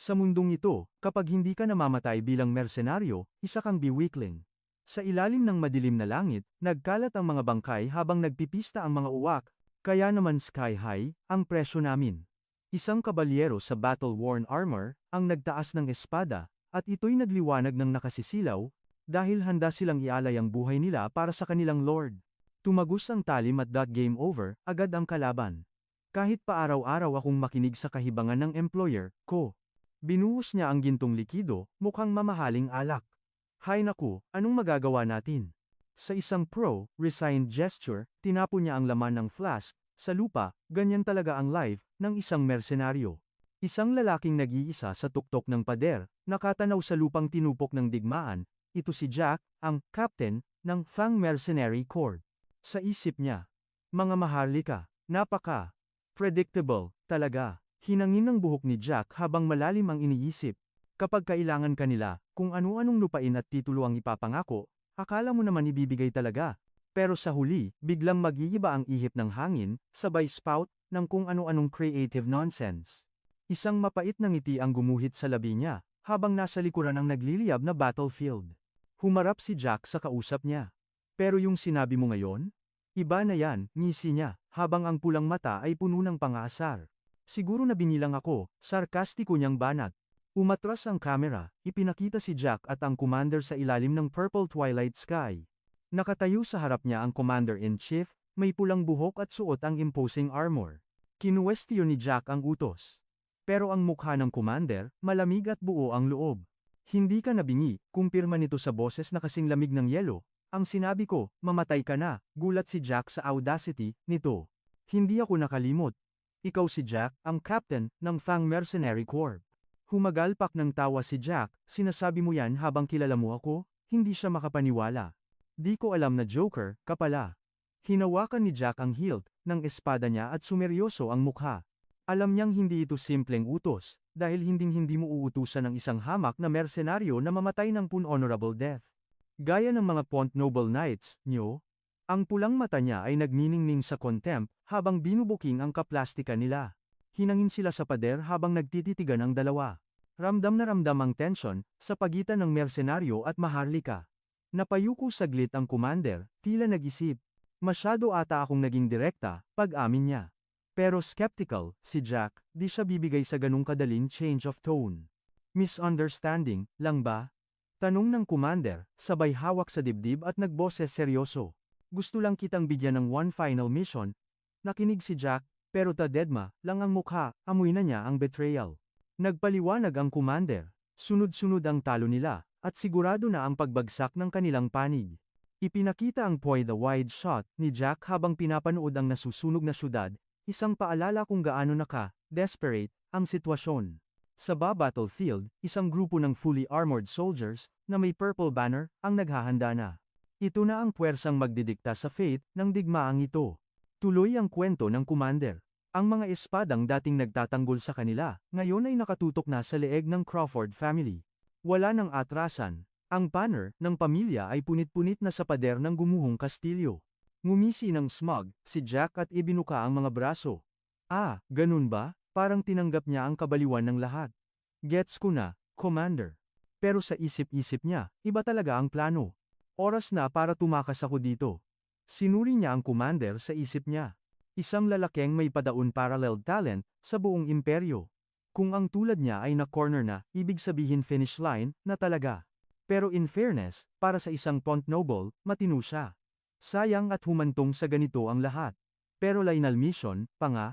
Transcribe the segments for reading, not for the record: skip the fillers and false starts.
Sa mundong ito, kapag hindi ka namamatay bilang mersenaryo, isa kang biwikling. Sa ilalim ng madilim na langit, nagkalat ang mga bangkay habang nagpipista ang mga uwak, kaya naman sky high, ang presyo namin. Isang kabalyero sa battle-worn armor, ang nagtaas ng espada, at ito'y nagliwanag ng nakasisilaw, dahil handa silang ialay ang buhay nila para sa kanilang lord. Tumagos ang talim at game over, agad ang kalaban. Kahit pa araw-araw akong makinig sa kahibangan ng employer ko. Binuhos niya ang gintong likido, mukhang mamahaling alak. Hay naku, anong magagawa natin? Sa isang resigned gesture, tinapon niya ang laman ng flask, sa lupa, ganyan talaga ang life, ng isang mersenaryo. Isang lalaking nag-iisa sa tuktok ng pader, nakatanaw sa lupang tinupok ng digmaan, ito si Jack, ang captain, ng Fang Mercenary Corps. Sa isip niya, mga maharlika, predictable, talaga. Hinangin ng buhok ni Jack habang malalim ang iniisip. Kapag kailangan kanila, kung ano-anong lupain at titulo ang ipapangako, akala mo naman ibibigay talaga. Pero sa huli, biglang mag-iiba ang ihip ng hangin, sabay spout, ng kung ano-anong creative nonsense. Isang mapait na ngiti ang gumuhit sa labi niya, habang nasa likuran ng nagliliyab na battlefield. Humarap si Jack sa kausap niya. Pero yung sinabi mo ngayon? Iba na yan, ngisi niya, habang ang pulang mata ay puno ng pang-aasar. Siguro na binilang ako, sarkastiko niyang banat. Umatras ang kamera, ipinakita si Jack at ang commander sa ilalim ng purple twilight sky. Nakatayo sa harap niya ang commander-in-chief, may pulang buhok at suot ang imposing armor. Kinuwestiyon ni Jack ang utos. Pero ang mukha ng commander, malamig at buo ang loob. Hindi ka nabingi, kumpirma nito sa boses na kasing lamig ng yelo. Ang sinabi ko, mamatay ka na, gulat si Jack sa audacity nito. Hindi ako nakalimot. Ikaw si Jack, ang captain, ng Fang Mercenary Corps. Humagalpak ng tawa si Jack, sinasabi mo yan habang kilala mo ako? Hindi siya makapaniwala. Di ko alam na joker, ka pala. Hinawakan ni Jack ang hilt, ng espada niya at sumeryoso ang mukha. Alam niyang hindi ito simpleng utos, dahil hinding-hindi mo uutusan ng isang hamak na mersenaryo na mamatay ng honorable death. Gaya ng mga Pont Noble Knights, nyo? Ang pulang mata niya ay nagniningning sa contempt, habang binubuking ang kaplastika nila. Hinangin sila sa pader habang nagtititigan ang dalawa. Ramdam na ramdam ang tensyon, sa pagitan ng mersenaryo at maharlika. Napayuko saglit ang commander, tila nag-isip. Masyado ata akong naging direkta, pag-amin niya. Pero skeptical, si Jack, di siya bibigay sa ganung kadaling change of tone. Misunderstanding, lang ba? Tanong ng commander, sabay hawak sa dibdib at nagboses seryoso. Gusto lang kitang bigyan ng one final mission. Nakinig si Jack, pero tadedma lang ang mukha, amoy na niya ang betrayal. Nagpaliwanag ang commander, sunod-sunod ang talo nila, at sigurado na ang pagbagsak ng kanilang panig. Ipinakita ang the wide shot ni Jack habang pinapanood ang nasusunog na syudad, isang paalala kung gaano desperate, ang sitwasyon. Sa battlefield, isang grupo ng fully armored soldiers, na may purple banner, ang naghahanda na. Ito na ang puwersang magdidikta sa fate ng digmaang ito. Tuloy ang kwento ng commander. Ang mga espadang dating nagtatanggol sa kanila, ngayon ay nakatutok na sa leeg ng Crawford family. Wala nang atrasan. Ang banner ng pamilya ay punit-punit na sa pader ng gumuhong kastilyo. Ngumisi ng smug, si Jack at ibinuka ang mga braso. Ah, ganun ba? Parang tinanggap niya ang kabaliwan ng lahat. Gets ko na, commander. Pero sa isip-isip niya, iba talaga ang plano. Oras na para tumakas ako dito. Sinuri niya ang commander sa isip niya. Isang lalaking may padaun parallel talent, sa buong imperyo. Kung ang tulad niya ay na-corner na, ibig sabihin finish line, na talaga. Pero in fairness, para sa isang Pont Noble, matino siya. Sayang at humantong sa ganito ang lahat. Pero Lionel mission, pa nga?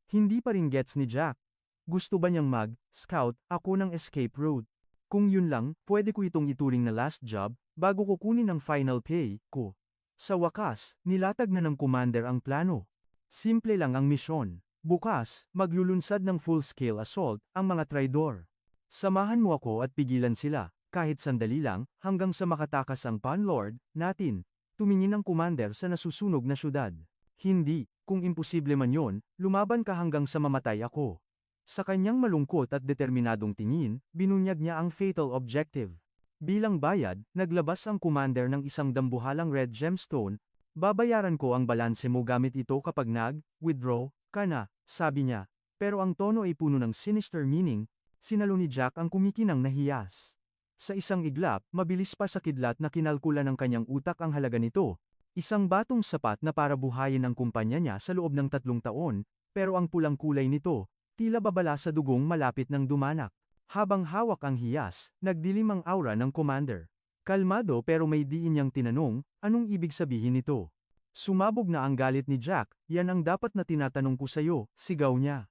Hindi pa rin gets ni Jack. Gusto ba niyang mag-scout ako ng escape route? Kung yun lang, pwede ko itong ituring na last job, bago kukunin ang final pay ko. Sa wakas, nilatag na ng commander ang plano. Simple lang ang misyon. Bukas, maglulunsad ng full-scale assault ang mga traidor. Samahan mo ako at pigilan sila, kahit sandali lang, hanggang sa makatakas ang panlord natin. Tumingin ang commander sa nasusunog na syudad. Hindi, kung imposible man yon, lumaban ka hanggang sa mamatay ako. Sa kanyang malungkot at determinadong tingin, binunyag niya ang fatal objective. Bilang bayad, naglabas ang commander ng isang dambuhalang red gemstone. Babayaran ko ang balanse mo gamit ito kapag nag-withdraw ka na, sabi niya. Pero ang tono ay puno ng sinister meaning. Sinalo ni Jack ang kumikinang na hiyas. Sa isang iglap, mabilis pa sa kidlat na kinalkula ng kanyang utak ang halaga nito. Isang batong sapat na para buhayin ang kumpanya niya sa loob ng 3 taon, pero ang pulang kulay nito, tila babala sa dugong malapit ng dumanak. Habang hawak ang hiyas, nagdilim ang aura ng commander. Kalmado pero may diin niyang tinanong, anong ibig sabihin nito? Sumabog na ang galit ni Jack, yan ang dapat na tinatanong ko sa'yo, sigaw niya.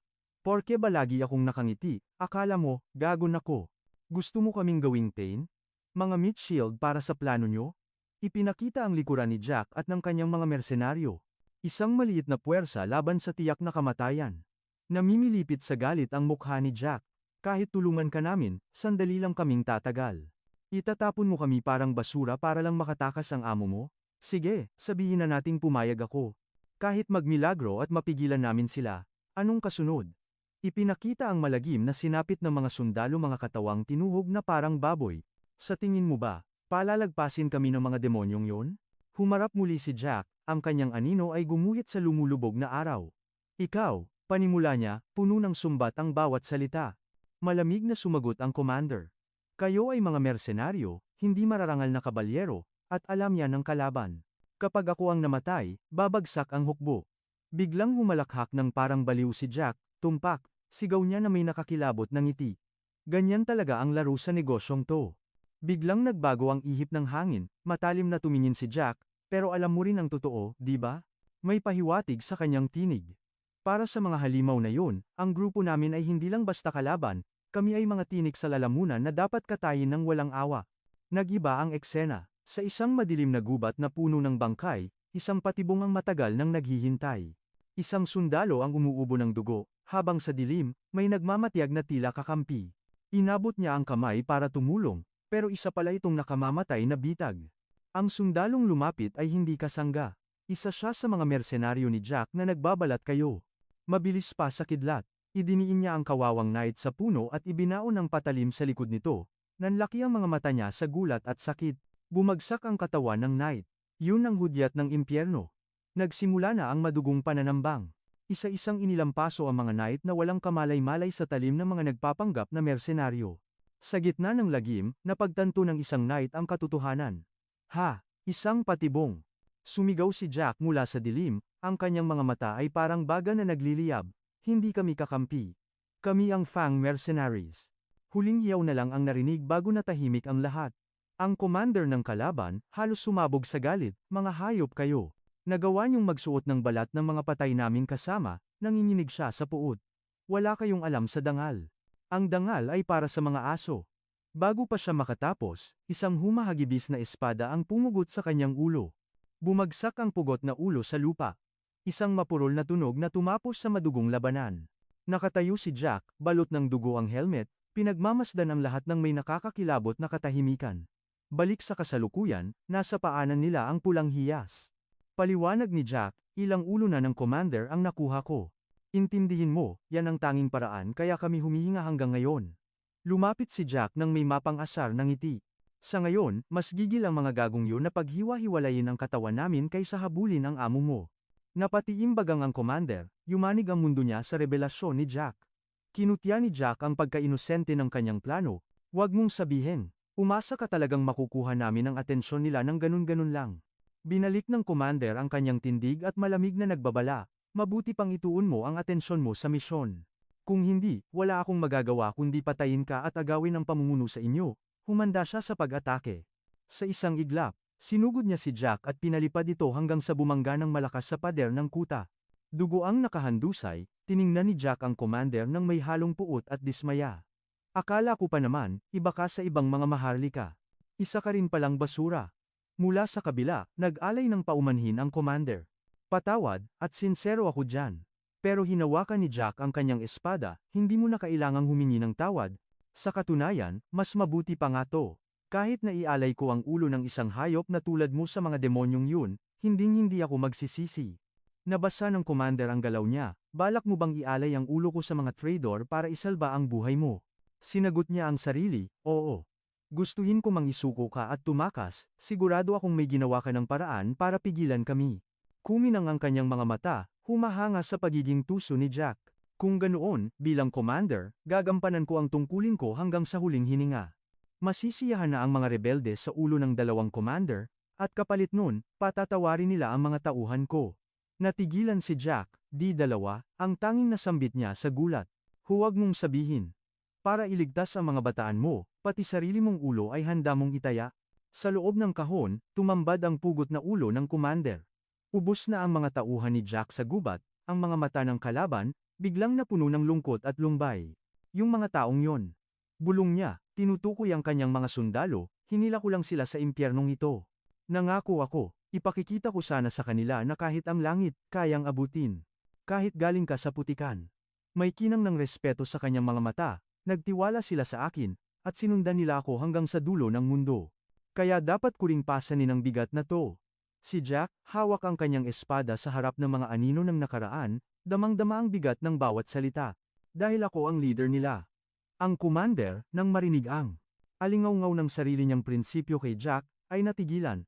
Porke ba lagi akong nakangiti, akala mo, gago na ko. Gusto mo kaming gawing pain? Mga meat shield para sa plano nyo? Ipinakita ang likuran ni Jack at ng kanyang mga mersenaryo. Isang maliit na puwersa laban sa tiyak na kamatayan. Namimilipit sa galit ang mukha ni Jack. Kahit tulungan ka namin, sandali lang kaming tatagal. Itatapon mo kami parang basura para lang makatakas ang amo mo? Sige, sabihin na nating pumayag ako. Kahit magmilagro at mapigilan namin sila, anong kasunod? Ipinakita ang malagim na sinapit ng mga sundalo mga katawang tinuhog na parang baboy. Sa tingin mo ba, palalagpasin kami ng mga demonyong yon? Humarap muli si Jack, ang kanyang anino ay gumuhit sa lumulubog na araw. Ikaw, panimula niya, puno ng sumbat ang bawat salita. Malamig na sumagot ang commander. Kayo ay mga mersenaryo, hindi mararangal na kabalyero, at alam yan ng kalaban. Kapag ako ang namatay, babagsak ang hukbo. Biglang humalakhak ng parang baliw si Jack, tumpak. Sigaw niya na may nakakilabot ng ngiti. Ganyan talaga ang laro sa negosyong to. Biglang nagbago ang ihip ng hangin, matalim na tumingin si Jack, pero alam mo rin ang totoo, di ba? May pahiwatig sa kanyang tinig. Para sa mga halimaw na yun, ang grupo namin ay hindi lang basta kalaban, kami ay mga tinik sa lalamunan na dapat katayin ng walang awa. Nag-iba ang eksena. Sa isang madilim na gubat na puno ng bangkay, isang patibong ang matagal nang naghihintay. Isang sundalo ang umuubo ng dugo, habang sa dilim, may nagmamatiyag na tila kakampi. Inabot niya ang kamay para tumulong, pero isa pala itong nakamamatay na bitag. Ang sundalong lumapit ay hindi kasangga. Isa siya sa mga mersenaryo ni Jack na nagbabalat kayo. Mabilis pa sa kidlat. Idiniin niya ang kawawang knight sa puno at ibinaon ng patalim sa likod nito. Nanlaki ang mga mata niya sa gulat at sakit. Bumagsak ang katawan ng knight. Yun ang hudyat ng impyerno. Nagsimula na ang madugong pananambang. Isa-isang inilampaso ang mga knight na walang kamalay-malay sa talim ng mga nagpapanggap na mersenaryo. Sa gitna ng lagim, napagtanto ng isang knight ang katotohanan. Ha! Isang patibong! Sumigaw si Jack mula sa dilim, ang kanyang mga mata ay parang baga na nagliliyab. Hindi kami kakampi. Kami ang Fang Mercenaries. Huling hiyaw na lang ang narinig bago natahimik ang lahat. Ang commander ng kalaban, halos sumabog sa galit, mga hayop kayo. Nagawa niyong magsuot ng balat ng mga patay naming kasama, nanginginig siya sa puot. Wala kayong alam sa dangal. Ang dangal ay para sa mga aso. Bago pa siya makatapos, isang humahagibis na espada ang pumugot sa kanyang ulo. Bumagsak ang pugot na ulo sa lupa. Isang mapurol na tunog na tumapos sa madugong labanan. Nakatayo si Jack, balot ng dugo ang helmet, pinagmamasdan ang lahat ng may nakakakilabot na katahimikan. Balik sa kasalukuyan, nasa paanan nila ang pulang hiyas. Paliwanag ni Jack, ilang ulo na ng commander ang nakuha ko. Intindihin mo, yan ang tanging paraan kaya kami humihinga hanggang ngayon. Lumapit si Jack nang may mapang-asar ng ngiti. Sa ngayon, mas gigil ang mga gagong yun na paghiwa-hiwalayin ang katawan namin kaysa habulin ang amo mo. Napatiimbagang ang commander, yumanig ang mundo niya sa revelasyon ni Jack. Kinutya ni Jack ang pagka-inosente ng kanyang plano. Huwag mong sabihin, umasa ka talagang makukuha namin ang atensyon nila ng ganun-ganun lang. Binalik ng commander ang kanyang tindig at malamig na nagbabala, mabuti pang ituon mo ang atensyon mo sa misyon. Kung hindi, wala akong magagawa kundi patayin ka at agawin ang pamumuno sa inyo. Humanda siya sa pag-atake. Sa isang iglap, sinugod niya si Jack at pinalipad ito hanggang sa bumangga ng malakas sa pader ng kuta. Dugo ang nakahandusay, tiningnan ni Jack ang commander ng may halong puot at dismaya. Akala ko pa naman, iba ka sa ibang mga maharlika. Isa ka rin palang basura. Mula sa kabila, nag-alay ng paumanhin ang commander. Patawad, at sinsero ako dyan. Pero hinawakan ni Jack ang kanyang espada, hindi mo na kailangang humingi ng tawad. Sa katunayan, mas mabuti pa nga to. Kahit na ialay ko ang ulo ng isang hayop na tulad mo sa mga demonyong yun, hinding-hindi ako magsisisi. Nabasa ng commander ang galaw niya, balak mo bang ialay ang ulo ko sa mga traidor para isalba ang buhay mo? Sinagot niya ang sarili, oo. Gustuhin ko mang isuko ka at tumakas, sigurado akong may ginawa ka ng paraan para pigilan kami. Kuminang ang kanyang mga mata, humahanga sa pagiging tuso ni Jack. Kung ganoon, bilang commander, gagampanan ko ang tungkulin ko hanggang sa huling hininga. Masisiyahan na ang mga rebelde sa ulo ng dalawang commander, at kapalit nun, patatawarin nila ang mga tauhan ko. Natigilan si Jack, di dalawa, ang tanging nasambit niya sa gulat. Huwag mong sabihin. Para iligtas ang mga bataan mo, pati sarili mong ulo ay handa mong itaya. Sa loob ng kahon, tumambad ang pugot na ulo ng commander. Ubos na ang mga tauhan ni Jack sa gubat, ang mga mata ng kalaban, biglang napuno ng lungkot at lumbay. Yung mga taong yon. Bulong niya, tinutukoy ang kanyang mga sundalo, hinila ko lang sila sa impyernong ito. Nangako ako, ipakikita ko sana sa kanila na kahit ang langit, kayang abutin. Kahit galing ka sa putikan. May kinang ng respeto sa kanyang mga mata, nagtiwala sila sa akin, at sinundan nila ako hanggang sa dulo ng mundo. Kaya dapat ko ring pasanin ang bigat na to. Si Jack, hawak ang kanyang espada sa harap ng mga anino ng nakaraan, damang-dama ang bigat ng bawat salita. Dahil ako ang leader nila. Ang commander, nang marinig ang alingaw-ngaw ng sarili niyang prinsipyo kay Jack, ay natigilan.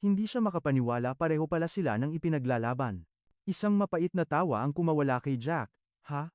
Hindi siya makapaniwala, pareho pala sila ng ipinaglalaban. Isang mapait na tawa ang kumawala kay Jack. Ha?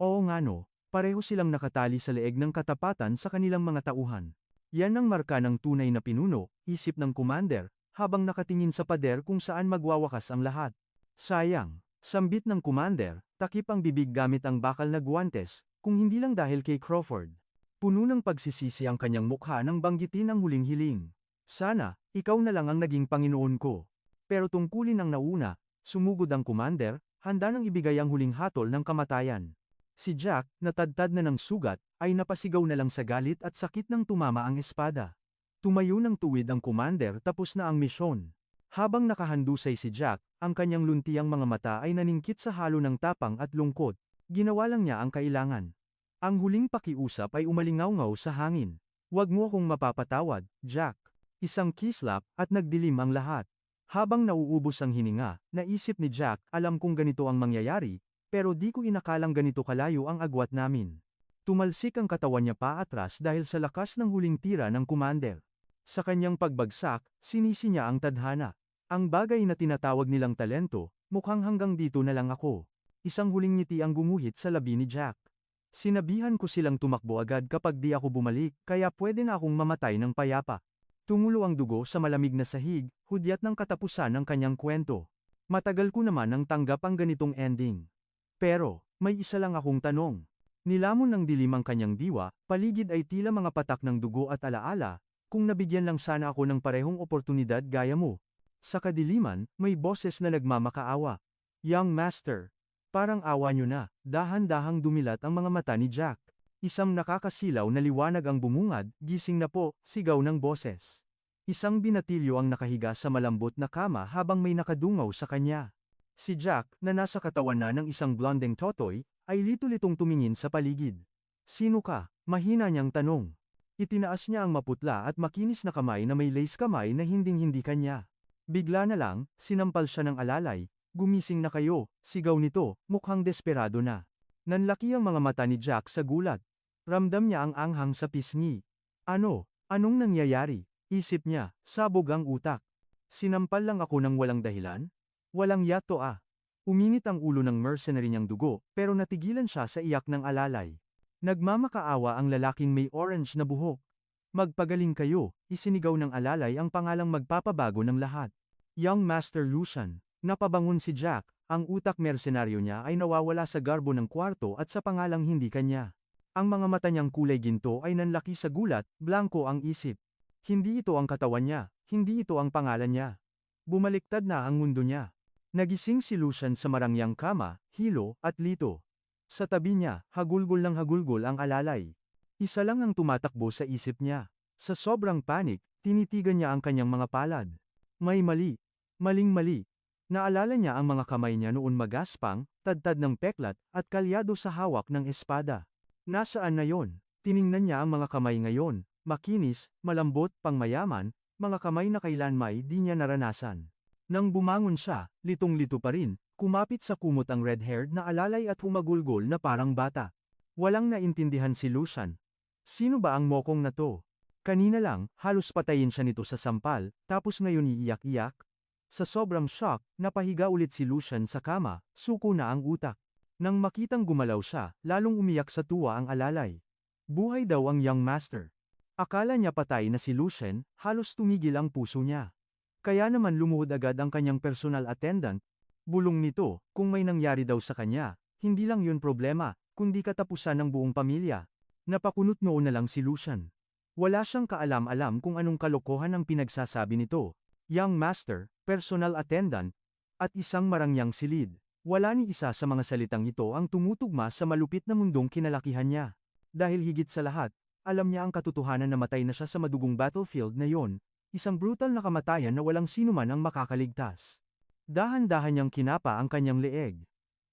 Oo nga no, pareho silang nakatali sa leeg ng katapatan sa kanilang mga tauhan. Yan ang marka ng tunay na pinuno, isip ng commander, habang nakatingin sa pader kung saan magwawakas ang lahat. Sayang, sambit ng commander, takip ang bibig gamit ang bakal na guwantes, kung hindi lang dahil kay Crawford. Puno ng pagsisisi ang kanyang mukha nang banggitin ang huling hiling. Sana, ikaw na lang ang naging Panginoon ko. Pero tungkulin ang nauna, sumugod ang commander, handa nang ibigay ang huling hatol ng kamatayan. Si Jack, natadtad na ng sugat, ay napasigaw na lang sa galit at sakit nang tumama ang espada. Tumayo ng tuwid ang commander tapos na ang misyon. Habang nakahandusay si Jack, ang kanyang luntiang mga mata ay naningkit sa halo ng tapang at lungkot. Ginawa lang niya ang kailangan. Ang huling pakiusap ay umalingaw-ngaw sa hangin. Huwag mo akong mapapatawad, Jack. Isang kislap, at nagdilim ang lahat. Habang nauubos ang hininga, naisip ni Jack, alam kong ganito ang mangyayari, pero di ko inakalang ganito kalayo ang agwat namin. Tumalsik ang katawan niya paatras dahil sa lakas ng huling tira ng commander. Sa kanyang pagbagsak, sinisi niya ang tadhana. Ang bagay na tinatawag nilang talento, mukhang hanggang dito na lang ako. Isang huling ngiti ang gumuhit sa labi ni Jack. Sinabihan ko silang tumakbo agad kapag di ako bumalik, kaya pwede na akong mamatay ng payapa. Tumulo ang dugo sa malamig na sahig, hudyat ng katapusan ng kanyang kwento. Matagal ko naman nang tanggap ang ganitong ending. Pero, may isa lang akong tanong. Nilamon ng dilim ang kanyang diwa, paligid ay tila mga patak ng dugo at alaala, kung nabigyan lang sana ako ng parehong oportunidad gaya mo. Sa kadiliman, may boses na nagmamakaawa. Young Master. Parang awa nyo na, dahan-dahang dumilat ang mga mata ni Jack. Isang nakakasilaw na liwanag ang bumungad, gising na po, sigaw ng boses. Isang binatilyo ang nakahiga sa malambot na kama habang may nakadungaw sa kanya. Si Jack, na nasa katawan na ng isang blondeng totoy, ay lito-litong tumingin sa paligid. Sino ka? Mahina niyang tanong. Itinaas niya ang maputla at makinis na kamay na may lace kamay na hinding-hindi kanya. Bigla na lang, sinampal siya ng alalay, gumising na kayo, sigaw nito, mukhang desperado na. Nanlaki ang mga mata ni Jack sa gulat. Ramdam niya ang anghang sa pisngi. Anong nangyayari? Isip niya, sabog ang utak. Sinampal lang ako ng walang dahilan? Walang yato ah. Uminit ang ulo ng mercenary niyang dugo, pero natigilan siya sa iyak ng alalay. Nagmamakaawa ang lalaking may orange na buhok. Magpagaling kayo, isinigaw ng alalay ang pangalang magpapabago ng lahat. Young Master Lucian. Napabangon si Jack, ang utak mersenaryo niya ay nawawala sa garbo ng kwarto at sa pangalang hindi kanya. Ang mga mata niyang kulay ginto ay nanlaki sa gulat, blanko ang isip. Hindi ito ang katawan niya, hindi ito ang pangalan niya. Bumaliktad na ang mundo niya. Nagising si Lucian sa marangyang kama, hilo, at lito. Sa tabi niya, hagulgol ng hagulgol ang alalay. Isa lang ang tumatakbo sa isip niya. Sa sobrang panik, tinitigan niya ang kanyang mga palad. May mali. Maling-mali. Naalala niya ang mga kamay niya noon magaspang, tadtad ng peklat, at kalyado sa hawak ng espada. Nasaan na yon? Tiningnan niya ang mga kamay ngayon, makinis, malambot, pangmayaman, mga kamay na kailanmay di niya naranasan. Nang bumangon siya, litong-lito pa rin, kumapit sa kumot ang red-haired na alalay at humagulgol na parang bata. Walang naintindihan si Lucian. Sino ba ang mokong na to? Kanina lang, halos patayin siya nito sa sampal, tapos ngayon iiyak-iyak? Sa sobrang shock, napahiga ulit si Lucian sa kama, suko na ang utak. Nang makitang gumalaw siya, lalong umiyak sa tuwa ang alalay. Buhay daw ang young master. Akala niya patay na si Lucien, halos tumigil ang puso niya. Kaya naman lumuhod agad ang kanyang personal attendant. Bulong nito, kung may nangyari daw sa kanya, hindi lang yun problema, kundi katapusan ng buong pamilya. Napakunot noon na lang si Lucien. Wala siyang kaalam-alam kung anong kalokohan ang pinagsasabi nito. Young master, personal attendant, at isang marangyang silid. Wala ni isa sa mga salitang ito ang tumutugma sa malupit na mundong kinalakihan niya. Dahil higit sa lahat, alam niya ang katotohanan na matay na siya sa madugong battlefield na yon, isang brutal na kamatayan na walang sinuman ang makakaligtas. Dahan-dahan niyang kinapa ang kanyang leeg.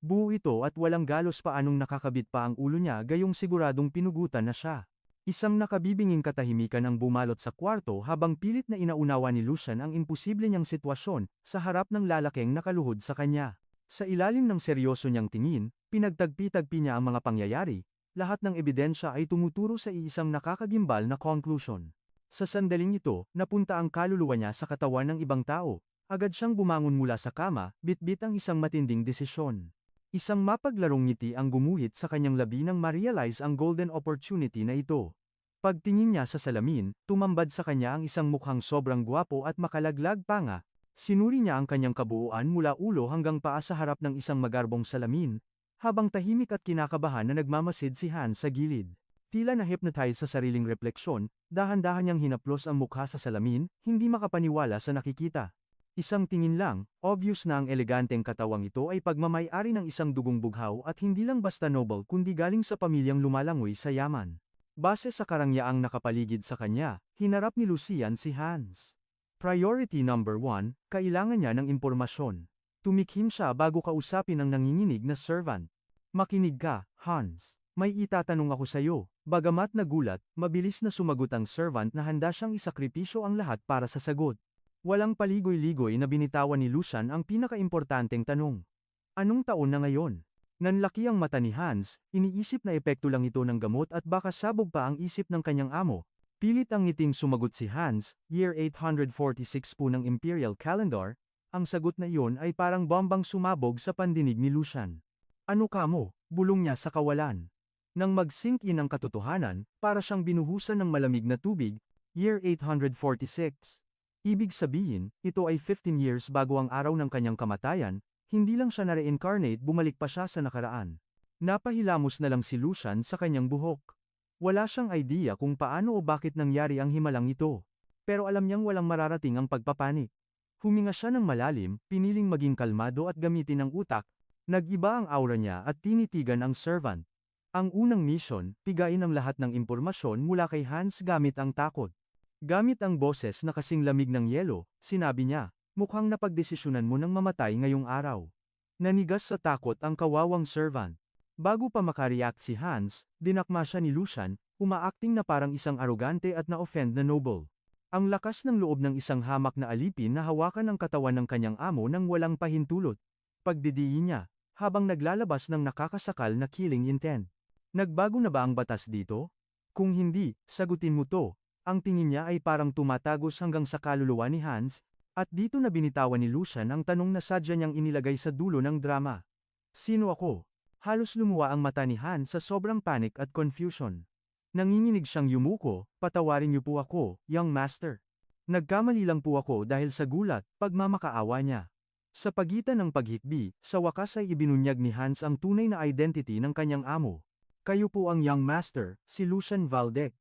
Buo ito at walang galos pa anong nakakabit pa ang ulo niya gayong siguradong pinugutan na siya. Isang nakabibinging katahimikan ang bumalot sa kwarto habang pilit na inaunawa ni Lucien ang imposible niyang sitwasyon sa harap ng lalaking nakaluhod sa kanya. Sa ilalim ng seryoso niyang tingin, pinagtagpi-tagpi niya ang mga pangyayari, lahat ng ebidensya ay tumuturo sa iisang nakakagimbal na conclusion. Sa sandaling ito, napunta ang kaluluwa niya sa katawan ng ibang tao. Agad siyang bumangon mula sa kama, bitbit ang isang matinding desisyon. Isang mapaglarong ngiti ang gumuhit sa kanyang labi nang ma-realize ang golden opportunity na ito. Pagtingin niya sa salamin, tumambad sa kanya ang isang mukhang sobrang gwapo at makalaglag pa nga. Sinuri niya ang kanyang kabuuan mula ulo hanggang paa sa harap ng isang magarbong salamin, habang tahimik at kinakabahan na nagmamasid si Hans sa gilid. Tila na-hypnotize sa sariling refleksyon, dahan-dahan niyang hinaplos ang mukha sa salamin, hindi makapaniwala sa nakikita. Isang tingin lang, obvious na ang eleganteng katawang ito ay pagmamay-ari ng isang dugong bughaw at hindi lang basta noble kundi galing sa pamilyang lumalangoy sa yaman. Base sa karangyaang nakapaligid sa kanya, hinarap ni Lucian si Hans. Priority number 1, kailangan niya ng impormasyon. Tumikhim siya bago kausapin ang nanginginig na servant. Makinig ka, Hans. May itatanong ako sa iyo. Bagamat nagulat, mabilis na sumagot ang servant na handa siyang isakripisyo ang lahat para sa sagot. Walang paligoy-ligoy na binitawan ni Lucien ang pinakaimportanteng tanong. Anong taon na ngayon? Nanlaki ang mata ni Hans, iniisip na epekto lang ito ng gamot at baka sabog pa ang isip ng kanyang amo. Pilit ang ngiting sumagot si Hans, year 846 po ng Imperial Calendar, ang sagot na iyon ay parang bombang sumabog sa pandinig ni Lucien. Ano ka mo? Bulong niya sa kawalan. Nang mag-sink in ang katotohanan, para siyang binuhusan ng malamig na tubig, year 846. Ibig sabihin, ito ay 15 years bago ang araw ng kanyang kamatayan, hindi lang siya na-reincarnate bumalik pa siya sa nakaraan. Napahilamos na lang si Lucien sa kanyang buhok. Wala siyang idea kung paano o bakit nangyari ang himalang ito. Pero alam niyang walang mararating ang pagpapanik. Huminga siya ng malalim, piniling maging kalmado at gamitin ang utak. Nag-iba ang aura niya at tinitigan ang servant. Ang unang mission, pigain ang lahat ng impormasyon mula kay Hans gamit ang takot. Gamit ang boses na kasing lamig ng yelo, sinabi niya, mukhang napagdesisyonan mo ng mamatay ngayong araw. Nanigas sa takot ang kawawang servant. Bago pa makareact si Hans, dinakma siya ni Lucien, umaacting na parang isang arogante at na-offend na noble. Ang lakas ng loob ng isang hamak na alipin na hawakan ang katawan ng kanyang amo nang walang pahintulot. Pagdidiin niya, habang naglalabas ng nakakasakal na killing intent. Nagbago na ba ang batas dito? Kung hindi, sagutin mo to. Ang tingin niya ay parang tumatagos hanggang sa kaluluwa ni Hans, at dito na binitawan ni Lucien ang tanong na sadya niyang inilagay sa dulo ng drama. Sino ako? Halos lumuwa ang mata ni Hans sa sobrang panic at confusion. Nanginginig siyang yumuko, patawarin niyo po ako, young master. Nagkamali lang po ako dahil sa gulat, pagmamakaawa niya. Sa pagitan ng paghikbi, sa wakas ay ibinunyag ni Hans ang tunay na identity ng kanyang amo. Kayo po ang young master, si Lucien Valdec.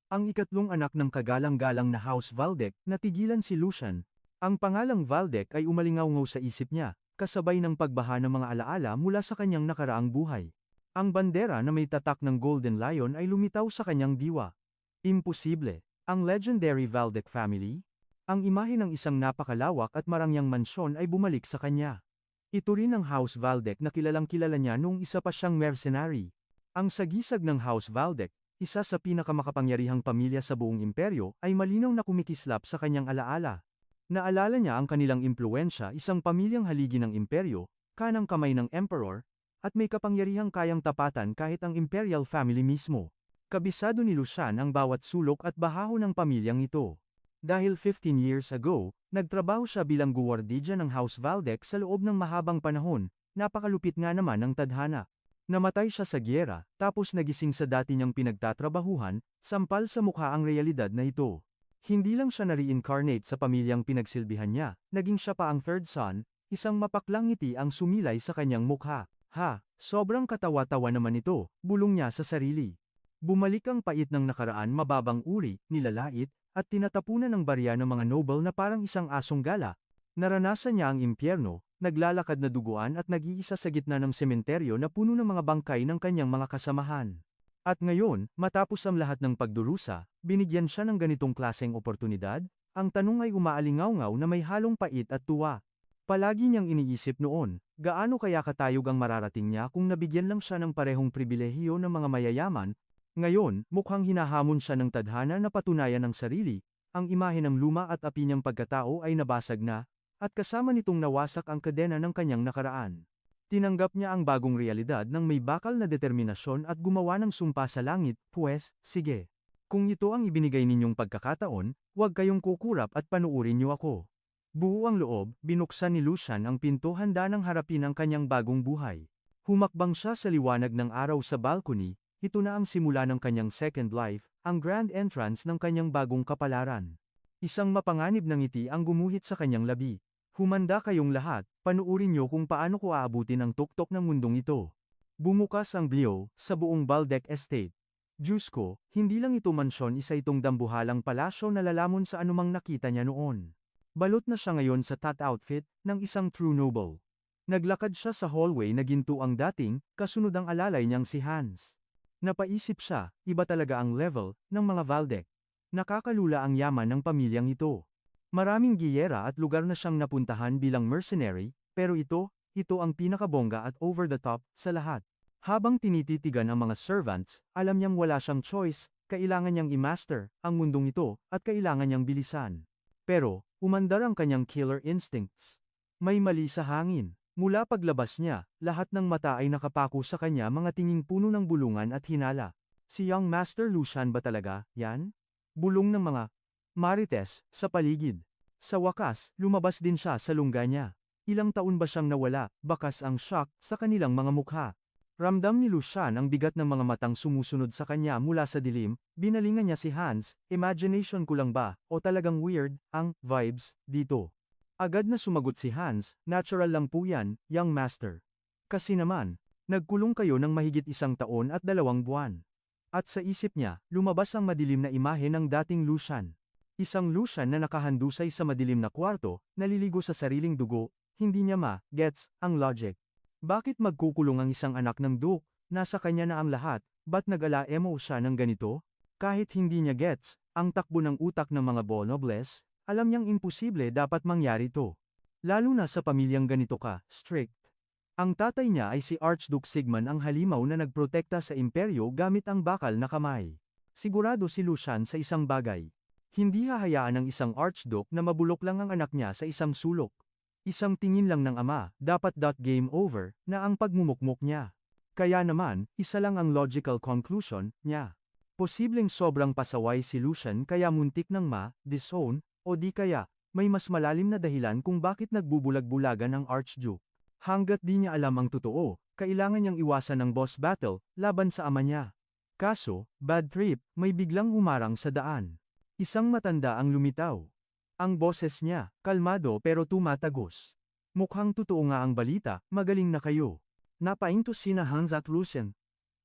Ang ikatlong anak ng kagalang-galang na House Valdec, natigilan si Lucien. Ang pangalang Valdec ay umalingaw-ngaw sa isip niya, kasabay ng pagbaha ng mga alaala mula sa kanyang nakaraang buhay. Ang bandera na may tatak ng Golden Lion ay lumitaw sa kanyang diwa. Imposible. Ang legendary Valdec family? Ang imahe ng isang napakalawak at marangyang mansyon ay bumalik sa kanya. Ito rin ang House Valdec na kilalang-kilala niya noong isa pa siyang mercenary. Ang sagisag ng House Valdec, isa sa pinakamakapangyarihang pamilya sa buong imperyo, ay malinaw na kumikislap sa kanyang alaala. Naalala niya ang kanilang impluwensya, isang pamilyang haligi ng imperyo, kanang kamay ng emperor, at may kapangyarihang kayang tapatan kahit ang imperial family mismo. Kabisado ni Lucien ang bawat sulok at bahaho ng pamilyang ito. Dahil 15 years ago, nagtrabaho siya bilang guwardidya ng House Valdec sa loob ng mahabang panahon, napakalupit nga naman ng tadhana. Namatay siya sa gyera, tapos nagising sa dati niyang pinagtatrabahuhan, sampal sa mukha ang realidad na ito. Hindi lang siya na-reincarnate sa pamilyang pinagsilbihan niya, naging siya pa ang third son, isang mapaklang ngiti ang sumilay sa kanyang mukha. Ha, sobrang katawa-tawa naman ito, bulong niya sa sarili. Bumalik ang pait ng nakaraan, mababang uri, nilalait, at tinatapunan ng barya ng mga noble na parang isang asong gala. Naranasan niya ang impyerno, naglalakad na duguan at nag-iisa sa gitna ng sementeryo na puno ng mga bangkay ng kanyang mga kasamahan. At ngayon, matapos ang lahat ng pagdurusa, binigyan siya ng ganitong klaseng oportunidad? Ang tanong ay umaalingaw-ngaw na may halong pait at tuwa. Palagi niyang iniisip noon, gaano kaya katayog ang mararating niya kung nabigyan lang siya ng parehong pribilehiyo ng mga mayayaman? Ngayon, mukhang hinahamon siya ng tadhana na patunayan ng sarili, ang imahe ng luma at api niyang pagkatao ay nabasag na, at kasama nitong nawasak ang kadena ng kanyang nakaraan. Tinanggap niya ang bagong realidad ng may bakal na determinasyon at gumawa ng sumpa sa langit, "Puwes, sige. Kung ito ang ibinigay ninyong pagkakataon, huwag kayong kukurap at panuurin niyo ako." Buo ang loob, binuksan ni Lucian ang pinto, handa ng harapin ang kanyang bagong buhay. Humakbang siya sa liwanag ng araw sa balcony, ito na ang simula ng kanyang second life, ang grand entrance ng kanyang bagong kapalaran. Isang mapanganib na ngiti ang gumuhit sa kanyang labi. Humanda kayong lahat, panuurin niyo kung paano ko aabutin ang tuktok ng mundong ito. Bumukas ang Blio, sa buong Baldec Estate. Diyos ko, hindi lang ito mansyon, isa itong dambuhalang palasyo na lalamon sa anumang nakita niya noon. Balot na siya ngayon sa top outfit, ng isang true noble. Naglakad siya sa hallway na ginto ang dating, kasunod ang alalay niyang si Hans. Napaisip siya, iba talaga ang level, ng mga Valdec. Nakakalula ang yaman ng pamilyang ito. Maraming giyera at lugar na siyang napuntahan bilang mercenary, pero ito ang pinakabongga at over the top sa lahat. Habang tinititigan ang mga servants, alam niyang wala siyang choice, kailangan niyang i-master ang mundong ito, at kailangan niyang bilisan. Pero, umandar ang kanyang killer instincts. May mali sa hangin. Mula paglabas niya, lahat ng mata ay nakapako sa kanya, mga tinging puno ng bulungan at hinala. Si Young Master Lucian ba talaga, yan? Bulong ng mga marites sa paligid. Sa wakas, lumabas din siya sa lungga niya. Ilang taon ba siyang nawala, bakas ang shock sa kanilang mga mukha. Ramdam ni Lucian ang bigat ng mga matang sumusunod sa kanya mula sa dilim, binalingan niya si Hans, imagination ko lang ba, o talagang weird, ang vibes dito. Agad na sumagot si Hans, natural lang po yan, Young Master. Kasi naman, nagkulong kayo ng mahigit 1 taon at 2 buwan. At sa isip niya, lumabas ang madilim na imahe ng dating Lucian. Isang Lucian na nakahandusay sa madilim na kwarto, naliligo sa sariling dugo, hindi niya gets ang logic. Bakit magkukulong ang isang anak ng Duke? Nasa kanya na ang lahat, ba't nag-ala-emo siya ng ganito? Kahit hindi niya gets ang takbo ng utak ng mga Bonobles, alam niyang imposible dapat mangyari to. Lalo na sa pamilyang ganito ka, strict. Ang tatay niya ay si Archduke Sigmund, ang halimaw na nagprotekta sa imperyo gamit ang bakal na kamay. Sigurado si Lucian sa isang bagay. Hindi hahayaan ng isang Archduke na mabulok lang ang anak niya sa isang sulok. Isang tingin lang ng ama, dapat game over, na ang pagmumukmok niya. Kaya naman, isa lang ang logical conclusion niya. Posibleng sobrang pasaway si Lucian kaya muntik ng disown, o di kaya, may mas malalim na dahilan kung bakit nagbubulag-bulagan ang Archduke. Hanggat di niya alam ang totoo, kailangan niyang iwasan ang boss battle, laban sa ama niya. Kaso, bad trip, may biglang humarang sa daan. Isang matanda ang lumitaw. Ang boses niya, kalmado pero tumatagos. Mukhang totoo nga ang balita, magaling na kayo. Napainto sina Hans at Lucian.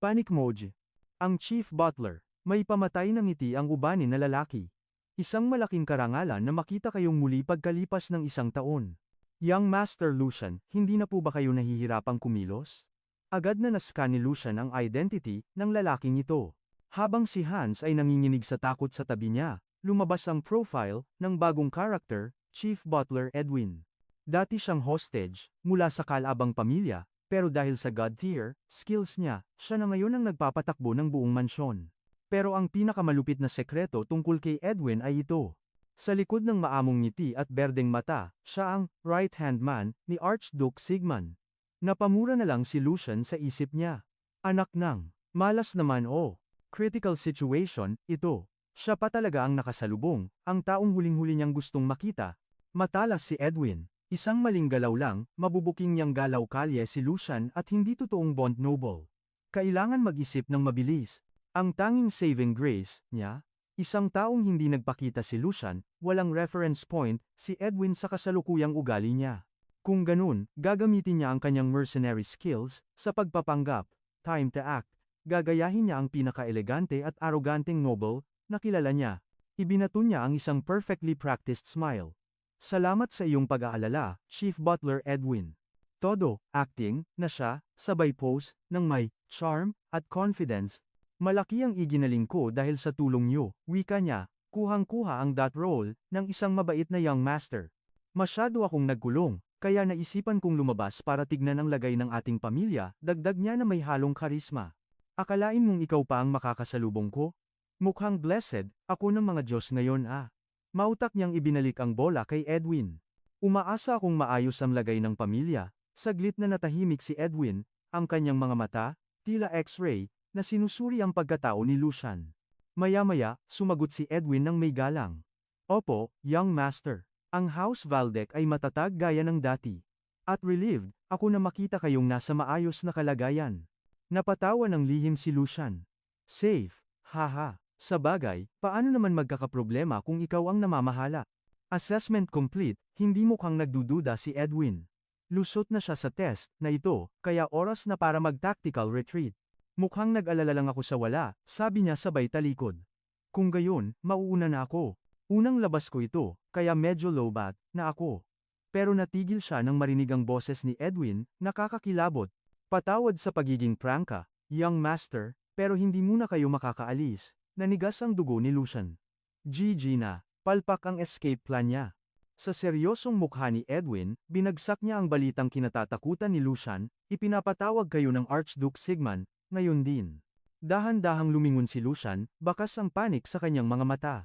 Panic mode. Ang chief butler, may pamatay na ngiti ang ubanin na lalaki. Isang malaking karangalan na makita kayong muli pagkalipas ng 1 taon. Young Master Lucian, hindi na po ba kayo nahihirapang kumilos? Agad na nascan ni Lucian ang identity ng lalaking ito. Habang si Hans ay nanginginig sa takot sa tabi niya, lumabas ang profile ng bagong character, Chief Butler Edwin. Dati siyang hostage, mula sa kalabang pamilya, pero dahil sa God tier skills niya, siya na ngayon ang nagpapatakbo ng buong mansyon. Pero ang pinakamalupit na sekreto tungkol kay Edwin ay ito. Sa likod ng maamong ngiti at berdeng mata, siya ang right-hand man ni Archduke Sigmund. Napamura na lang si Lucian sa isip niya. Anak ng malas naman critical situation, ito. Siya pa talaga ang nakasalubong, ang taong huling-huli niyang gustong makita. Matalas si Edwin. Isang maling galaw lang, mabubuking niyang galaw kalye si Lucian at hindi totoong Bond noble. Kailangan mag-isip ng mabilis. Ang tanging saving grace niya, isang taong hindi nagpakita si Lucian, walang reference point, si Edwin sa kasalukuyang ugali niya. Kung ganun, gagamitin niya ang kanyang mercenary skills, sa pagpapanggap, time to act, gagayahin niya ang pinaka-elegante at arroganteng noble, na kilala niya. Ibinato niya ang isang perfectly practiced smile. Salamat sa iyong pag-aalala, Chief Butler Edwin. Todo, acting, na siya, sabay pose, ng may, charm, at confidence. Malaki ang iginaling ko dahil sa tulong niyo, wika niya, kuhang-kuha ang that role, ng isang mabait na young master. Masyado akong nagkulong, kaya naisipan kong lumabas para tignan ang lagay ng ating pamilya, dagdag niya na may halong karisma. Akalain mong ikaw pa ang makakasalubong ko? Mukhang blessed, ako ng mga Diyos ngayon ah. Mautak niyang ibinalik ang bola kay Edwin. Umaasa akong maayos ang lagay ng pamilya. Saglit na natahimik si Edwin, ang kanyang mga mata, tila X-ray, na sinusuri ang pagkatao ni Lucian. Maya-maya, sumagot si Edwin ng may galang. Opo, young master. Ang House Valdec ay matatag gaya ng dati. At relieved, ako na makita kayong nasa maayos na kalagayan. Napatawa ng lihim si Lucian. Safe, haha. Sa bagay, paano naman magkakaproblema kung ikaw ang namamahala? Assessment complete, hindi mukhang nagdududa si Edwin. Lusot na siya sa test na ito, kaya oras na para mag-tactical retreat. Mukhang nag-alala lang ako sa wala, sabi niya sabay talikod. Kung gayon, mauuna na ako. Unang labas ko ito, kaya medyo low-bat na ako. Pero natigil siya nang marinig ang boses ni Edwin, nakakakilabot. Patawad sa pagiging prangka, young master, pero hindi muna kayo makakaalis. Nanigas ang dugo ni Lucian. GG na, palpak ang escape plan niya. Sa seryosong mukha ni Edwin, binagsak niya ang balitang kinatatakutan ni Lucian, ipinapatawag kayo ng Archduke Sigmund, ngayon din. Dahan-dahang lumingon si Lucian, bakas ang panik sa kanyang mga mata.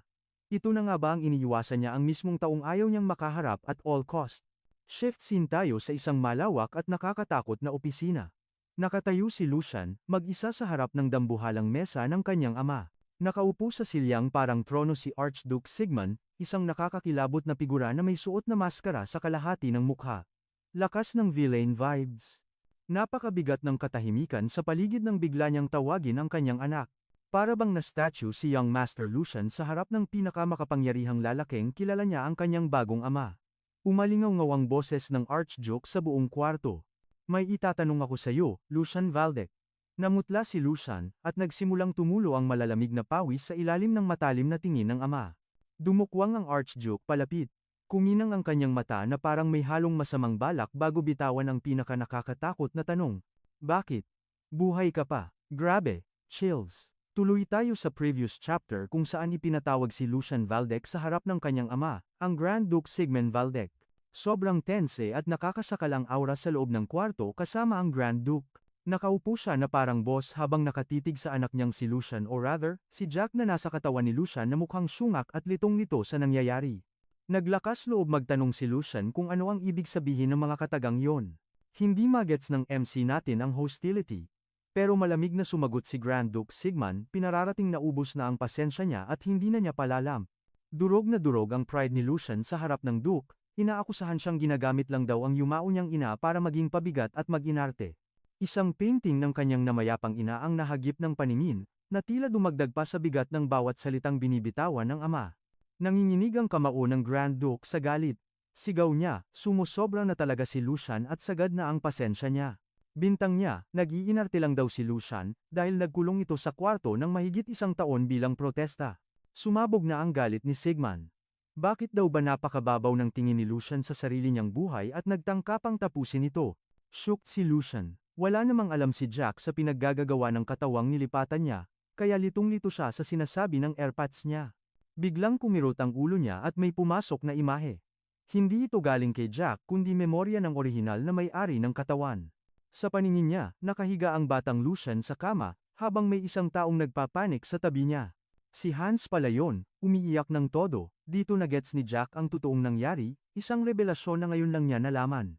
Ito na nga ba ang iniiwasan niya ang mismong taong ayaw niyang makaharap at all cost? Shift scene tayo sa isang malawak at nakakatakot na opisina. Nakatayo si Lucian, mag-isa sa harap ng dambuhalang mesa ng kanyang ama. Nakaupo sa silyang parang trono si Archduke Sigmund, isang nakakakilabot na figura na may suot na maskara sa kalahati ng mukha. Lakas ng villain vibes. Napakabigat ng katahimikan sa paligid ng bigla niyang tawagin ang kanyang anak. Para bang na-statue si young Master Lucian sa harap ng pinakamakapangyarihang lalaking kilala niya ang kanyang bagong ama. Umalingaw-ngaw ang boses ng Archduke sa buong kwarto. May itatanong ako sa iyo, Lucian Valdec. Namutla si Lucian, at nagsimulang tumulo ang malalamig na pawis sa ilalim ng matalim na tingin ng ama. Dumukwang ang Archduke palapit. Kuminang ang kanyang mata na parang may halong masamang balak bago bitawan ang pinaka-nakakatakot na tanong. Bakit? Buhay ka pa. Grabe. Chills. Tuloy tayo sa previous chapter kung saan ipinatawag si Lucian Valdec sa harap ng kanyang ama, ang Grand Duke Sigmund Valdec. Sobrang tense at nakakasakal ang aura sa loob ng kwarto kasama ang Grand Duke. Nakaupo siya na parang boss habang nakatitig sa anak niyang si Lucian or rather, si Jack na nasa katawan ni Lucian na mukhang sungak at litong-lito sa nangyayari. Naglakas loob magtanong si Lucian kung ano ang ibig sabihin ng mga katagang yon. Hindi magets ng MC natin ang hostility. Pero malamig na sumagot si Grand Duke Sigmund, pinararating na ubos na ang pasensya niya at hindi na niya palalam. Durog na durog ang pride ni Lucian sa harap ng Duke, inaakusahan siyang ginagamit lang daw ang yumao niyang ina para maging pabigat at mag-inarte. Isang painting ng kanyang namayapang ina ang nahagip ng paningin, na tila dumagdag pa sa bigat ng bawat salitang binibitawan ng ama. Nanginginig ang kamao ng Grand Duke sa galit. Sigaw niya, sumusobra na talaga si Lucian at sagad na ang pasensya niya. Bintang niya, nag-iinarte lang daw si Lucian, dahil nagkulong ito sa kwarto ng mahigit 1 taon bilang protesta. Sumabog na ang galit ni Sigmund. Bakit daw ba napakababaw ng tingin ni Lucian sa sarili niyang buhay at nagtangkapang tapusin ito? Shocked si Lucian. Wala namang alam si Jack sa pinaggagawa ng katawang nilipatan niya, kaya litong-lito siya sa sinasabi ng airpods niya. Biglang kumirot ang ulo niya at may pumasok na imahe. Hindi ito galing kay Jack kundi memorya ng orihinal na may-ari ng katawan. Sa paningin niya, nakahiga ang batang Lucian sa kama, habang may isang taong nagpapanik sa tabi niya. Si Hans pala yon, umiiyak ng todo. Dito na-gets ni Jack ang totoong nangyari, isang revelasyon na ngayon lang niya nalaman.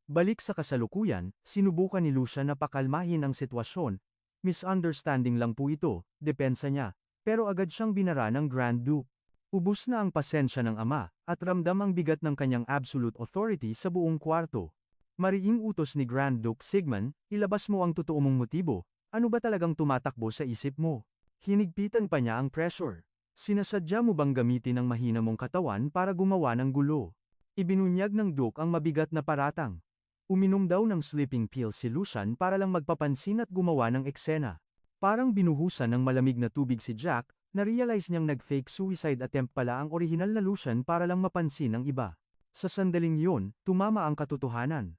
Balik sa kasalukuyan, sinubukan ni Lucian na pakalmahin ang sitwasyon. Misunderstanding lang po ito, depensa niya. Pero agad siyang binara ng Grand Duke. Ubus na ang pasensya ng ama, at ramdam ang bigat ng kanyang absolute authority sa buong kwarto. Mariing utos ni Grand Duke Sigmund, ilabas mo ang totoo mong motibo, Ano ba talagang tumatakbo sa isip mo? Hinigpitan pa niya ang pressure. Sinasadya mo bang gamitin ang mahina mong katawan para gumawa ng gulo? Ibinunyag ng Duke ang mabigat na paratang. Uminom daw ng sleeping pill si Lucian para lang magpapansin at gumawa ng eksena. Parang binuhusan ng malamig na tubig si Jack, na-realize niyang nag-fake suicide attempt pala ang orihinal na Lucian para lang mapansin ng iba. Sa sandaling yun, tumama ang katotohanan.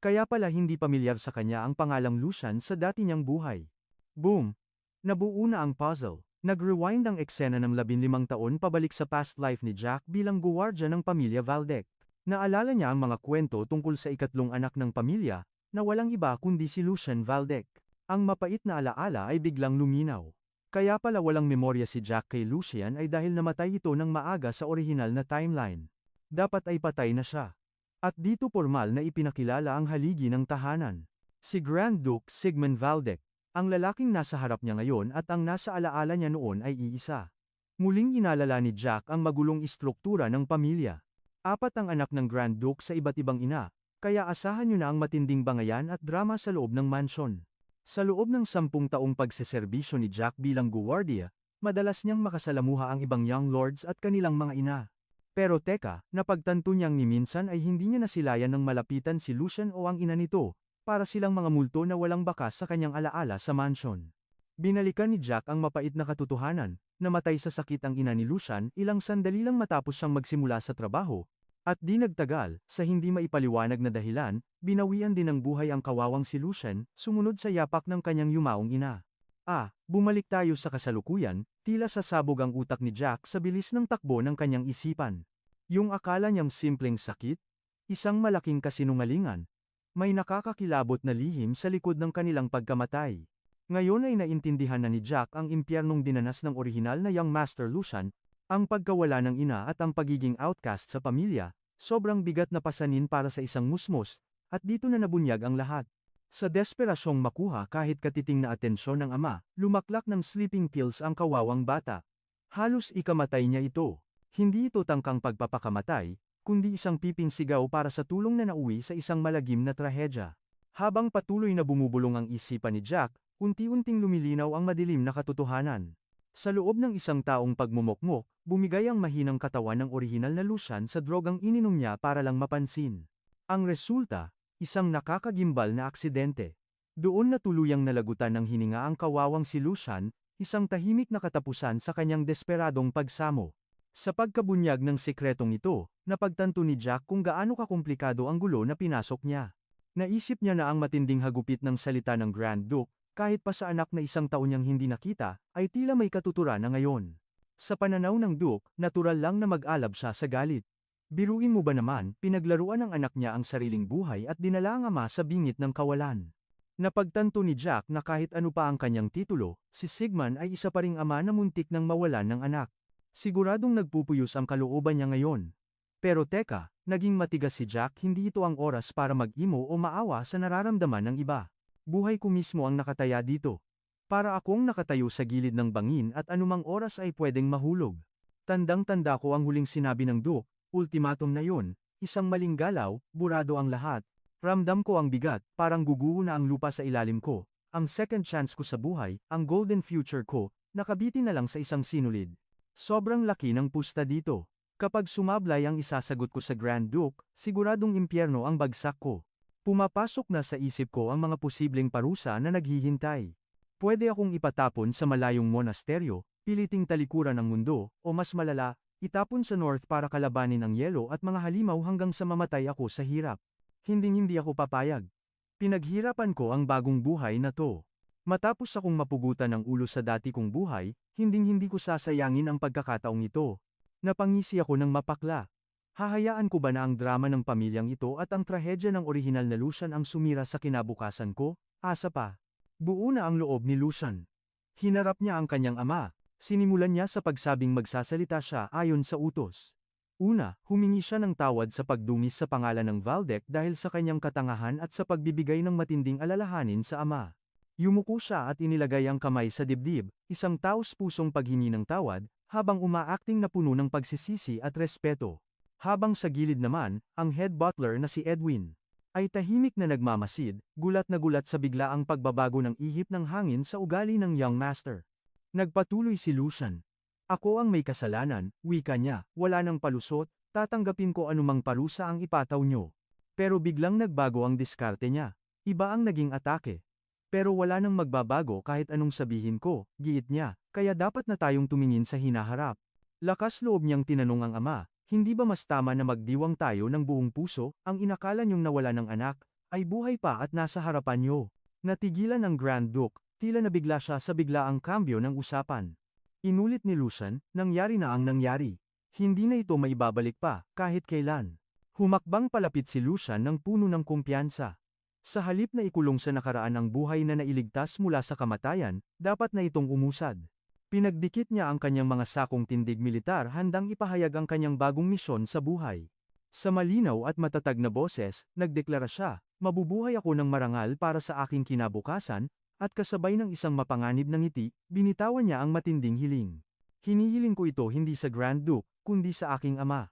Kaya pala hindi pamilyar sa kanya ang pangalang Lucian sa dati niyang buhay. Boom! Nabuo na ang puzzle. Nag-rewind ang eksena ng 15 taon pabalik sa past life ni Jack bilang guwardya ng pamilya Valdec. Naalala niya ang mga kwento tungkol sa ikatlong anak ng pamilya, na walang iba kundi si Lucian Valdec. Ang mapait na alaala ay biglang luminaw. Kaya pala walang memorya si Jack kay Lucian ay dahil namatay ito ng maaga sa orihinal na timeline. Dapat ay patay na siya. At dito formal na ipinakilala ang haligi ng tahanan. Si Grand Duke Sigmund Valdec. Ang lalaking nasa harap niya ngayon at ang nasa alaala niya noon ay iisa. Muling inalala ni Jack ang magulong istruktura ng pamilya. 4 ang anak ng Grand Duke sa iba't ibang ina, kaya asahan niyo na ang matinding bangayan at drama sa loob ng mansyon. Sa loob ng 10 taong pagseserbisyo ni Jack bilang guwardiya, madalas niyang makasalamuha ang ibang young lords at kanilang mga ina. Pero teka, napagtanto niyang ni minsan ay hindi niya nasilayan ng malapitan si Lucian o ang ina nito, para silang mga multo na walang bakas sa kanyang alaala sa mansyon. Binalikan ni Jack ang mapait na katotohanan, namatay sa sakit ang ina ni Lucian ilang sandali lang matapos siyang magsimula sa trabaho, at di nagtagal, sa hindi maipaliwanag na dahilan, binawian din ng buhay ang kawawang si Lucian, sumunod sa yapak ng kanyang yumaong ina. Bumalik tayo sa kasalukuyan, tila sasabog ang utak ni Jack sa bilis ng takbo ng kanyang isipan. Yung akala niyang simpleng sakit, isang malaking kasinungalingan, may nakakakilabot na lihim sa likod ng kanilang pagkamatay. Ngayon ay naintindihan na ni Jack ang impyernong dinanas ng orihinal na young Master Lucian, ang pagkawala ng ina at ang pagiging outcast sa pamilya, sobrang bigat na pasanin para sa isang musmos, at dito na nabunyag ang lahat. Sa desperasyong makuha kahit katiting na atensyon ng ama, lumaklak ng sleeping pills ang kawawang bata. Halos ikamatay niya ito. Hindi ito tangkang pagpapakamatay, kundi isang piping sigaw para sa tulong na nauwi sa isang malagim na trahedya. Habang patuloy na bumubulong ang isipan ni Jack, unti-unting lumilinaw ang madilim na katotohanan. Sa loob ng isang taong pagmumukmok, bumigay ang mahinang katawan ng orihinal na Lucian sa drogang ininom niya para lang mapansin. Ang resulta, isang nakakagimbal na aksidente. Doon na tuluyang nalagutan ng hininga ang kawawang si Lucian, isang tahimik na katapusan sa kanyang desperadong pagsamo. Sa pagkabunyag ng sekretong ito, napagtanto ni Jack kung gaano kakomplikado ang gulo na pinasok niya. Naisip niya na ang matinding hagupit ng salita ng Grand Duke, kahit pa sa anak na 1 taon niyang hindi nakita, ay tila may katuturan na ngayon. Sa pananaw ng Duke, natural lang na mag-alab siya sa galit. Biruin mo ba naman, pinaglaruan ng anak niya ang sariling buhay at dinala ang ama sa bingit ng kawalan. Napagtanto ni Jack na kahit ano pa ang kanyang titulo, si Sigmund ay isa pa ring ama na muntik nang mawalan ng anak. Siguradong nagpupuyos ang kalooban niya ngayon. Pero teka, naging matigas si Jack, hindi ito ang oras para mag-imo o maawa sa nararamdaman ng iba. Buhay ko mismo ang nakataya dito. Para akong nakatayo sa gilid ng bangin at anumang oras ay pwedeng mahulog. Tandang-tanda ko ang huling sinabi ng Duke, ultimatum na yun, isang maling galaw, burado ang lahat. Ramdam ko ang bigat, parang guguho na ang lupa sa ilalim ko. Ang second chance ko sa buhay, ang golden future ko, nakabitin na lang sa isang sinulid. Sobrang laki ng pusta dito. Kapag sumablay ang isasagot ko sa Grand Duke, siguradong impyerno ang bagsak ko. Pumapasok na sa isip ko ang mga posibleng parusa na naghihintay. Pwede akong ipatapon sa malayong monasteryo, piliting talikuran ng mundo, o mas malala, itapon sa north para kalabanin ang yelo at mga halimaw hanggang sa mamatay ako sa hirap. Hinding-hindi ako papayag. Pinaghirapan ko ang bagong buhay na to. Matapos akong mapugutan ng ulo sa dati kong buhay, hinding-hindi ko sasayangin ang pagkakataong ito. Napangisi ako ng mapakla. Hahayaan ko ba na ang drama ng pamilyang ito at ang trahedya ng orihinal na Lucian ang sumira sa kinabukasan ko? Asa pa. Buo na ang loob ni Lucian. Hinarap niya ang kanyang ama. Sinimulan niya sa pagsabing magsasalita siya ayon sa utos. Una, humingi siya ng tawad sa pagdungis sa pangalan ng Valdec dahil sa kanyang katangahan at sa pagbibigay ng matinding alalahanin sa ama. Yumuko siya at inilagay ang kamay sa dibdib, isang taos-pusong paghingi ng tawad, habang umaakting na puno ng pagsisisi at respeto. Habang sa gilid naman, ang head butler na si Edwin. ay tahimik na nagmamasid, gulat na gulat sa biglaang pagbabago ng ihip ng hangin sa ugali ng young master. Nagpatuloy si Lucian. Ako ang may kasalanan, wika niya, wala nang palusot, tatanggapin ko anumang parusa ang ipataw nyo. Pero biglang nagbago ang diskarte niya. Iba ang naging atake. Pero wala nang magbabago kahit anong sabihin ko, giit niya, kaya dapat na tayong tumingin sa hinaharap. Lakas loob niyang tinanong ang ama, hindi ba mas tama na magdiwang tayo ng buong puso, ang inakala niyong nawala ng anak, ay buhay pa at nasa harapan niyo. Natigilan ang Grand Duke, tila nabigla siya sa biglaang kambyo ng usapan. Inulit ni Lucian, nangyari na ang nangyari. Hindi na ito maibabalik pa, kahit kailan. Humakbang palapit si Lucian ng puno ng kumpiyansa. Sa halip na ikulong sa nakaraan ang buhay na nailigtas mula sa kamatayan, dapat na itong umusad. Pinagdikit niya ang kanyang mga sakong tindig militar handang ipahayag ang kanyang bagong misyon sa buhay. Sa malinaw at matatag na boses, nagdeklara siya, mabubuhay ako ng marangal para sa aking kinabukasan, at kasabay ng isang mapanganib na ngiti, binitawan niya ang matinding hiling. Hinihiling ko ito hindi sa Grand Duke, kundi sa aking ama.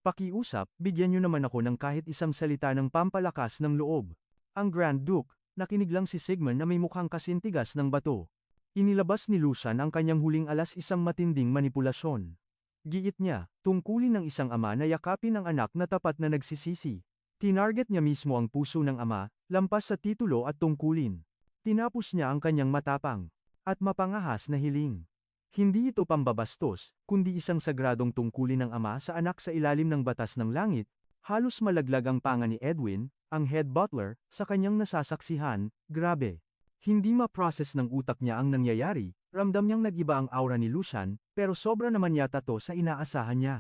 Pakiusap, bigyan niyo naman ako ng kahit isang salita ng pampalakas ng loob. Ang Grand Duke, nakinig lang si Sigmund na may mukhang kasintigas ng bato. Inilabas ni Lucian ang kanyang huling alas isang matinding manipulasyon. Giit niya, tungkulin ng isang ama na yakapin ang anak na tapat na nagsisisi. Tinarget niya mismo ang puso ng ama, lampas sa titulo at tungkulin. Tinapos niya ang kanyang matapang at mapangahas na hiling. Hindi ito pambabastos, kundi isang sagradong tungkulin ng ama sa anak sa ilalim ng batas ng langit. Halos malaglag ang panga ni Edwin, ang head butler, sa kanyang nasasaksihan. Grabe. Hindi ma-process ng utak niya ang nangyayari, ramdam niyang nag-iba ang aura ni Lucian, pero sobra naman yata to sa inaasahan niya.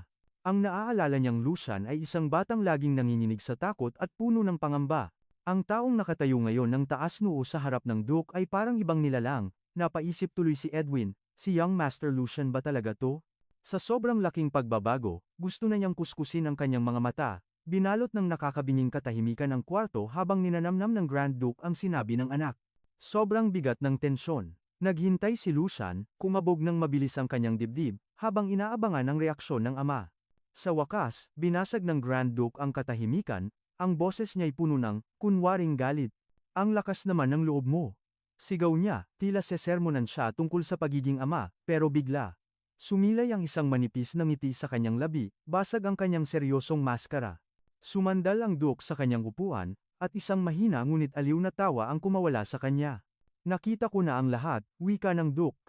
Ang naaalala niyang Lucian ay isang batang laging nanginginig sa takot at puno ng pangamba. Ang taong nakatayo ngayon ng taas noo sa harap ng Duke ay parang ibang nilalang, napaisip tuloy si Edwin, si Young Master Lucian ba talaga to? Sa sobrang laking pagbabago, gusto na niyang kuskusin ang kanyang mga mata, binalot ng nakakabinging katahimikan ang kwarto habang ninanamnam ng Grand Duke ang sinabi ng anak. Sobrang bigat ng tensyon. Naghintay si Lucian, kumabog ng mabilis ang kanyang dibdib, habang inaabangan ang reaksyon ng ama. Sa wakas, binasag ng Grand Duke ang katahimikan, ang boses niya'y puno ng, kunwaring galit. Ang lakas naman ng loob mo. Sigaw niya, tila sesermonan siya tungkol sa pagiging ama, pero bigla. Sumilay ang isang manipis na ngiti sa kanyang labi, basag ang kanyang seryosong maskara. Sumandal ang Duke sa kanyang upuan, at isang mahina ngunit aliw na tawa ang kumawala sa kanya. Nakita ko na ang lahat, wika ng Duke.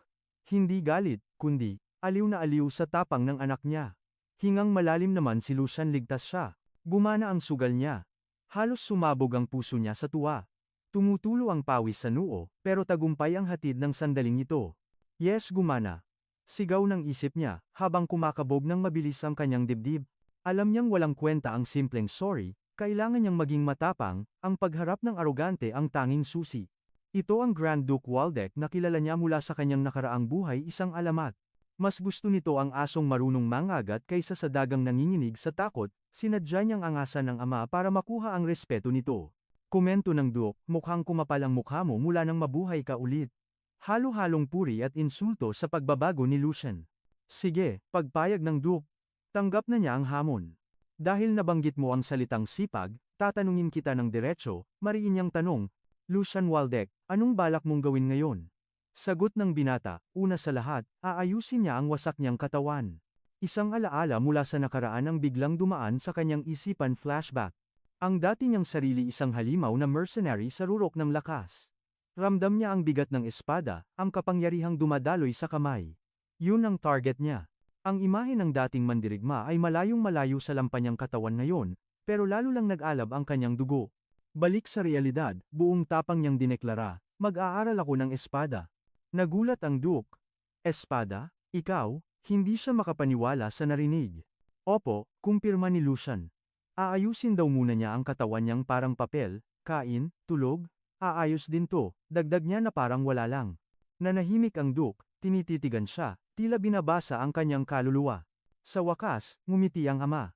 Hindi galit, kundi, aliw na aliw sa tapang ng anak niya. Hingang malalim naman si Lucian, ligtas siya. Gumana ang sugal niya. Halos sumabog ang puso niya sa tuwa. Tumutulo ang pawis sa noo, pero tagumpay ang hatid ng sandaling ito. Yes, gumana. Sigaw ng isip niya, habang kumakabog ng mabilis ang kanyang dibdib. Alam niyang walang kwenta ang simpleng sorry, kailangan niyang maging matapang, ang pagharap ng arogante ang tanging susi. Ito ang Grand Duke Waldeck na kilala niya mula sa kanyang nakaraang buhay, isang alamat. Mas gusto nito ang asong marunong mangagat kaysa sa dagang nanginginig sa takot, sinadya niyang angasan ng ama para makuha ang respeto nito. Komento ng Duke, mukhang kumapal ang mukha mo mula nang mabuhay ka ulit. Halo-halong puri at insulto sa pagbabago ni Lucian. Sige, pagpayag ng Duke. Tanggap na niya ang hamon. Dahil nabanggit mo ang salitang sipag, tatanungin kita ng diretso, mariin niyang tanong, Lucian Waldeck, anong balak mong gawin ngayon? Sagot ng binata, una sa lahat, aayusin niya ang wasak niyang katawan. Isang alaala mula sa nakaraan ang biglang dumaan sa kanyang isipan, flashback. Ang dati niyang sarili isang halimaw na mercenary sa rurok ng lakas. Ramdam niya ang bigat ng espada, ang kapangyarihang dumadaloy sa kamay. Yun ang target niya. Ang imahe ng dating mandirigma ay malayong-malayo sa lampa niyang katawan ngayon, pero lalo lang nag-alab ang kanyang dugo. Balik sa realidad, buong tapang niyang dineklara, mag-aaral ako ng espada. Nagulat ang Duke. Espada? Ikaw? Hindi siya makapaniwala sa narinig. Opo, kumpirma ni Lucian. Aayusin daw muna niya ang katawan niyang parang papel, kain, tulog, aayos din to, dagdag niya na parang wala lang. Nanahimik ang Duke, tinititigan siya, tila binabasa ang kanyang kaluluwa. Sa wakas, ngumiti ang ama.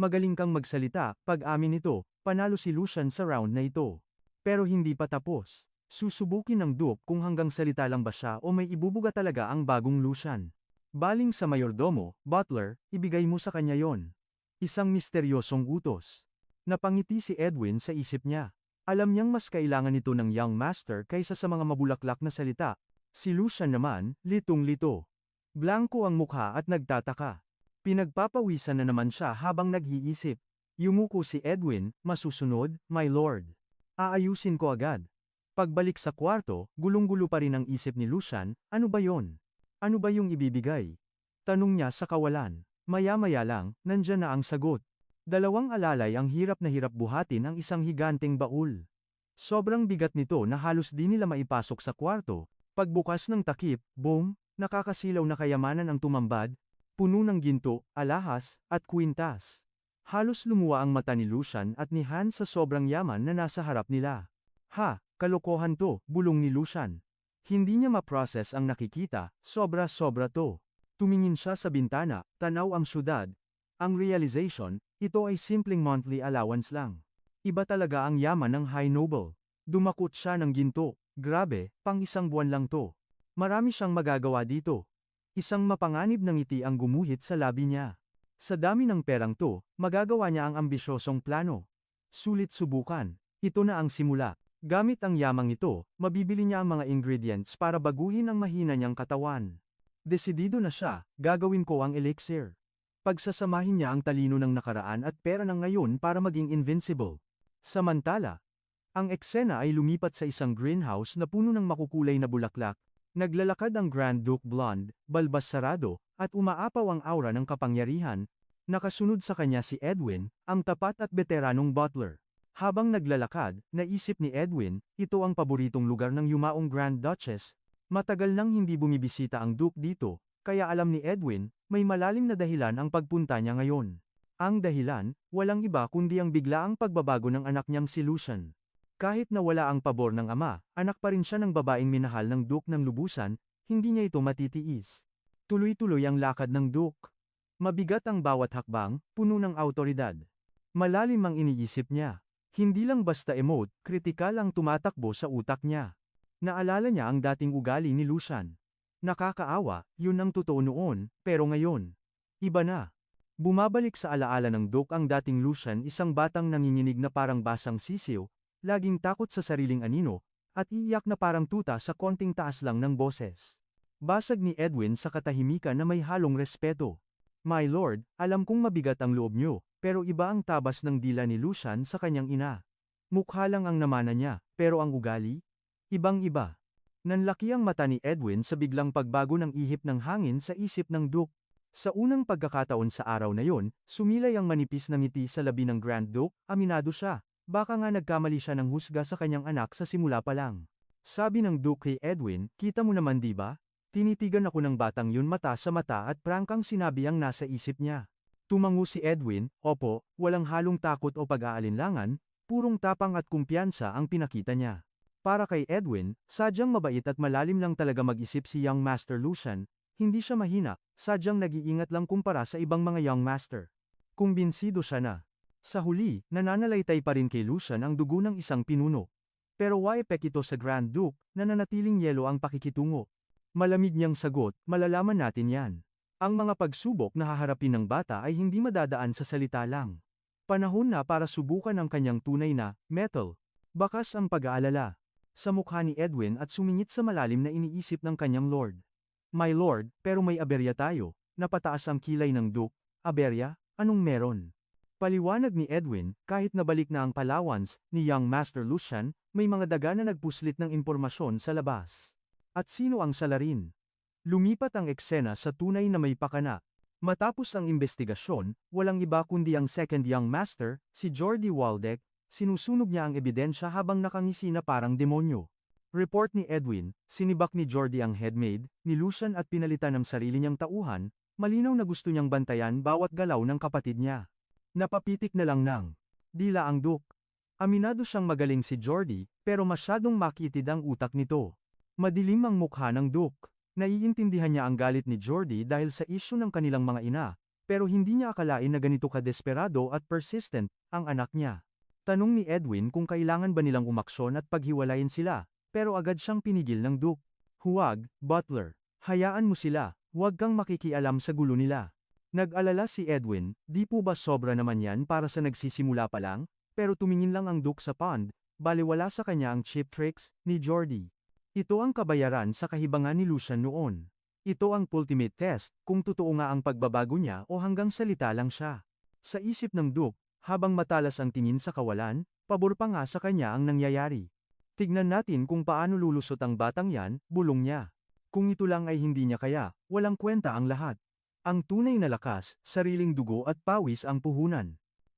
Magaling kang magsalita, pag-amin nito, panalo si Lucian sa round na ito. Pero hindi pa tapos. Susubukin ng Duke kung hanggang salita lang ba siya o may ibubuga talaga ang bagong Lucian. Baling sa mayordomo, butler, ibigay mo sa kanya yon. Isang misteryosong utos. Napangiti si Edwin sa isip niya. Alam niyang mas kailangan ito ng young master kaysa sa mga mabulaklak na salita. Si Lucian naman, litong-lito. Blanko ang mukha at nagtataka. Pinagpapawisan na naman siya habang nag-iisip. Yumuko si Edwin, masusunod, my lord. Aayusin ko agad. Pagbalik sa kwarto, gulong-gulo pa rin ang isip ni Lucian, ano ba yon? Ano ba yung ibibigay? Tanong niya sa kawalan. Maya-maya lang, nandyan na ang sagot. Dalawang alalay ang hirap na hirap buhatin ang isang higanteng baul. Sobrang bigat nito na halos di nila maipasok sa kwarto. Pagbukas ng takip, boom, nakakasilaw na kayamanan ang tumambad, puno ng ginto, alahas, at kwintas. Halos lumuwa ang mata ni Lucian at ni Hans sa sobrang yaman na nasa harap nila. Ha, kalokohan to, bulong ni Lucian. Hindi niya ma-process ang nakikita, sobra-sobra to. Tumingin siya sa bintana, tanaw ang syudad. Ang realization, ito ay simpleng monthly allowance lang. Iba talaga ang yaman ng high noble. Dumakot siya ng ginto. Grabe, pang isang buwan lang to. Marami siyang magagawa dito. Isang mapanganib na ngiti ang gumuhit sa labi niya. Sa dami ng perang to, magagawa niya ang ambisyosong plano. Sulit subukan. Ito na ang simula. Gamit ang yamang ito, mabibili niya ang mga ingredients para baguhin ang mahina niyang katawan. Desidido na siya, gagawin ko ang elixir. Pagsasamahin niya ang talino ng nakaraan at pera ng ngayon para maging invincible. Samantala, ang eksena ay lumipat sa isang greenhouse na puno ng makukulay na bulaklak. Naglalakad ang Grand Duke Blonde, balbas sarado, at umaapaw ang aura ng kapangyarihan. Nakasunod sa kanya si Edwin, ang tapat at veteranong butler. Habang naglalakad, naisip ni Edwin, ito ang paboritong lugar ng yumaong Grand Duchess. Matagal nang hindi bumibisita ang Duke dito, kaya alam ni Edwin, may malalim na dahilan ang pagpunta niya ngayon. Ang dahilan, walang iba kundi ang biglaang pagbabago ng anak niyang si Lucian. Kahit na wala ang pabor ng ama, anak pa rin siya ng babaeng minahal ng Duke ng lubusan, hindi niya ito matitiis. Tuloy-tuloy ang lakad ng Duke. Mabigat ang bawat hakbang, puno ng awtoridad. Malalim ang iniisip niya. Hindi lang basta emote, kritikal ang tumatakbo sa utak niya. Naalala niya ang dating ugali ni Lucian. Nakakaawa, yun ang totoo noon, pero ngayon, iba na. Bumabalik sa alaala ng Duke ang dating Lucian, isang batang nanginginig na parang basang sisiw, laging takot sa sariling anino, at iiyak na parang tuta sa konting taas lang ng boses. Basag ni Edwin sa katahimikan na may halong respeto. My lord, alam kong mabigat ang loob niyo, pero iba ang tabas ng dila ni Lucian sa kanyang ina. Mukha lang ang namana niya, pero ang ugali? Ibang-iba. Nanlaki ang mata ni Edwin sa biglang pagbago ng ihip ng hangin sa isip ng Duke. Sa unang pagkakataon sa araw na yon, sumilay ang manipis na ngiti sa labi ng Grand Duke, aminado siya. Baka nga nagkamali siya ng husga sa kanyang anak sa simula pa lang. Sabi ng Duke kay Edwin, kita mo naman di ba? Tinitigan ako ng batang yun mata sa mata at prangkang sinabi ang nasa isip niya. Tumango si Edwin, opo, walang halong takot o pag-aalinlangan, purong tapang at kumpiyansa ang pinakita niya. Para kay Edwin, sadyang mabait at malalim lang talaga mag-isip si Young Master Lucian, hindi siya mahina, sadyang nag-iingat lang kumpara sa ibang mga Young Master. Kumbinsido siya na. Sa huli, nananalaytay pa rin kay Lucian ang dugo ng isang pinuno. Pero waepek ito sa Grand Duke, na nanatiling yelo ang pakikitungo. Malamig niyang sagot, malalaman natin yan. Ang mga pagsubok na haharapin ng bata ay hindi madadaan sa salita lang. Panahon na para subukan ang kanyang tunay na, mettle. Bakas ang pag-aalala sa mukha ni Edwin at sumingit sa malalim na iniisip ng kanyang lord. My lord, pero may aberya tayo. Napataas ang kilay ng Duke. Aberya? Anong meron? Paliwanag ni Edwin, kahit nabalik na ang Palawans, ni Young Master Lucian, may mga daga na nagpuslit ng impormasyon sa labas. At sino ang salarin? Lumipat ang eksena sa tunay na may pakana. Matapos ang investigasyon, walang iba kundi ang second Young Master, si Jordi Waldeck, sinusunog niya ang ebidensya habang nakangisi na parang demonyo. Report ni Edwin, sinibak ni Jordi ang headmaid, ni Lucian at pinalitan ng sarili niyang tauhan, malinaw na gusto niyang bantayan bawat galaw ng kapatid niya. Napapitik na lang ng dila ang Duke. Aminado siyang magaling si Jordi, pero masyadong makitid ang utak nito. Madilim ang mukha ng Duke. Naiintindihan niya ang galit ni Jordi dahil sa isyu ng kanilang mga ina, pero hindi niya akalain na ganito kadesperado at persistent ang anak niya. Tanong ni Edwin kung kailangan ba nilang umaksyon at paghiwalayin sila, pero agad siyang pinigil ng Duke. Huwag, Butler. Hayaan mo sila, huwag kang makikialam sa gulo nila. Nag-alala si Edwin, di po ba sobra naman yan para sa nagsisimula pa lang? Pero tumingin lang ang Duke sa pond, baliwala sa kanya ang cheap tricks ni Jordy. Ito ang kabayaran sa kahibangan ni Lucian noon. Ito ang ultimate test, kung totoo nga ang pagbabago niya o hanggang salita lang siya. Sa isip ng Duke, habang matalas ang tingin sa kawalan, pabor pa nga sa kanya ang nangyayari. Tignan natin kung paano lulusot ang batang yan, bulong niya. Kung ito lang ay hindi niya kaya, walang kwenta ang lahat. Ang tunay na lakas, sariling dugo at pawis ang puhunan.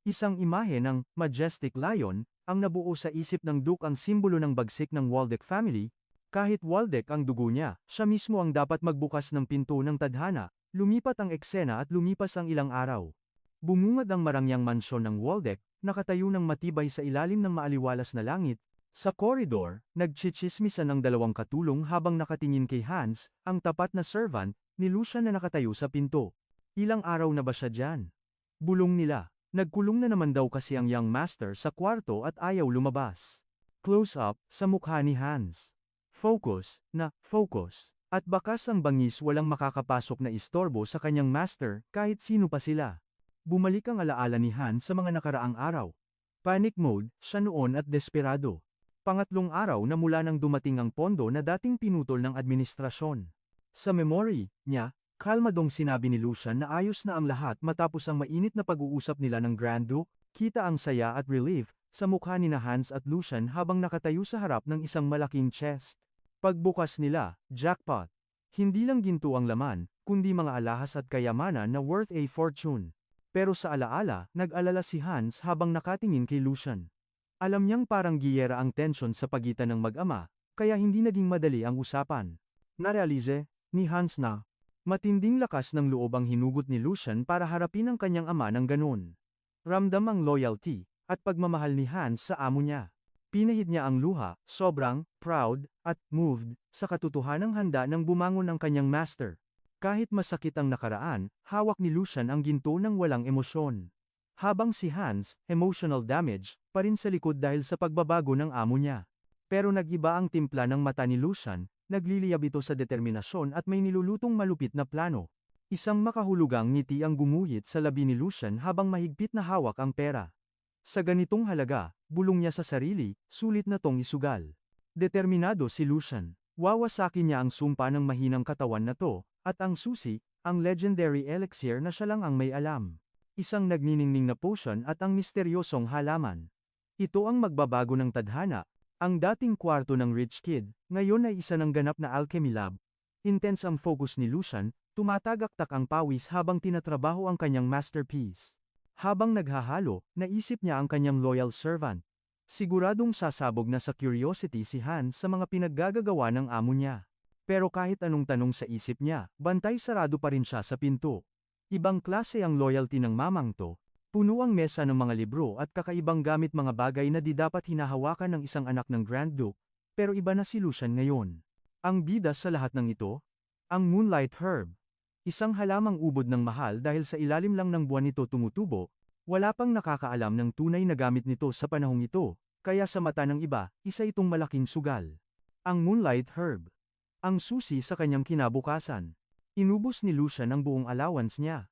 Isang imahe ng majestic lion, ang nabuo sa isip ng Duke ang simbolo ng bagsik ng Waldeck family. Kahit Waldeck ang dugo niya, siya mismo ang dapat magbukas ng pinto ng tadhana. Lumipat ang eksena at lumipas ang ilang araw. Bumungad ang marangyang mansyon ng Waldeck, nakatayo ng matibay sa ilalim ng maaliwalas na langit. Sa koridor, nagchichismisan ang dalawang katulong habang nakatingin kay Hans, ang tapat na servant, ni Lucian na nakatayo sa pinto. Ilang araw na ba siya dyan? Bulong nila. Nagkulong na naman daw kasi ang young master sa kwarto at ayaw lumabas. Close up, sa mukha ni Hans. Focus, na focus. At bakas ang bangis walang makakapasok na istorbo sa kanyang master, kahit sino pa sila. Bumalik ang alaala ni Hans sa mga nakaraang araw. Panic mode, siya noon at desperado. Pangatlong araw na mula nang dumating ang pondo na dating pinutol ng administrasyon. Sa memory niya, kalmadong sinabi ni Lucian na ayos na ang lahat matapos ang mainit na pag-uusap nila ng Grand Duke, kita ang saya at relief sa mukha ni Hans at Lucian habang nakatayo sa harap ng isang malaking chest. Pagbukas nila, jackpot. Hindi lang ginto ang laman, kundi mga alahas at kayamanan na worth a fortune. Pero sa alaala, nag-alala si Hans habang nakatingin kay Lucian. Alam niyang parang giyera ang tensyon sa pagitan ng mag-ama, kaya hindi naging madali ang usapan. Narealize ni Hans na matinding lakas ng loob ang hinugot ni Lucian para harapin ang kanyang ama ng ganon. Ramdam ang loyalty at pagmamahal ni Hans sa amo niya. Pinahid niya ang luha, sobrang proud at moved sa katotohanang handa ng bumangon ang kanyang master. Kahit masakit ang nakaraan, hawak ni Lucian ang ginto ng walang emosyon. Habang si Hans, emotional damage, pa rin sa likod dahil sa pagbabago ng amo niya. Pero nag-iba ang timpla ng mata ni Lucian, nagliliyab ito sa determinasyon at may nilulutong malupit na plano. Isang makahulugang ngiti ang gumuhit sa labi ni Lucian habang mahigpit na hawak ang pera. Sa ganitong halaga, bulong niya sa sarili, sulit na tong isugal. Determinado si Lucian. Wawasakin niya ang sumpa ng mahinang katawan na to, at ang susi, ang legendary elixir na siya lang ang may alam. Isang nagniningning na potion at ang misteryosong halaman. Ito ang magbabago ng tadhana. Ang dating kwarto ng rich kid, ngayon ay isa ng ganap na alchemy lab. Intense ang focus ni Lucian, tumatagaktak ang pawis habang tinatrabaho ang kanyang masterpiece. Habang naghahalo, naisip niya ang kanyang loyal servant. Siguradong sasabog na sa curiosity si Hans sa mga pinaggagawa ng amo niya. Pero kahit anong tanong sa isip niya, bantay sarado pa rin siya sa pinto. Ibang klase ang loyalty ng mamang to. Puno ang mesa ng mga libro at kakaibang gamit mga bagay na di dapat hinahawakan ng isang anak ng Grand Duke, pero iba na si Lucian ngayon. Ang bida sa lahat ng ito? Ang Moonlight Herb. Isang halamang ubod ng mahal dahil sa ilalim lang ng buwan nito tumutubo, wala pang nakakaalam ng tunay na gamit nito sa panahong ito, kaya sa mata ng iba, isa itong malaking sugal. Ang Moonlight Herb. Ang susi sa kanyang kinabukasan. Inubos ni Lucian ang buong allowance niya.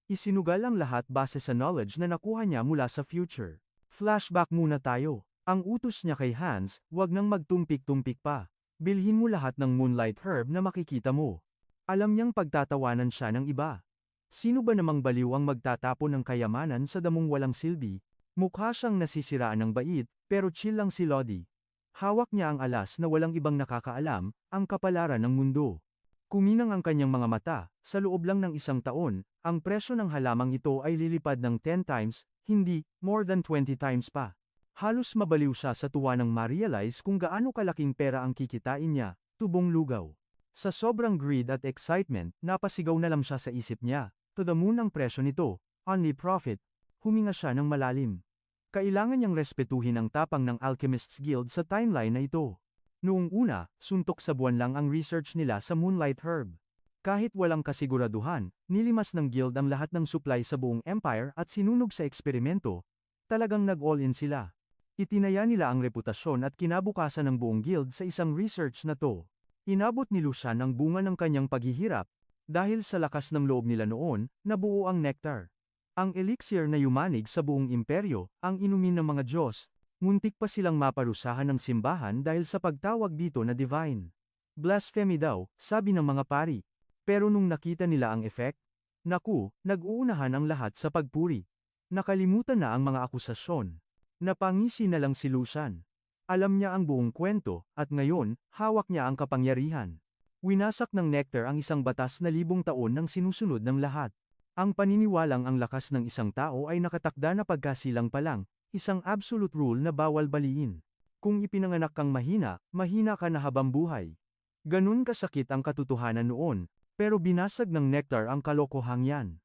Isinugal ang lahat base sa knowledge na nakuha niya mula sa future. Flashback muna tayo. Ang utos niya kay Hans, wag nang magtumpik-tumpik pa. Bilhin mo lahat ng Moonlight Herb na makikita mo. Alam niyang pagtatawanan siya ng iba. Sino ba namang baliw ang magtatapon ng kayamanan sa damong walang silbi? Mukha siyang nasisiraan ng bait, pero chill lang si Lodi. Hawak niya ang alas na walang ibang nakakaalam, ang kapalaran ng mundo. Kuminang ang kanyang mga mata, sa loob lang ng isang taon, ang presyo ng halamang ito ay lilipad ng 10 times, hindi, more than 20 times pa. Halos mabaliw siya sa tuwa nang ma-realize kung gaano kalaking pera ang kikitain niya, tubong lugaw. Sa sobrang greed at excitement, napasigaw na lang siya sa isip niya, to the moon ang presyo nito, only profit. Huminga siya ng malalim. Kailangan niyang respetuhin ang tapang ng Alchemists Guild sa timeline na ito. Noong una, suntok sa buwan lang ang research nila sa Moonlight Herb. Kahit walang kasiguraduhan, nilimas ng guild ang lahat ng supply sa buong empire at sinunog sa eksperimento. Talagang nag-all-in sila. Itinaya nila ang reputasyon at kinabukasan ng buong guild sa isang research na to. Inabot ni Lucian ang bunga ng kanyang paghihirap. Dahil sa lakas ng loob nila noon, nabuo ang nectar. Ang elixir na yumanig sa buong imperyo, ang inumin ng mga Diyos, nguntik pa silang maparusahan ng simbahan dahil sa pagtawag dito na divine. Blasphemy daw, sabi ng mga pari. Pero nung nakita nila ang effect, naku, nag-uunahan ang lahat sa pagpuri. Nakalimutan na ang mga akusasyon. Napangisi na lang si Lucian. Alam niya ang buong kwento, at ngayon, hawak niya ang kapangyarihan. Winasak ng Nectar ang isang batas na libong taon ng sinusunod ng lahat. Ang paniniwalang ang lakas ng isang tao ay nakatakda na pagkasilang pa lang, isang absolute rule na bawal baliin. Kung ipinanganak kang mahina, mahina ka na habang buhay. Ganun kasakit ang katotohanan noon, pero binasag ng Nectar ang kalokohang yan.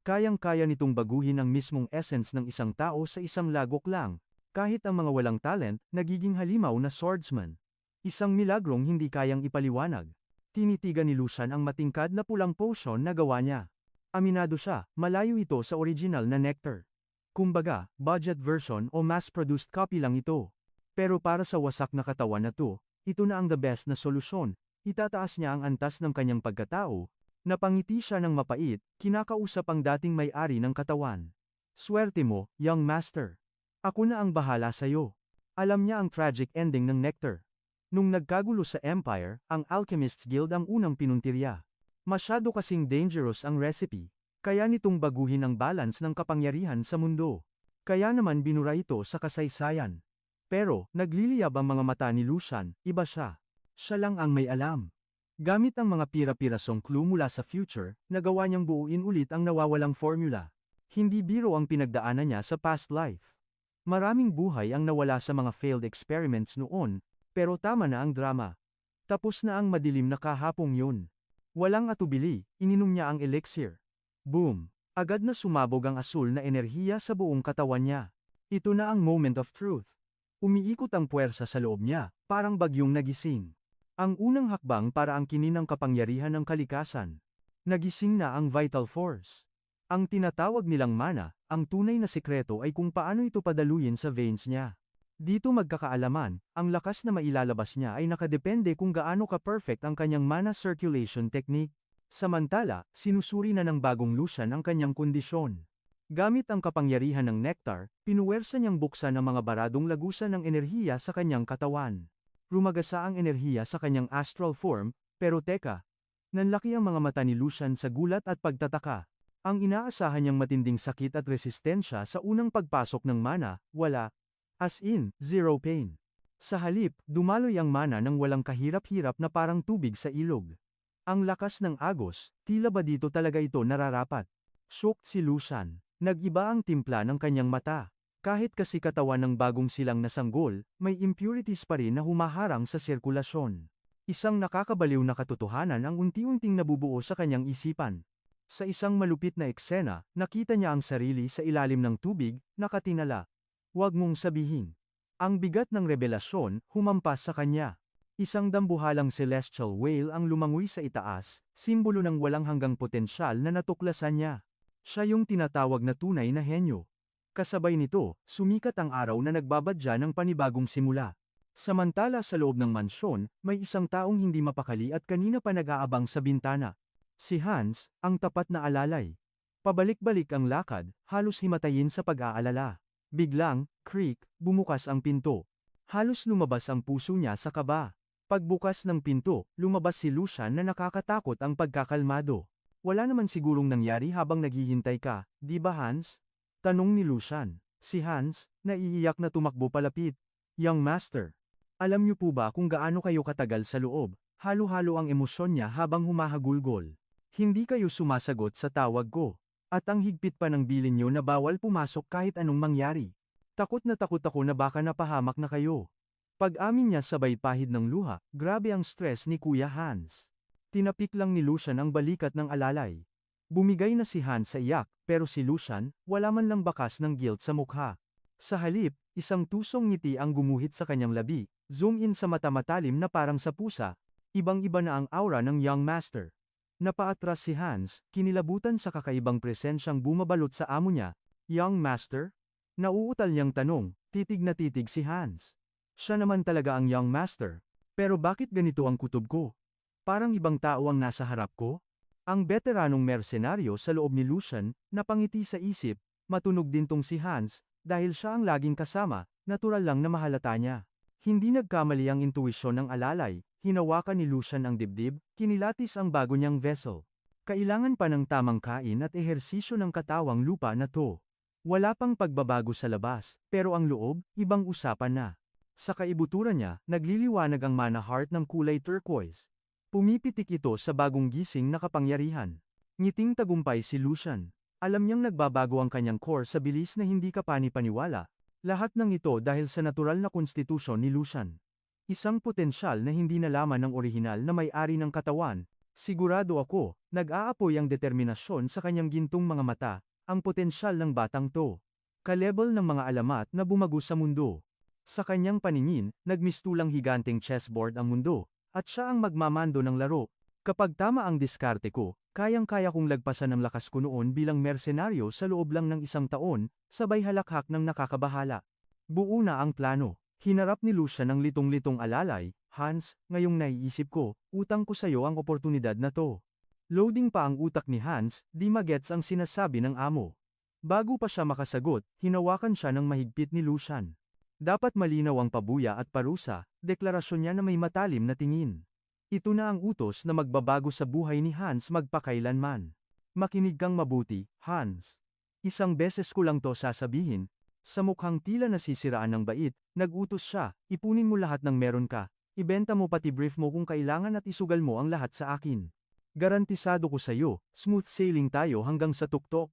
Kayang-kaya nitong baguhin ang mismong essence ng isang tao sa isang lagok lang, kahit ang mga walang talent, nagiging halimaw na swordsman. Isang milagrong hindi kayang ipaliwanag. Tinitigan ni Lucian ang matingkad na pulang potion na gawa niya. Aminado siya, malayo ito sa original na Nectar. Kumbaga, budget version o mass-produced copy lang ito. Pero para sa wasak na katawan na to, ito na ang the best na solusyon. Itataas niya ang antas ng kanyang pagkatao. Napangiti siya ng mapait, kinakausap ang dating may-ari ng katawan. Swerte mo, young master. Ako na ang bahala sa'yo. Alam niya ang tragic ending ng Nectar. Nung nagkagulo sa Empire, ang Alchemists Guild ang unang pinuntirya. Masyado kasing dangerous ang recipe, kaya nitong baguhin ang balance ng kapangyarihan sa mundo. Kaya naman binura ito sa kasaysayan. Pero, nagliliyab ang mga mata ni Lucian, iba siya. Siya lang ang may alam. Gamit ang mga pira-pirasong clue mula sa future, nagawa niyang buuin ulit ang nawawalang formula. Hindi biro ang pinagdaanan niya sa past life. Maraming buhay ang nawala sa mga failed experiments noon, pero tama na ang drama. Tapos na ang madilim na kahapong yun. Walang atubili, ininom niya ang elixir. Boom! Agad na sumabog ang asul na enerhiya sa buong katawan niya. Ito na ang moment of truth. Umiikot ang puwersa sa loob niya, parang bagyong nagising. Ang unang hakbang para ang kininang kapangyarihan ng kalikasan. Nagising na ang vital force. Ang tinatawag nilang mana, ang tunay na sekreto ay kung paano ito padaluyin sa veins niya. Dito magkakaalaman, ang lakas na mailalabas niya ay nakadepende kung gaano ka-perfect ang kanyang mana circulation technique. Samantala, sinusuri na ng bagong Lucian ang kanyang kondisyon. Gamit ang kapangyarihan ng Nectar, pinuwersa niyang buksan ang mga baradong lagusan ng enerhiya sa kanyang katawan. Rumagasa ang enerhiya sa kanyang astral form, pero teka. Nanlaki ang mga mata ni Lucian sa gulat at pagtataka. Ang inaasahan niyang matinding sakit at resistensya sa unang pagpasok ng mana, wala. As in, zero pain. Sa halip, dumaloy ang mana ng walang kahirap-hirap na parang tubig sa ilog. Ang lakas ng agos, tila ba dito talaga ito nararapat? Shocked si Lucian. Nag-iba ang timpla ng kanyang mata. Kahit kasi katawan ng bagong silang nasanggol, may impurities pa rin na humaharang sa sirkulasyon. Isang nakakabaliw na katotohanan ang unti-unting nabubuo sa kanyang isipan. Sa isang malupit na eksena, nakita niya ang sarili sa ilalim ng tubig, nakatinala. Huwag mong sabihin. Ang bigat ng revelasyon, humampas sa kanya. Isang dambuhalang celestial whale ang lumangoy sa itaas, simbolo ng walang hanggang potensyal na natuklasan niya. Siya yung tinatawag na tunay na henyo. Kasabay nito, sumikat ang araw na nagbabadya ng panibagong simula. Samantala sa loob ng mansyon, may isang taong hindi mapakali at kanina pa nag-aabang sa bintana. Si Hans, ang tapat na alalay. Pabalik-balik ang lakad, halos himatayin sa pag-aalala. Biglang, creak, bumukas ang pinto. Halos lumabas ang puso niya sa kaba. Pagbukas ng pinto, lumabas si Lucian na nakakatakot ang pagkakalmado. Wala naman sigurong nangyari habang naghihintay ka, di ba Hans? Tanong ni Lucian. Si Hans, naiiyak na tumakbo palapit. Young master. Alam niyo po ba kung gaano kayo katagal sa loob? Halo-halo ang emosyon niya habang humahagulgol. Hindi kayo sumasagot sa tawag ko. At ang higpit pa ng bilin niyo na bawal pumasok kahit anong mangyari. Takot ako na baka napahamak na kayo. Pag-amin niya sabay pahid ng luha, grabe ang stress ni Kuya Hans. Tinapik lang ni Lucian ang balikat ng alalay. Bumigay na si Hans sa iyak, pero si Lucian, wala man lang bakas ng guilt sa mukha. Sa halip, isang tusong ngiti ang gumuhit sa kanyang labi, zoom in sa mata matalim na parang sa pusa, ibang-iba na ang aura ng young master. Napaatras si Hans, kinilabutan sa kakaibang presensyang bumabalot sa amo niya. Young master? Nauutal niyang tanong, titig na titig si Hans. Siya naman talaga ang young master. Pero bakit ganito ang kutob ko? Parang ibang tao ang nasa harap ko? Ang veteranong mersenaryo sa loob ni Lucian, napangiti sa isip, matunog din tong si Hans, dahil siya ang laging kasama, natural lang na mahalata niya. Hindi nagkamali ang intuisyon ng alalay, hinawakan ni Lucian ang dibdib, kinilatis ang bago niyang vessel. Kailangan pa ng tamang kain at ehersisyo ng katawang lupa na to. Wala pang pagbabago sa labas, pero ang loob, ibang usapan na. Sa kaibuturan niya, nagliliwanag ang mana heart ng kulay turquoise. Pumipitik ito sa bagong gising na kapangyarihan. Ngiting tagumpay si Lucian. Alam niyang nagbabago ang kanyang core sa bilis na hindi ka pani-paniwala. Lahat ng ito dahil sa natural na konstitusyon ni Lucian. Isang potensyal na hindi nalaman ng orihinal na may-ari ng katawan. Sigurado ako, nag-aapoy ang determinasyon sa kanyang gintong mga mata, ang potensyal ng batang to. Kalebel ng mga alamat na bumago sa mundo. Sa kanyang paningin, nagmistulang higanteng chessboard ang mundo. At siya ang magmamando ng laro. Kapag tama ang diskarte ko, kayang-kaya kong lagpasan ang lakas ko noon bilang mersenaryo sa loob lang ng 1 taon, sabay halakhak ng nakakabahala. Buo na ang plano. Hinarap ni Lucian ng litong-litong alalay, Hans, ngayong naiisip ko, utang ko sa'yo ang oportunidad na to. Loading pa ang utak ni Hans, di magets ang sinasabi ng amo. Bago pa siya makasagot, hinawakan siya ng mahigpit ni Lucian. Dapat malinaw ang pabuya at parusa, deklarasyon niya na may matalim na tingin. Ito na ang utos na magbabago sa buhay ni Hans magpakailanman. Makinig kang mabuti, Hans. Isang beses ko lang to sasabihin. Sa mukhang tila nasisiraan ng bait, nag-utos siya, ipunin mo lahat ng meron ka, ibenta mo pati brief mo kung kailangan at isugal mo ang lahat sa akin. Garantisado ko sa'yo, smooth sailing tayo hanggang sa tuktok.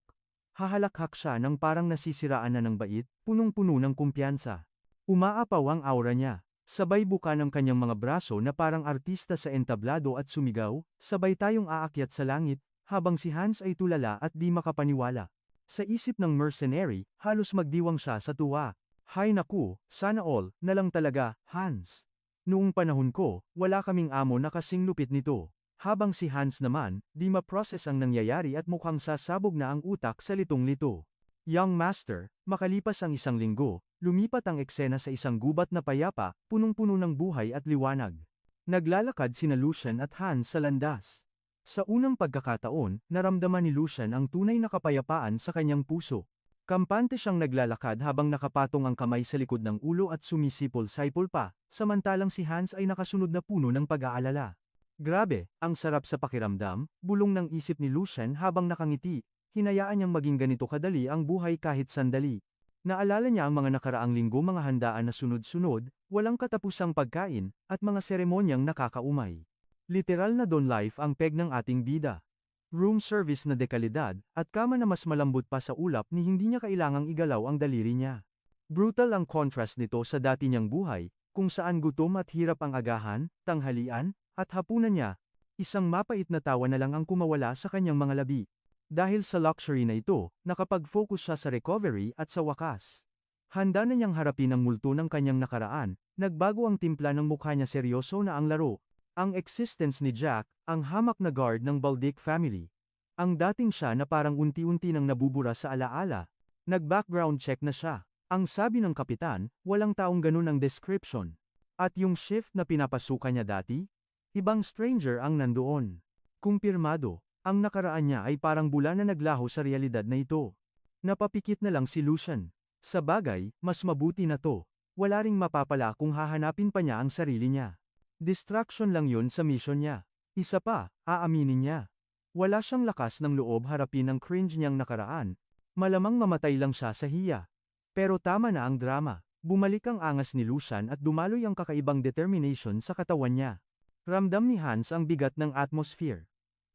Hahalakhak siya ng parang nasisiraan na ng bait, punong-puno ng kumpiyansa. Umaapaw ang aura niya. Sabay buka ng kanyang mga braso na parang artista sa entablado at sumigaw, sabay tayong aakyat sa langit, habang si Hans ay tulala at di makapaniwala. Sa isip ng mercenary, halos magdiwang siya sa tuwa. Hay naku, sana all, na lang talaga, Hans. Noong panahon ko, wala kaming amo na kasing lupit nito. Habang si Hans naman, di ma-process ang nangyayari at mukhang sasabog na ang utak sa litong-lito. Young Master, makalipas ang 1 linggo, lumipat ang eksena sa isang gubat na payapa, punong-puno ng buhay at liwanag. Naglalakad sina Lucian at Hans sa landas. Sa unang pagkakataon, naramdaman ni Lucian ang tunay na kapayapaan sa kanyang puso. Kampante siyang naglalakad habang nakapatong ang kamay sa likod ng ulo at sumisipol-sipol pa, samantalang si Hans ay nakasunod na puno ng pag-aalala. Grabe, ang sarap sa pakiramdam, bulong ng isip ni Lucian habang nakangiti. Hinayaan niyang maging ganito kadali ang buhay kahit sandali. Naalala niya ang mga nakaraang linggo, mga handaan na sunod-sunod, walang katapusang pagkain, at mga seremonyang nakakaumay. Literal na Don Life ang peg ng ating bida. Room service na dekalidad, at kama na mas malambot pa sa ulap ni hindi niya kailangang igalaw ang daliri niya. Brutal ang contrast nito sa dati niyang buhay, kung saan gutom at hirap ang agahan, tanghalian, at hapunan niya. Isang mapait na tawa na lang ang kumawala sa kanyang mga labi. Dahil sa luxury na ito, nakapag-focus siya sa recovery at sa wakas. Handa na niyang harapin ang multo ng kanyang nakaraan, nagbago ang timpla ng mukha niya, seryoso na ang laro. Ang existence ni Jack, ang hamak na guard ng Baldic family. Ang dating siya na parang unti-unti nang nabubura sa alaala. Nag-background check na siya. Ang sabi ng kapitan, walang taong ganun ang description. At yung shift na pinapasukan niya dati? Ibang stranger ang nandoon. Kumpirmado. Ang nakaraan niya ay parang bula na naglaho sa realidad na ito. Napapikit na lang si Lucian. Sa bagay, mas mabuti na to. Wala ring mapapala kung hahanapin pa niya ang sarili niya. Distraction lang yun sa mission niya. Isa pa, aaminin niya. Wala siyang lakas ng loob harapin ang cringe niyang nakaraan. Malamang mamatay lang siya sa hiya. Pero tama na ang drama. Bumalik ang angas ni Lucian at dumaloy ang kakaibang determination sa katawan niya. Ramdam ni Hans ang bigat ng atmosphere.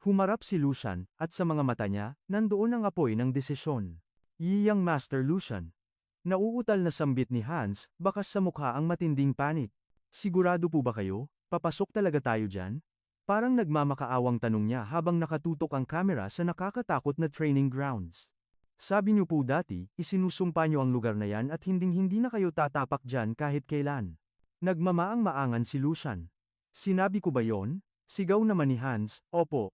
Humarap si Lucian, at sa mga mata niya, nandoon ang apoy ng desisyon. Young Master Lucian. Nauutal na sambit ni Hans, bakas sa mukha ang matinding panik. Sigurado po ba kayo? Papasok talaga tayo dyan? Parang nagmamakaawang tanong niya habang nakatutok ang kamera sa nakakatakot na training grounds. Sabi niyo po dati, isinusumpa niyo ang lugar na yan at hinding-hindi na kayo tatapak dyan kahit kailan. Nagmamaang-maangan si Lucian. Sinabi ko ba yon? Sigaw naman ni Hans, opo.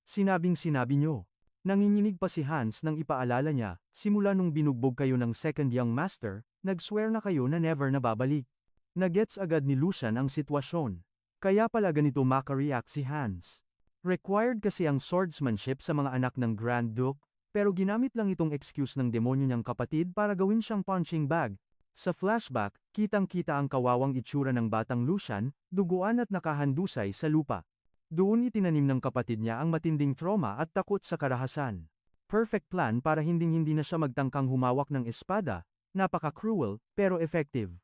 Sinabing-sinabi niyo. Nanginginig pa si Hans nang ipaalala niya, simula nung binugbog kayo ng second young master, nag-swear na kayo na never na babalik. Nagets agad ni Lucian ang sitwasyon. Kaya pala ganito maka-react si Hans. Required kasi ang swordsmanship sa mga anak ng Grand Duke, pero ginamit lang itong excuse ng demonyo niyang kapatid para gawin siyang punching bag. Sa flashback, kitang-kita ang kawawang itsura ng batang Lucian, duguan at nakahandusay sa lupa. Doon itinanim ng kapatid niya ang matinding trauma at takot sa karahasan. Perfect plan para hinding-hindi na siya magtangkang humawak ng espada, napaka-cruel, pero effective.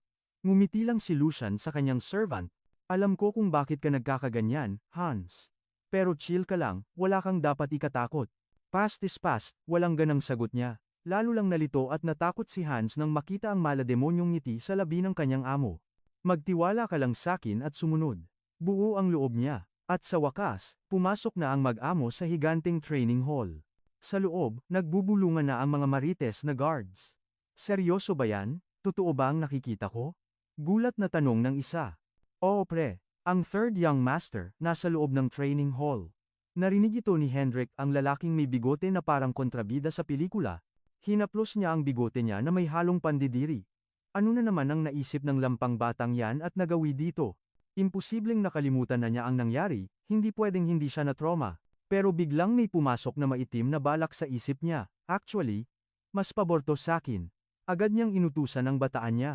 Ngumiti lang si Lucian sa kanyang servant. Alam ko kung bakit ka nagkakaganyan, Hans. Pero chill ka lang, wala kang dapat ikatakot. Past is past, walang ganang sagot niya. Lalo lang nalito at natakot si Hans nang makita ang malademonyong ngiti sa labi ng kanyang amo. Magtiwala ka lang sakin at sumunod. Buo ang loob niya. At sa wakas, pumasok na ang mag-amo sa higanting training hall. Sa loob, nagbubulungan na ang mga marites na guards. Seryoso ba yan? Totoo ba ang nakikita ko? Gulat na tanong ng isa. Oo pre. Ang third young master, nasa loob ng training hall. Narinig ito ni Hendrik, ang lalaking may bigote na parang kontrabida sa pelikula. Hinaplos niya ang bigote niya na may halong pandidiri. Ano na naman ang naisip ng lampang batang yan at nagawi dito? Imposibleng nakalimutan na niya ang nangyari, hindi pwedeng hindi siya na trauma. Pero biglang may pumasok na maitim na balak sa isip niya. Actually, mas paborto sakin. Agad niyang inutusan ang bataan niya.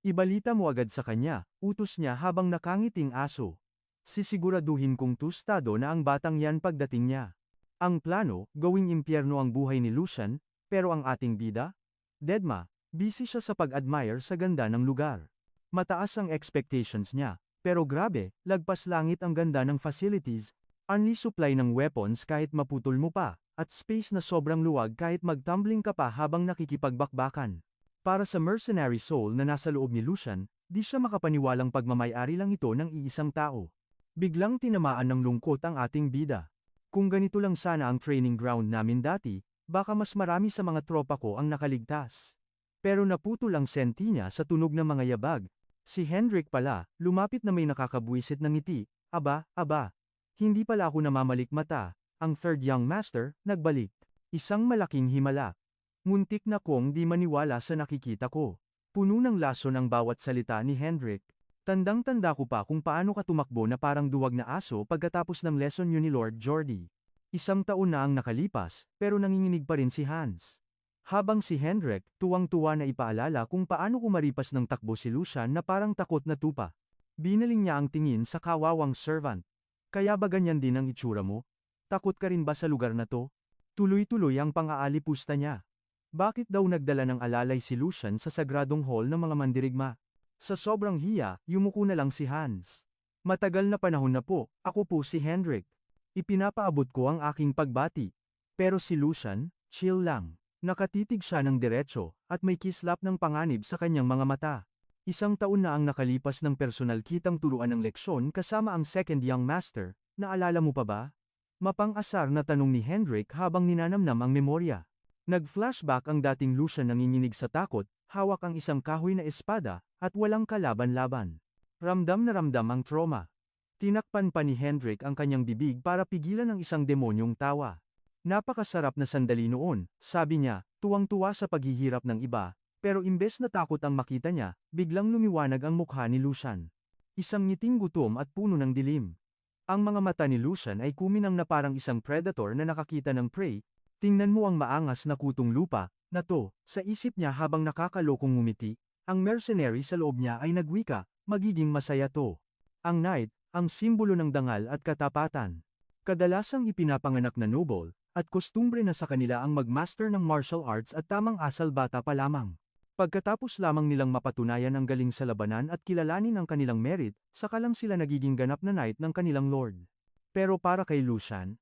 Ibalita mo agad sa kanya, utos niya habang nakangiting aso. Sisiguraduhin kong tustado na ang batang yan pagdating niya. Ang plano, gawing impyerno ang buhay ni Lucian, pero ang ating bida? Dedma, busy siya sa pag-admire sa ganda ng lugar. Mataas ang expectations niya, pero grabe, lagpas langit ang ganda ng facilities, unli supply ng weapons kahit maputol mo pa, at space na sobrang luwag kahit magtumbling ka pa habang nakikipagbakbakan. Para sa mercenary soul na nasa loob ni Lucian, di siya makapaniwalang pagmamayari lang ito ng iisang tao. Biglang tinamaan ng lungkot ang ating bida. Kung ganito lang sana ang training ground namin dati, baka mas marami sa mga tropa ko ang nakaligtas. Pero naputol ang senti niya sa tunog ng mga yabag. Si Hendrik pala, lumapit na may nakakabwisit ng ngiti. Aba, hindi pala ako namamalikmata. Ang third young master, nagbalik. Isang malaking himala. Muntik na kong di maniwala sa nakikita ko. Puno ng lason ang bawat salita ni Hendrik. Tandang-tanda ko pa kung paano ka tumakbo na parang duwag na aso pagkatapos ng lesson yun ni Lord Jordi. Isang taon na ang nakalipas, pero nanginginig pa rin si Hans. Habang si Hendrik, tuwang-tuwa na ipaalala kung paano kumaripas ng takbo si Lucian na parang takot na tupa. Binaling niya ang tingin sa kawawang servant. Kaya ba ganyan din ang itsura mo? Takot ka rin ba sa lugar na to? Tuloy-tuloy ang pang-aalipusta niya. Bakit daw nagdala ng alalay si Lucian sa sagradong hall ng mga mandirigma? Sa sobrang hiya, yumuko na lang si Hans. Matagal na panahon na po, ako po si Hendrik. Ipinapaabot ko ang aking pagbati. Pero si Lucian, chill lang. Nakatitig siya ng diretso, at may kislap ng panganib sa kanyang mga mata. Isang taon na ang nakalipas ng personal kitang turuan ng leksyon kasama ang second young master, naalala mo pa ba? Mapang-asar na tanong ni Hendrik habang ninanamnam ang memorya. Nag-flashback ang dating Lucian nanginginig sa takot, hawak ang isang kahoy na espada, at walang kalaban-laban. Ramdam na ramdam ang trauma. Tinakpan pa ni Hendrik ang kanyang bibig para pigilan ang isang demonyong tawa. Napakasarap na sandali noon, sabi niya, tuwang-tuwa sa paghihirap ng iba, pero imbes na takot ang makita niya, biglang lumiwanag ang mukha ni Lucian. Isang ngiting gutom at puno ng dilim. Ang mga mata ni Lucian ay kuminang na parang isang predator na nakakita ng prey. Tingnan mo ang maangas na kutong lupa, na to, sa isip niya habang nakakalokong ngumiti, ang mercenary sa loob niya ay nagwika, magiging masaya to. Ang knight, ang simbolo ng dangal at katapatan. Kadalasang ipinapanganak na noble, at kostumbre na sa kanila ang magmaster ng martial arts at tamang asal bata pa lamang. Pagkatapos lamang nilang mapatunayan ang galing sa labanan at kilalanin ang kanilang merit, saka lang sila nagiging ganap na knight ng kanilang lord. Pero para kay Lucian,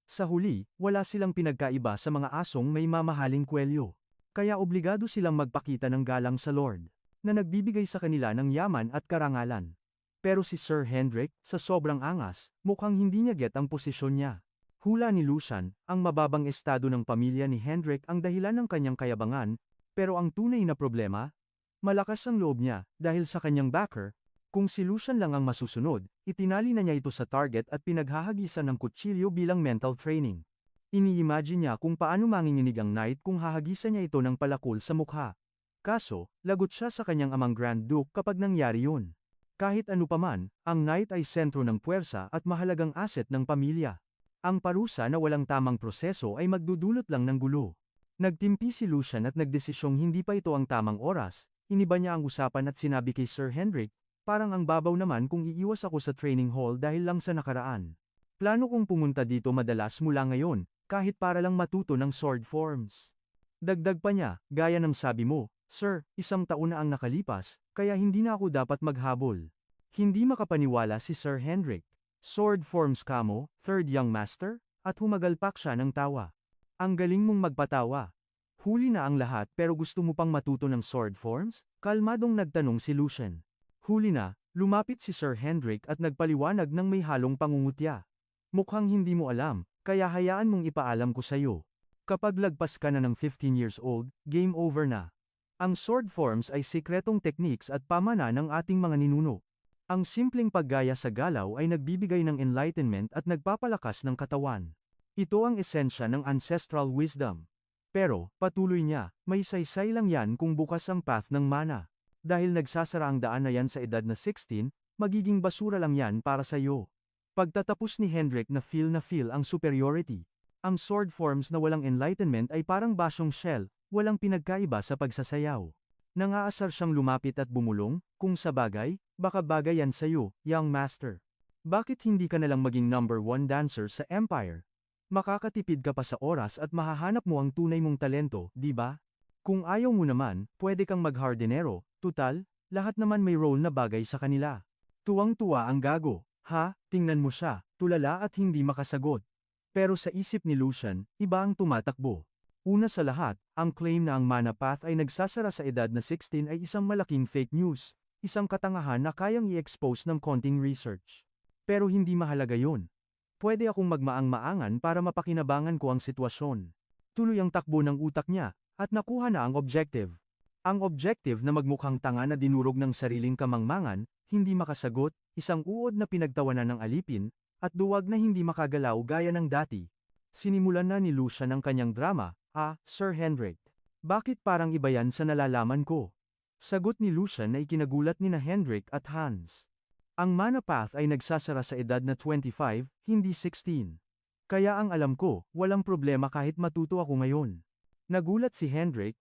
sa huli, wala silang pinagkaiba sa mga asong may mamahaling kwelyo. Kaya obligado silang magpakita ng galang sa Lord, na nagbibigay sa kanila ng yaman at karangalan. Pero si Sir Hendrik, sa sobrang angas, mukhang hindi niya get ang posisyon niya. Hula ni Lucian, ang mababang estado ng pamilya ni Hendrik ang dahilan ng kanyang kayabangan, pero ang tunay na problema? Malakas ang loob niya, dahil sa kanyang backer. Kung si Lucian lang ang masusunod, itinali na niya ito sa target at pinaghahagisan ng kutsilyo bilang mental training. Ini-imagine niya kung paano manginginig ang knight kung hahagisan niya ito ng palakol sa mukha. Kaso, lagot siya sa kanyang amang Grand Duke kapag nangyari yun. Kahit ano paman, ang knight ay sentro ng puwersa at mahalagang asset ng pamilya. Ang parusa na walang tamang proseso ay magdudulot lang ng gulo. Nagtimpi si Lucian at nagdesisyong hindi pa ito ang tamang oras, iniba niya ang usapan at sinabi kay Sir Hendrik, parang ang babaw naman kung iiwas ako sa training hall dahil lang sa nakaraan. Plano kong pumunta dito madalas mula ngayon, kahit para lang matuto ng sword forms. Dagdag pa niya, gaya ng sabi mo, Sir, 1 taon na ang nakalipas, kaya hindi na ako dapat maghabol. Hindi makapaniwala si Sir Hendrik. Sword forms kamo, third young master? At humagalpak siya ng tawa. Ang galing mong magpatawa. Huli na ang lahat pero gusto mo pang matuto ng sword forms? Kalmadong nagtanong si Lucian. Huli na, lumapit si Sir Hendrik at nagpaliwanag ng may halong pangungutya. Mukhang hindi mo alam, kaya hayaan mong ipaalam ko sa'yo. Kapag lagpas ka na ng 15 years old, game over na. Ang sword forms ay sikretong techniques at pamana ng ating mga ninuno. Ang simpleng paggaya sa galaw ay nagbibigay ng enlightenment at nagpapalakas ng katawan. Ito ang esensya ng ancestral wisdom. Pero, patuloy niya, may saysay lang yan kung bukas ang path ng mana. Dahil nagsasara ang daan na yan sa edad na 16, magiging basura lang yan para sa iyo. Pagtatapos ni Hendrik na feel ang superiority. Ang sword forms na walang enlightenment ay parang basyong shell, walang pinagkaiba sa pagsasayaw. Nangaasar siyang lumapit at bumulong, kung sa bagay, baka bagay yan sa'yo, young master. Bakit hindi ka nalang maging number 1 dancer sa Empire? Makakatipid ka pa sa oras at mahahanap mo ang tunay mong talento, di ba? Kung ayaw mo naman, pwede kang mag-hardinero, tutal, lahat naman may role na bagay sa kanila. Tuwang-tuwa ang gago, ha, tingnan mo siya, tulala at hindi makasagot. Pero sa isip ni Lucian, iba ang tumatakbo. Una sa lahat, ang claim na ang mana path ay nagsasara sa edad na 16 ay isang malaking fake news, isang katangahan na kayang i-expose ng konting research. Pero hindi mahalaga yun. Pwede akong magmaang-maangan para mapakinabangan ko ang sitwasyon. Tuloy ang takbo ng utak niya, at nakuha na ang objective. Ang objective na magmukhang tanga na dinurog ng sariling kamangmangan, hindi makasagot, isang uod na pinagtawanan ng alipin, at duwag na hindi makagalaw gaya ng dati. Sinimulan na ni Lucian ang kanyang drama. Sir Hendrik. Bakit parang iba yan sa nalalaman ko? Sagot ni Lucian na ikinagulat ni na Hendrik at Hans. Ang mana path ay nagsasara sa edad na 25, hindi 16. Kaya ang alam ko, walang problema kahit matuto ako ngayon. Nagulat si Hendrik,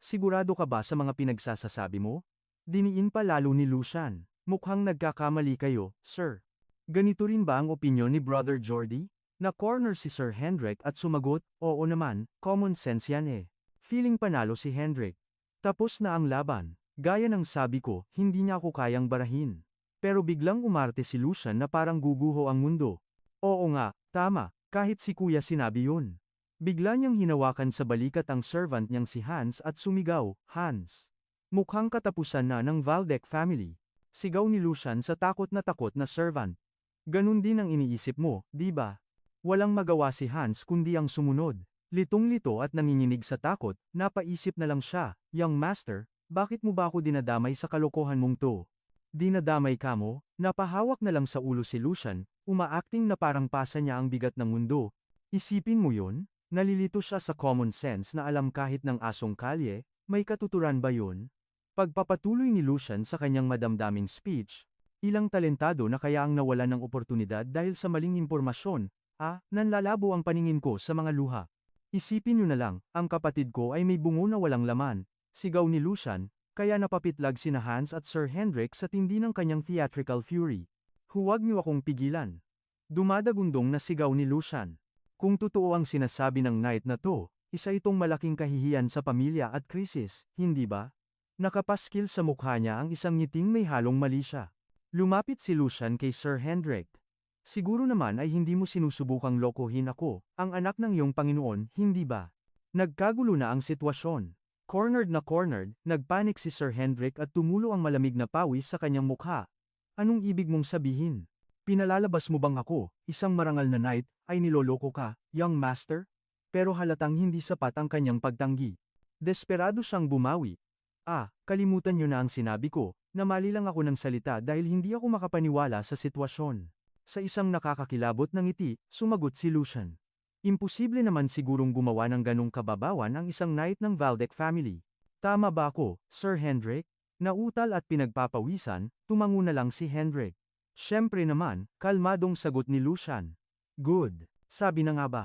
sigurado ka ba sa mga pinagsasasabi mo? Diniin pa lalo ni Lucian. Mukhang nagkakamali kayo, sir. Ganito rin ba ang opinyon ni Brother Jordy? Na-corner si Sir Hendrik at sumagot, oo naman, common sense yan eh. Feeling panalo si Hendrik. Tapos na ang laban. Gaya ng sabi ko, hindi niya ako kayang barahin. Pero biglang umarte si Lucian na parang guguho ang mundo. Oo nga, tama, kahit si kuya sinabi yun. Bigla niyang hinawakan sa balikat ang servant niyang si Hans at sumigaw, Hans. Mukhang katapusan na ng Valdec family. Sigaw ni Lucian sa takot na servant. Ganun din ang iniisip mo, di ba? Walang magawa si Hans kundi ang sumunod. Litong-lito at nanginginig sa takot, napaisip na lang siya, young master, bakit mo ba ako dinadamay sa kalokohan mong to? Dinadamay ka mo? Napahawak na lang sa ulo si Lucian, umaacting na parang pasa niya ang bigat ng mundo. Isipin mo yun? Nalilito siya sa common sense na alam kahit ng asong kalye, may katuturan ba yun? Pagpapatuloy ni Lucian sa kanyang madamdaming speech, ilang talentado na kaya ang nawalan ng oportunidad dahil sa maling impormasyon. Nanlalabo ang paningin ko sa mga luha. Isipin niyo na lang, ang kapatid ko ay may bungo na walang laman. Sigaw ni Lucian, kaya napapitlag sina Hans at Sir Hendrik sa tindi ng kanyang theatrical fury. Huwag niyo akong pigilan. Dumadagundong na sigaw ni Lucian. Kung totoo ang sinasabi ng knight na to, isa itong malaking kahihiyan sa pamilya at krisis, hindi ba? Nakapaskil sa mukha niya ang isang ngiting may halong mali siya. Lumapit si Lucian kay Sir Hendrik. Siguro naman ay hindi mo sinusubukang lokohin ako, ang anak ng iyong Panginoon, hindi ba? Nagkagulo na ang sitwasyon. Cornered, nagpanik si Sir Hendrik at tumulo ang malamig na pawis sa kanyang mukha. Anong ibig mong sabihin? Pinalalabas mo bang ako, isang marangal na knight, ay niloloko ka, young master? Pero halatang hindi sapat ang kanyang pagtanggi. Desperado siyang bumawi. Kalimutan niyo na ang sinabi ko, namali lang ako ng salita dahil hindi ako makapaniwala sa sitwasyon. Sa isang nakakakilabot na ngiti, sumagot si Lucian. Imposible naman sigurong gumawa ng ganong kababawan ang isang knight ng Valdec family. Tama ba ako, Sir Hendrik? Nautal at pinagpapawisan, tumango na lang si Hendrik. Siyempre naman, kalmadong sagot ni Lucian. Good. Sabi na nga ba?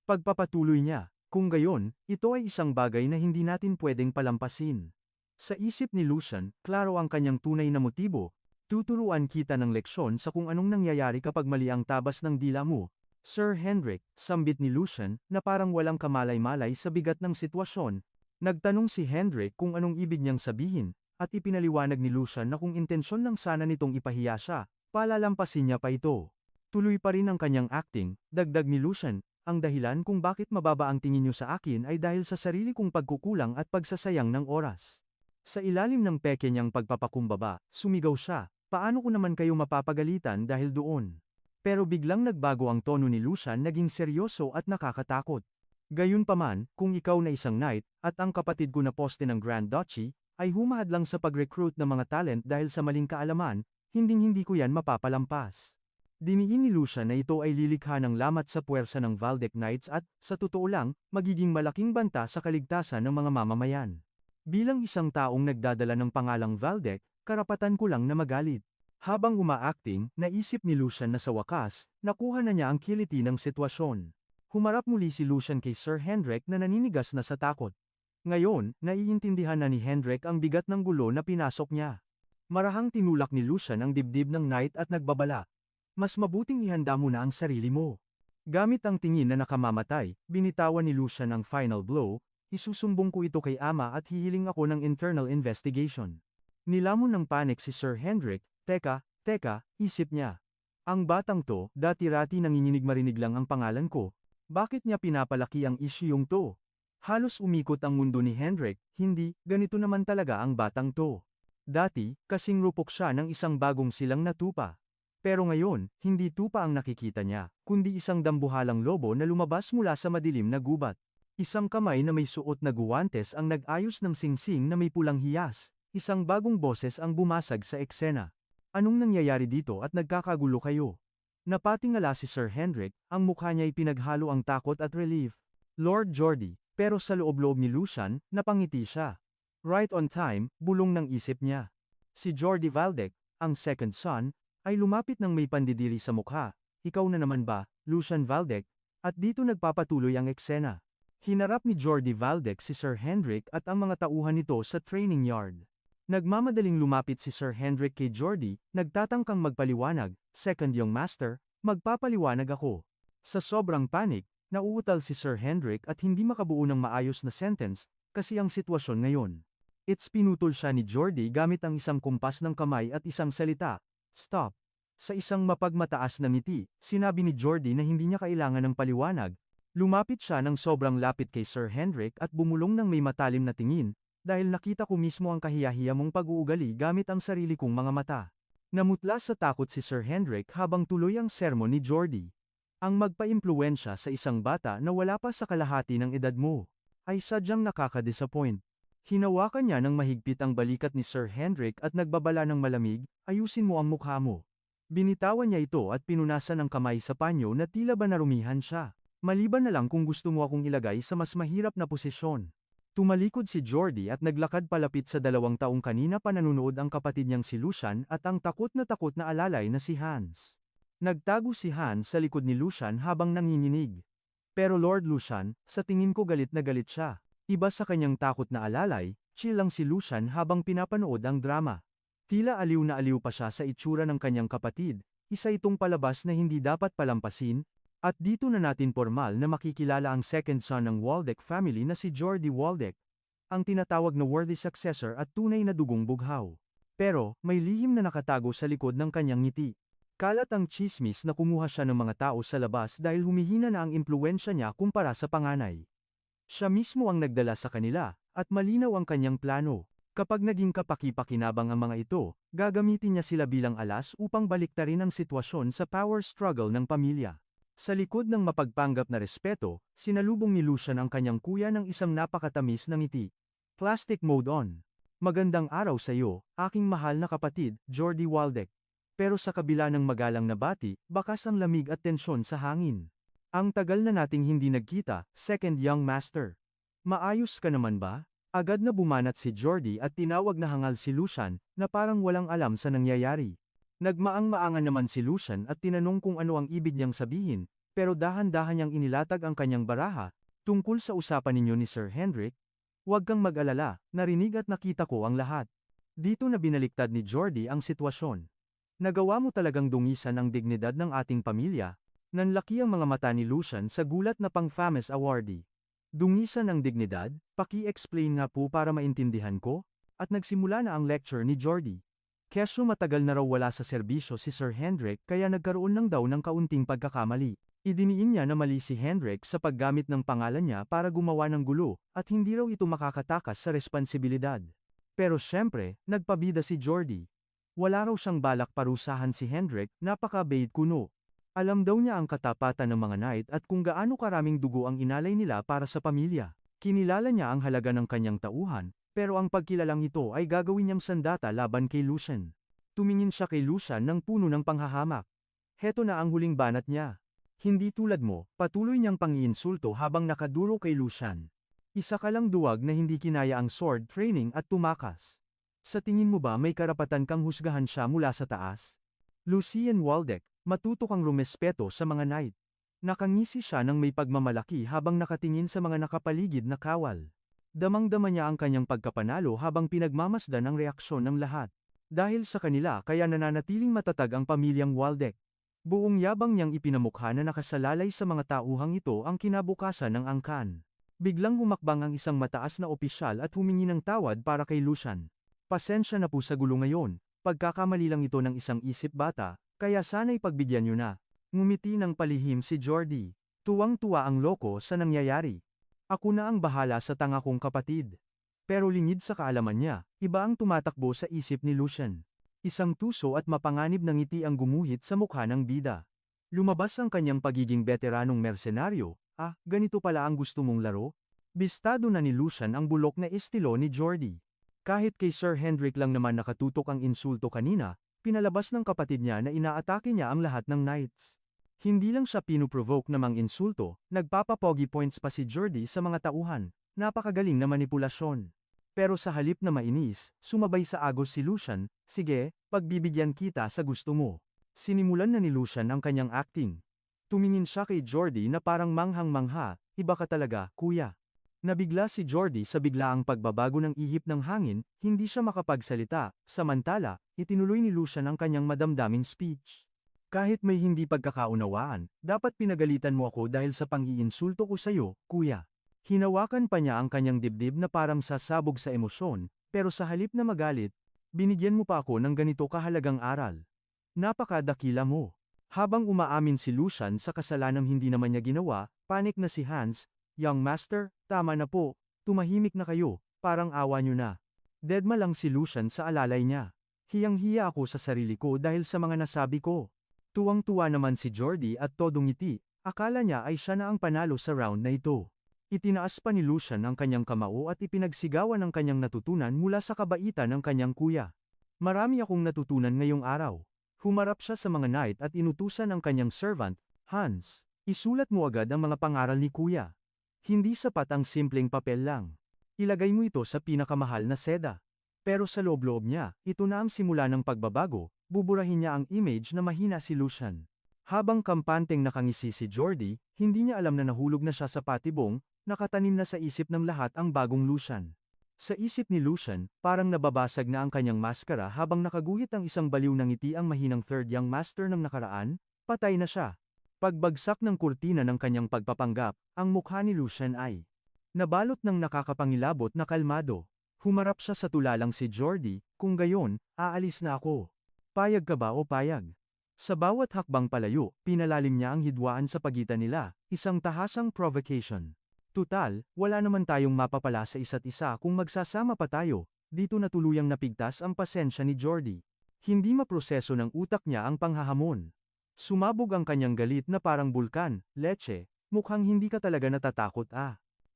Pagpapatuloy niya, kung gayon, ito ay isang bagay na hindi natin pwedeng palampasin. Sa isip ni Lucian, klaro ang kanyang tunay na motibo. Tuturuan kita ng leksyon sa kung anong nangyayari kapag mali ang tabas ng dila mo. Sir Hendrik, sambit ni Lucian, na parang walang kamalay-malay sa bigat ng sitwasyon. Nagtanong si Hendrik kung anong ibig niyang sabihin, at ipinaliwanag ni Lucian na kung intensyon lang sana nitong ipahiya siya, palalampasin niya pa ito. Tuloy pa rin ang kanyang acting, dagdag ni Lucian, ang dahilan kung bakit mababa ang tingin niyo sa akin ay dahil sa sarili kong pagkukulang at pagsasayang ng oras. Sa ilalim ng peke niyang pagpapakumbaba, sumigaw siya, paano ko naman kayo mapapagalitan dahil doon? Pero biglang nagbago ang tono ni Lucian, naging seryoso at nakakatakot. Gayunpaman, kung ikaw na isang knight, at ang kapatid ko na poste ng Grand Duchy, ay humahad lang sa pag-recruit ng mga talent dahil sa maling kaalaman, hinding-hindi ko yan mapapalampas. Diniin ni Lucian na ito ay lilikha ng lamat sa puwersa ng Valdec Knights at, sa totoo lang, magiging malaking banta sa kaligtasan ng mga mamamayan. Bilang isang taong nagdadala ng pangalang Valdec, karapatan ko lang na magalit. Habang uma-acting, naisip ni Lucian na sa wakas, nakuha na niya ang kiliti ng sitwasyon. Humarap muli si Lucian kay Sir Hendrik na naninigas na sa takot. Ngayon, naiintindihan na ni Hendrik ang bigat ng gulo na pinasok niya. Marahang tinulak ni Lucian ang dibdib ng knight at nagbabala. Mas mabuting ihanda mo na ang sarili mo. Gamit ang tingin na nakamamatay, binitawan ni Lucian ang final blow, isusumbong ko ito kay ama at hihiling ako ng internal investigation. Nilamon ng panik si Sir Hendrik. Teka, isip niya. Ang batang to, dati-rati nanginginig marinig lang ang pangalan ko. Bakit niya pinapalaki ang isyung to? Halos umikot ang mundo ni Hendrik, hindi, ganito naman talaga ang batang to. Dati, kasing rupok siya ng isang bagong silang na tupa. Pero ngayon, hindi tupa ang nakikita niya, kundi isang dambuhalang lobo na lumabas mula sa madilim na gubat. Isang kamay na may suot na guwantes ang nag-ayos ng singsing na may pulang hiyas. Isang bagong boses ang bumasag sa eksena. Anong nangyayari dito at nagkakagulo kayo? Napatingala si Sir Hendrik, ang mukha niya ay pinaghalo ang takot at relief. Lord Jordi, pero sa loob-loob ni Lucian, napangiti siya. Right on time, bulong ng isip niya. Si Jordi Valdec, ang second son, ay lumapit ng may pandidiri sa mukha. Ikaw na naman ba, Lucian Valdec? At dito nagpapatuloy ang eksena. Hinarap ni Jordi Valdec si Sir Hendrik at ang mga tauhan nito sa training yard. Nagmamadaling lumapit si Sir Hendrik kay Jordi, nagtatangkang magpaliwanag, second young master, magpapaliwanag ako. Sa sobrang panik, nauutal si Sir Hendrik at hindi makabuo ng maayos na sentence, kasi ang sitwasyon ngayon. Pinutol siya ni Jordi gamit ang isang kumpas ng kamay at isang salita, stop. Sa isang mapagmataas na ngiti, sinabi ni Jordi na hindi niya kailangan ng paliwanag. Lumapit siya ng sobrang lapit kay Sir Hendrik at bumulong ng may matalim na tingin, dahil nakita ko mismo ang kahiyahiya mong pag-uugali gamit ang sarili kong mga mata. Namutla sa takot si Sir Hendrik habang tuloy ang sermon ni Jordi. Ang magpaimpluwensya sa isang bata na wala pa sa kalahati ng edad mo, ay sadyang nakaka-disappoint. Hinawakan niya ng mahigpit ang balikat ni Sir Hendrik at nagbabala ng malamig, ayusin mo ang mukha mo. Binitawan niya ito at pinunasan ng kamay sa panyo na tila ba narumihan siya. Maliban na lang kung gusto mo akong ilagay sa mas mahirap na posisyon. Tumalikod si Jordi at naglakad palapit sa 2 taong kanina pa nanonood ang kapatid niyang si Lucian at ang takot na alalay na si Hans. Nagtago si Hans sa likod ni Lucian habang nanginginig. Pero Lord Lucian, sa tingin ko galit na galit siya. Iba sa kanyang takot na alalay, chill lang si Lucian habang pinapanood ang drama. Tila aliw na aliw pa siya sa itsura ng kanyang kapatid, isa itong palabas na hindi dapat palampasin. At dito na natin formal na makikilala ang second son ng Waldeck family na si Jordi Waldeck, ang tinatawag na worthy successor at tunay na dugong bughaw. Pero, may lihim na nakatago sa likod ng kanyang ngiti. Kalat ang chismis na kumuha siya ng mga tao sa labas dahil humihina na ang impluwensya niya kumpara sa panganay. Siya mismo ang nagdala sa kanila, at malinaw ang kanyang plano. Kapag naging kapaki-pakinabang ang mga ito, gagamitin niya sila bilang alas upang baliktarin ang sitwasyon sa power struggle ng pamilya. Sa likod ng mapagpanggap na respeto, sinalubong ni Lucian ang kanyang kuya ng isang napakatamis na ngiti. Plastic mode on. Magandang araw sa iyo, aking mahal na kapatid, Jordi Waldeck. Pero sa kabila ng magalang na bati, bakas ang lamig at tensyon sa hangin. Ang tagal na nating hindi nagkita, second young master. Maayos ka naman ba? Agad na bumanat si Jordi at tinawag na hangal si Lucian, na parang walang alam sa nangyayari. Nagmaang-maangan naman si Lucian at tinanong kung ano ang ibig niyang sabihin, Pero dahan-dahan niyang inilatag ang kanyang baraha, tungkol sa usapan ninyo ni Sir Hendrik. Huwag kang mag-alala, narinig at nakita ko ang lahat. Dito na binaliktad ni Jordy ang sitwasyon. Nagawa mo talagang dungisan ang dignidad ng ating pamilya. Nanlaki ang mga mata ni Lucian sa gulat na pang-famous awardee. Dungisan ang dignidad, paki-explain nga po para maintindihan ko? At nagsimula na ang lecture ni Jordy. Kesyo matagal na raw wala sa serbisyo si Sir Hendrik kaya nagkaroon lang daw ng kaunting pagkakamali. Idiniin niya na mali si Hendrik sa paggamit ng pangalan niya para gumawa ng gulo, at hindi raw ito makakatakas sa responsibilidad. Pero syempre, nagpabida si Jordy. Wala raw siyang balak parusahan si Hendrik, napaka-bait kuno. Alam daw niya ang katapatan ng mga knight at kung gaano karaming dugo ang inalay nila para sa pamilya. Kinilala niya ang halaga ng kanyang tauhan, pero ang pagkilalang ito ay gagawin niyang sandata laban kay Lucian. Tumingin siya kay Lucian ng puno ng panghahamak. Heto na ang huling banat niya. Hindi tulad mo, patuloy niyang pangiinsulto habang nakaduro kay Lucian. Isa ka lang duwag na hindi kinaya ang sword training at tumakas. Sa tingin mo ba may karapatan kang husgahan siya mula sa taas? Lucian Waldeck, matuto kang rumespeto sa mga knight. Nakangisi siya ng may pagmamalaki habang nakatingin sa mga nakapaligid na kawal. Damang-dama niya ang kanyang pagkapanalo habang pinagmamasdan ang reaksyon ng lahat. Dahil sa kanila kaya nananatiling matatag ang pamilyang Waldeck. Buong yabang niyang ipinamukha na nakasalalay sa mga tauhang ito ang kinabukasan ng angkan. Biglang humakbang ang isang mataas na opisyal at humingi ng tawad para kay Lucian. Pasensya na po sa gulo ngayon, pagkakamali lang ito ng isang isip bata, kaya sana'y pagbigyan niyo na. Ngumiti ng palihim si Jordy. Tuwang-tuwa ang loko sa nangyayari. Ako na ang bahala sa tanga kong kapatid. Pero lingid sa kaalaman niya, iba ang tumatakbo sa isip ni Lucian. Isang tuso at mapanganib na ngiti ang gumuhit sa mukha ng bida. Lumabas ang kanyang pagiging veteranong mersenaryo. Ganito pala ang gusto mong laro? Bistado na ni Lucian ang bulok na estilo ni Jordy. Kahit kay Sir Hendrik lang naman nakatutok ang insulto kanina, pinalabas ng kapatid niya na inaatake niya ang lahat ng knights. Hindi lang siya pinuprovoke na mang insulto, nagpapapogi points pa si Jordy sa mga tauhan. Napakagaling na manipulasyon. Pero sa halip na mainis, sumabay sa agos si Lucian, sige, pagbibigyan kita sa gusto mo. Sinimulan na ni Lucian ang kanyang acting. Tumingin siya kay Jordy na parang manghang-mangha, iba ka talaga, kuya. Nabigla si Jordy sa biglaang pagbabago ng ihip ng hangin, hindi siya makapagsalita, samantala, itinuloy ni Lucian ang kanyang madamdaming speech. Kahit may hindi pagkakaunawaan, dapat pinagalitan mo ako dahil sa pang-iinsulto ko sa'yo, kuya. Hinawakan pa niya ang kanyang dibdib na parang sasabog sa emosyon, pero sa halip na magalit, binigyan mo pa ako ng ganito kahalagang aral. Napakadakila mo. Habang umaamin si Lucian sa kasalanang hindi naman niya ginawa, panik na si Hans, Young Master, tama na po, tumahimik na kayo, parang awa niyo na. Deadma lang si Lucian sa alalay niya. Hiyang-hiya ako sa sarili ko dahil sa mga nasabi ko. Tuwang-tuwa naman si Jordy at todong ngiti, akala niya ay siya na ang panalo sa round na ito. Itinaas pa ni Lucian ang kanyang kamao at ipinagsigawan ang kanyang natutunan mula sa kabaitan ng kanyang kuya. Marami akong natutunan ngayong araw. Humarap siya sa mga knight at inutusan ang kanyang servant, Hans. Isulat mo agad ang mga pangaral ni kuya. Hindi sapat ang simpleng papel lang. Ilagay mo ito sa pinakamahal na seda. Pero sa loob-loob niya, ito na ang simula ng pagbabago, buburahin niya ang image na mahina si Lucian. Habang kampanteng nakangisi si Jordy, hindi niya alam na nahulog na siya sa patibong, nakatanim na sa isip ng lahat ang bagong Lucian. Sa isip ni Lucian, parang nababasag na ang kanyang maskara habang nakaguhit ang isang baliw na ngiti ang mahinang third young master ng nakaraan, patay na siya. Pagbagsak ng kurtina ng kanyang pagpapanggap, ang mukha ni Lucian ay nabalot ng nakakapangilabot na kalmado. Humarap siya sa tulalang si Jordy, kung gayon, aalis na ako. Payag ka ba o payag? Sa bawat hakbang palayo, pinalalim niya ang hidwaan sa pagitan nila, isang tahasang provocation. Tutal, wala naman tayong mapapala sa isa't isa kung magsasama pa tayo, dito na tuluyang napigtas ang pasensya ni Jordy. Hindi maproseso ng utak niya ang panghahamon. Sumabog ang kanyang galit na parang bulkan, leche, mukhang hindi ka talaga natatakot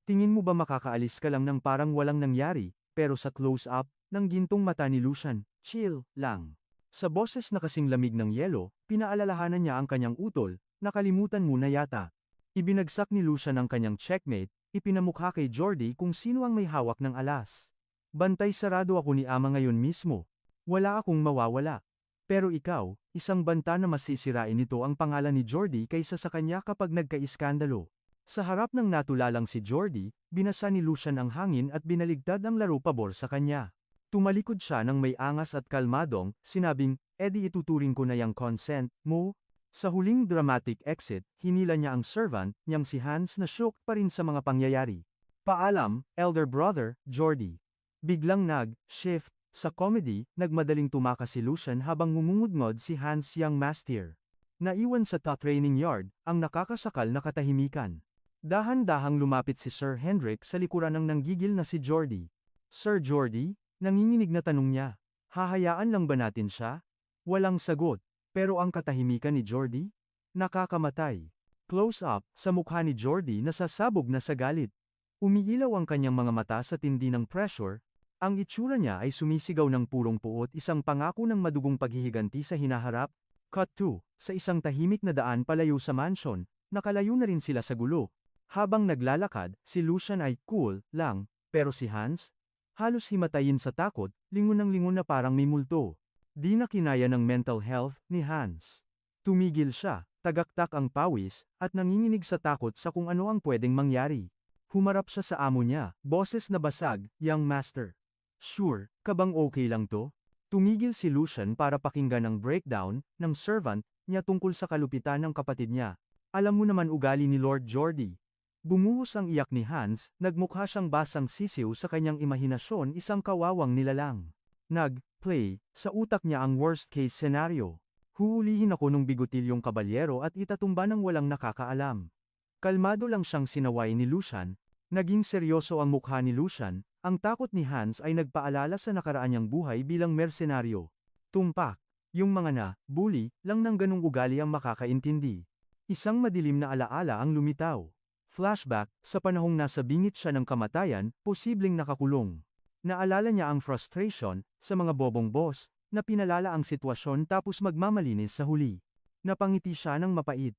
Tingin mo ba makakaalis ka lang ng parang walang nangyari, pero sa close-up, ng gintong mata ni Lucian, chill lang. Sa boses na kasing lamig ng yelo, pinaalalahanan niya ang kanyang utol, nakalimutan mo na yata. Ibinagsak ni Lucian ang kanyang checkmate, ipinamukha kay Jordy kung sino ang may hawak ng alas. Bantay sarado ako ni Ama ngayon mismo. Wala akong mawawala. Pero ikaw, isang banta na masisirain nito ang pangalan ni Jordy kaysa sa kanya kapag nagka-iskandalo. Sa harap ng natulalang si Jordy, binasa ni Lucian ang hangin at binaligtad ang laro pabor sa kanya. Tumalikod siya ng may angas at kalmadong, sinabing, "Edi ituturing ko na yang consent mo." Sa huling dramatic exit, hinila niya ang servant niyang si Hans na shook pa rin sa mga pangyayari. "Paalam, elder brother, Jordy." Biglang nag-shift sa comedy, nagmadaling tumakas si Lucian habang ngumungudngod si Hans yang master. Naiwan sa training yard, ang nakakasakal na katahimikan. Dahan-dahang lumapit si Sir Hendrik sa likuran ng nanggigil na si Jordy. "Sir Jordy?" Nanginginig na tanong niya. "Hahayaan lang ba natin siya?" Walang sagot. Pero ang katahimikan ni Jordy? Nakakamatay. Close up, sa mukha ni Jordy nasasabog na sa galit. Umiilaw ang kanyang mga mata sa tindi ng pressure. Ang itsura niya ay sumisigaw ng purong puot, isang pangako ng madugong paghihiganti sa hinaharap. Cut 2, sa isang tahimik na daan palayo sa mansion, nakalayo na rin sila sa gulo. Habang naglalakad, si Lucian ay cool lang, pero si Hans? Halos himatayin sa takot, lingon ng lingon na parang may multo. Di na kinaya ng mental health ni Hans. Tumigil siya, tagaktak ang pawis, at nanginginig sa takot sa kung ano ang pwedeng mangyari. Humarap siya sa amo niya, boses na basag, "Young master. Sure, ka bang okay lang to?" Tumigil si Lucian para pakinggan ang breakdown ng servant niya tungkol sa kalupitan ng kapatid niya. "Alam mo naman ugali ni Lord Jordy." Bumuhos ang iyak ni Hans, nagmukha siyang basang sisiw sa kanyang imahinasyon, isang kawawang nilalang. Nag-play sa utak niya ang worst-case scenario. "Huhulihin ako nung bigotilyong kabalyero at itatumba ng walang nakakaalam." Kalmado lang siyang sinaway ni Lucian. Naging seryoso ang mukha ni Lucian. Ang takot ni Hans ay nagpaalala sa nakaraan niyang buhay bilang mersenaryo. Tumpak. Yung mga bully lang ng ganung ugali ang makakaintindi. Isang madilim na alaala ang lumitaw. Flashback, sa panahong nasa bingit siya ng kamatayan, posibleng nakakulong. Naalala niya ang frustration sa mga bobong boss, na pinalala ang sitwasyon tapos magmamalinis sa huli. Napangiti siya ng mapait.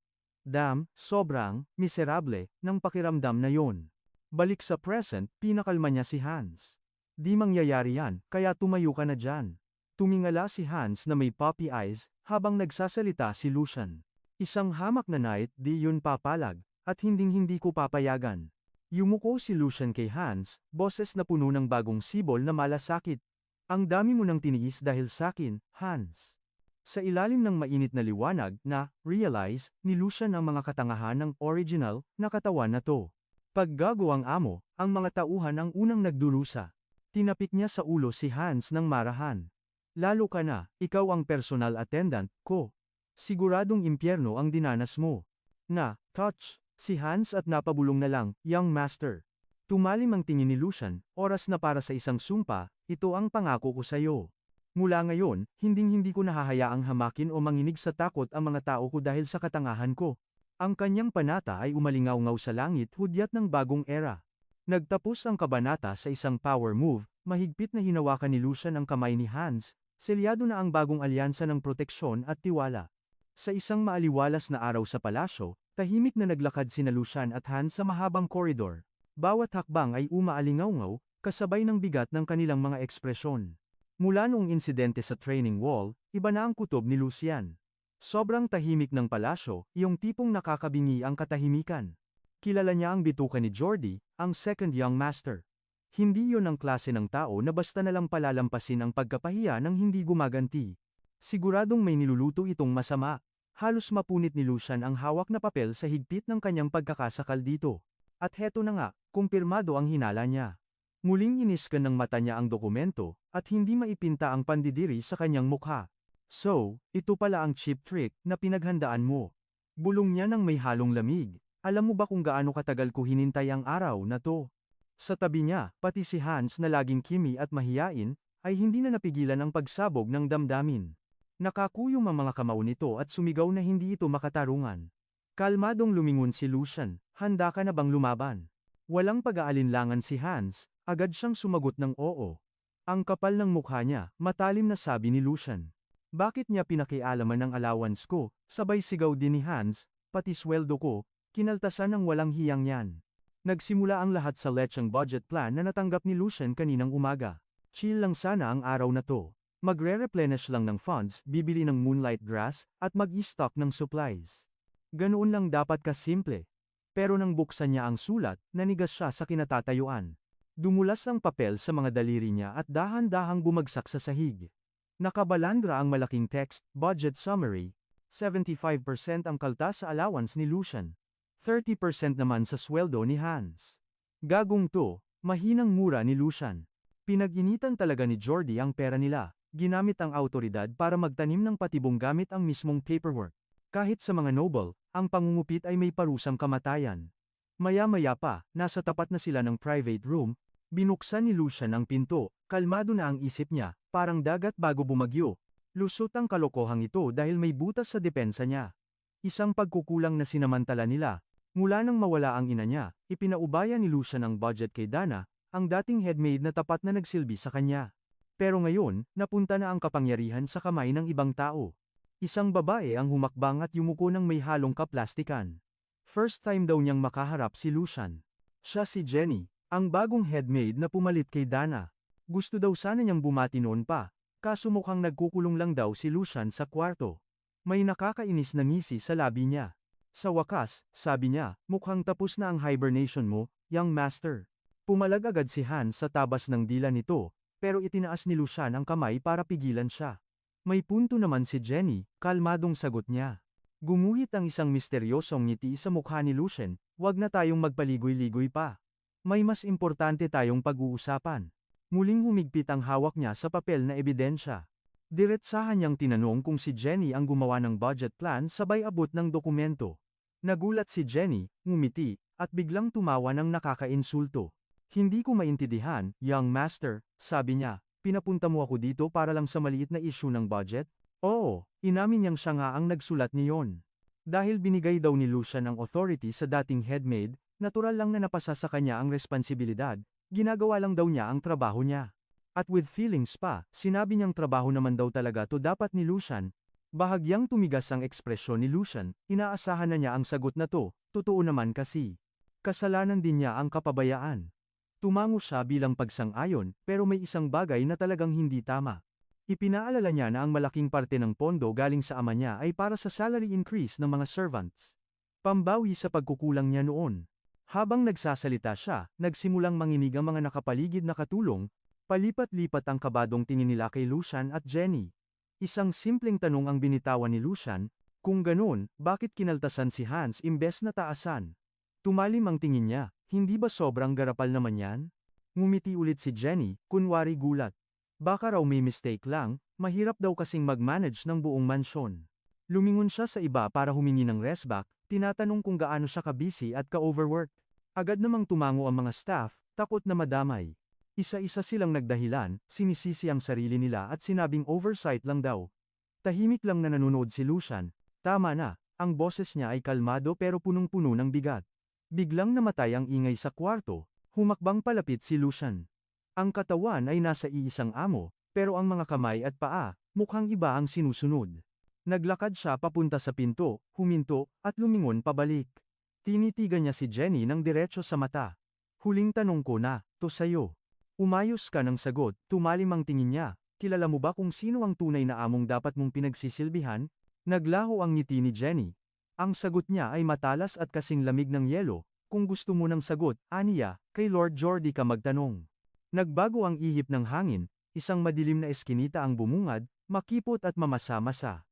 Sobrang miserable ng pakiramdam na yon. Balik sa present, pinakalma niya si Hans. "Di mangyayari yan, kaya tumayo ka na dyan." Tumingala si Hans na may puppy eyes, habang nagsasalita si Lucian. "Isang hamak na night, di yun papalag, at hinding-hindi ko papayagan." Yumuko si Lucian kay Hans, boses na puno ng bagong sibol na malasakit. "Ang dami mo nang tiniis dahil sakin, Hans." Sa ilalim ng mainit na liwanag, realize ni Lucian ang mga katangahan ng original na katawan na to. Paggago ang amo, ang mga tauhan ang unang nagdurusa. Tinapik niya sa ulo si Hans ng marahan. "Lalo ka na, ikaw ang personal attendant ko. Siguradong impyerno ang dinanas mo." Touch si Hans at napabulong na lang, "Young master." Tumalim ang tingin ni Lucian, "Oras na para sa isang sumpa, ito ang pangako ko sa'yo. Mula ngayon, hinding-hindi ko nahahayaang hamakin o manginig sa takot ang mga tao ko dahil sa katangahan ko." Ang kanyang panata ay umalingaw-ngaw sa langit, hudyat ng bagong era. Nagtapos ang kabanata sa isang power move, mahigpit na hinawakan ni Lucian ang kamay ni Hans, selyado na ang bagong alyansa ng proteksyon at tiwala. Sa isang maaliwalas na araw sa palasyo, tahimik na naglakad sina Lucian at Hans sa mahabang koridor. Bawat hakbang ay umaalingaw-ngaw, kasabay ng bigat ng kanilang mga ekspresyon. Mula noong insidente sa training wall, iba na ang kutob ni Lucian. Sobrang tahimik ng palasyo, yung tipong nakakabingi ang katahimikan. Kilala niya ang bituka ni Jordy, ang second young master. Hindi yon ang klase ng tao na basta nalang palalampasin ang pagkapahiya ng hindi gumaganti. Siguradong may niluluto itong masama. Halos mapunit ni Lucian ang hawak na papel sa higpit ng kanyang pagkakasakal dito. At heto na nga, kumpirmado ang hinala niya. Muling iniskan ng mata niya ang dokumento, at hindi maipinta ang pandidiri sa kanyang mukha. "So, ito pala ang cheap trick na pinaghandaan mo." Bulong niya ng may halong lamig. "Alam mo ba kung gaano katagal ko hinintay ang araw na to?" Sa tabi niya, pati si Hans na laging kimi at mahiyain, ay hindi na napigilan ang pagsabog ng damdamin. Nakakuyom ang mga kamao nito at sumigaw na hindi ito makatarungan. Kalmadong lumingon si Lucian, "Handa ka na bang lumaban?" Walang pag-aalinlangan si Hans, agad siyang sumagot ng oo. Ang kapal ng mukha niya, matalim na sabi ni Lucian. Bakit niya pinakialaman ang allowance ko? Sabay sigaw din ni Hans, "Pati sweldo ko, kinaltasan ng walang hiyang yan." Nagsimula ang lahat sa lecheng budget plan na natanggap ni Lucian kaninang umaga. Chill lang sana ang araw na to. Magre-replenish lang ng funds, bibili ng moonlight grass, at mag-i-stock ng supplies. Ganoon lang dapat kasimple. Pero nang buksan niya ang sulat, nanigas siya sa kinatatayuan. Dumulas ang papel sa mga daliri niya at dahan-dahang bumagsak sa sahig. Nakabalandra ang malaking text, budget summary, 75% ang kaltas sa allowance ni Lucian. 30% naman sa sweldo ni Hans. Gagong to, mahinang mura ni Lucian. Pinag-initan talaga ni Jordy ang pera nila. Ginamit ang autoridad para magtanim ng patibong gamit ang mismong paperwork. Kahit sa mga noble, ang pangungupit ay may parusang kamatayan. Maya-maya pa, nasa tapat na sila ng private room, binuksan ni Lucian ang pinto, kalmado na ang isip niya, parang dagat bago bumagyo. Lusot ang kalokohang ito dahil may butas sa depensa niya. Isang pagkukulang na sinamantala nila. Mula nang mawala ang ina niya, ipinaubaya ni Lucian ang budget kay Dana, ang dating headmaid na tapat na nagsilbi sa kanya. Pero ngayon, napunta na ang kapangyarihan sa kamay ng ibang tao. Isang babae ang humakbang at yumuko ng may halong kaplastikan. First time daw niyang makaharap si Lucian. Siya si Jenny, ang bagong headmaid na pumalit kay Dana. Gusto daw sana niyang bumati noon pa, kaso mukhang nagkukulong lang daw si Lucian sa kwarto. May nakakainis na ngisi sa labi niya. Sa wakas, sabi niya, mukhang tapos na ang hibernation mo, young master. Pumalag agad si Hans sa tabas ng dila nito, pero itinaas ni Lucian ang kamay para pigilan siya. May punto naman si Jenny, kalmadong sagot niya. Gumuhit ang isang misteryosong ngiti sa mukha ni Lucian, wag na tayong magpaligoy-ligoy pa. May mas importante tayong pag-uusapan. Muling humigpit ang hawak niya sa papel na ebidensya. Diretsahan niyang tinanong kung si Jenny ang gumawa ng budget plan sabay abot ng dokumento. Nagulat si Jenny, ngumiti, at biglang tumawa ng nakakainsulto. Hindi ko maintindihan, young master, sabi niya, pinapunta mo ako dito para lang sa maliit na issue ng budget? Oo, inamin niyang siya nga ang nagsulat niyon. Dahil binigay daw ni Lucian ang authority sa dating headmaid, natural lang na napasa sa kanya ang responsibilidad, ginagawa lang daw niya ang trabaho niya. At with feelings pa, sinabi niyang trabaho naman daw talaga to dapat ni Lucian. Bahagyang tumigas ang ekspresyon ni Lucian, inaasahan na niya ang sagot na to, totoo naman kasi. Kasalanan din niya ang kapabayaan. Tumango siya bilang pagsang-ayon, pero may isang bagay na talagang hindi tama. Ipinaalala niya na ang malaking parte ng pondo galing sa ama niya ay para sa salary increase ng mga servants. Pambawi sa pagkukulang niya noon. Habang nagsasalita siya, nagsimulang manginig ang mga nakapaligid na katulong, palipat-lipat ang kabadong tingin nila kay Lucian at Jenny. Isang simpleng tanong ang binitawan ni Lucian, kung ganoon, bakit kinaltasan si Hans imbes na taasan? Tumalim ang tingin niya, hindi ba sobrang garapal naman yan? Ngumiti ulit si Jenny, kunwari gulat. Baka raw may mistake lang, mahirap daw kasing mag-manage ng buong mansyon. Lumingon siya sa iba para humingi ng restback, tinatanong kung gaano siya ka-busy at ka-overworked. Agad namang tumango ang mga staff, takot na madamay. Isa-isa silang nagdahilan, sinisisi ang sarili nila at sinabing oversight lang daw. Tahimik lang na nanonood si Lucian. Tama na, ang boses niya ay kalmado pero punong-puno ng bigat. Biglang namatay ang ingay sa kwarto, humakbang palapit si Lucian. Ang katawan ay nasa iisang amo, pero ang mga kamay at paa, mukhang iba ang sinusunod. Naglakad siya papunta sa pinto, huminto, at lumingon pabalik. Tinitigan niya si Jenny ng diretso sa mata. Huling tanong ko na, to sayo. Umayos ka ng sagot, tumalim ang tingin niya, kilala mo ba kung sino ang tunay na among dapat mong pinagsisilbihan? Naglaho ang ngiti ni Jenny. Ang sagot niya ay matalas at kasing lamig ng yelo, kung gusto mo ng sagot, aniya, kay Lord Jordy ka magtanong. Nagbago ang ihip ng hangin, isang madilim na eskinita ang bumungad, makipot at mamasa-masa.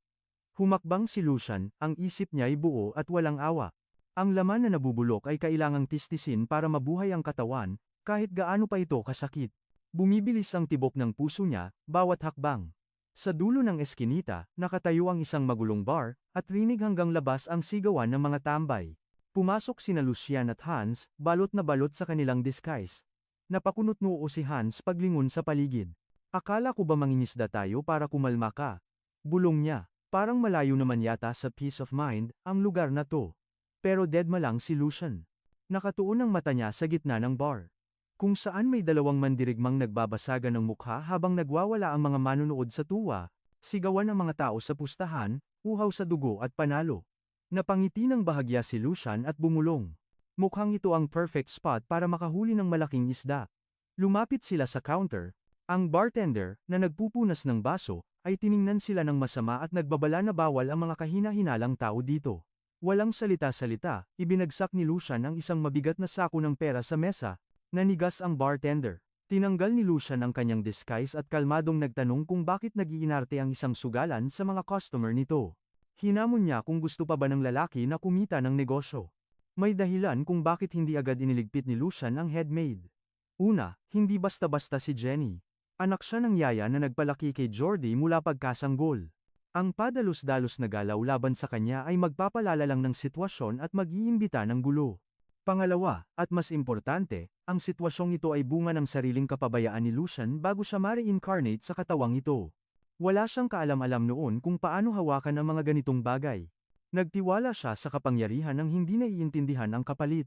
Humakbang si Lucian, ang isip niya ay buo at walang awa. Ang laman na nabubulok ay kailangang tistisin para mabuhay ang katawan, kahit gaano pa ito kasakit. Bumibilis ang tibok ng puso niya, bawat hakbang. Sa dulo ng eskinita, nakatayo ang isang magulong bar, at rinig hanggang labas ang sigawan ng mga tambay. Pumasok sina Lucian at Hans, balot na balot sa kanilang disguise. Napakunot noo si Hans paglingon sa paligid. Akala ko ba mangingisda tayo para kumalma ka? Bulong niya, parang malayo naman yata sa peace of mind, ang lugar na to. Pero deadma lang si Lucian. Nakatuon ang mata niya sa gitna ng bar. Kung saan may dalawang mandirigmang nagbabasagan ng mukha habang nagwawala ang mga manunood sa tuwa, sigawan ang mga tao sa pustahan, uhaw sa dugo at panalo. Napangiti ng bahagya si Lucian at bumulong. Mukhang ito ang perfect spot para makahuli ng malaking isda. Lumapit sila sa counter, Ang bartender, na nagpupunas ng baso, ay tiningnan sila ng masama at nagbabala na bawal ang mga kahina-hinalang tao dito. Walang salita-salita, ibinagsak ni Lucian ang isang mabigat na sako ng pera sa mesa, nanigas ang bartender. Tinanggal ni Lucian ang kanyang disguise at kalmadong nagtanong kung bakit nag-iinarte ang isang sugalan sa mga customer nito. Hinamon niya kung gusto pa ba ng lalaki na kumita ng negosyo. May dahilan kung bakit hindi agad iniligpit ni Lucian ang head maid. Una, hindi basta-basta si Jenny. Anak siya ng yaya na nagpalaki kay Jordy mula pagkasanggol. Ang padalos-dalos na galaw laban sa kanya ay magpapalala lang ng sitwasyon at mag-iimbita ng gulo. Pangalawa, at mas importante, ang sitwasyong ito ay bunga ng sariling kapabayaan ni Lucian bago siya ma-reincarnate sa katawang ito. Wala siyang kaalam-alam noon kung paano hawakan ang mga ganitong bagay. Nagtiwala siya sa kapangyarihan ng hindi naiintindihan ang kapalit.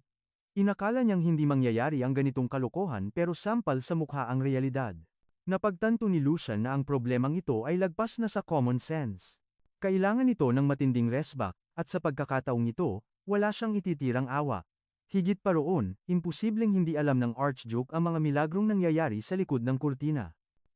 Inakala niyang hindi mangyayari ang ganitong kalokohan pero sampal sa mukha ang realidad. Napagtanto ni Lucian na ang problemang ito ay lagpas na sa common sense. Kailangan ito ng matinding resback, at sa pagkakataong ito, wala siyang ititirang awa. Higit pa roon, imposibleng hindi alam ng Archduke ang mga milagrong nangyayari sa likod ng kurtina.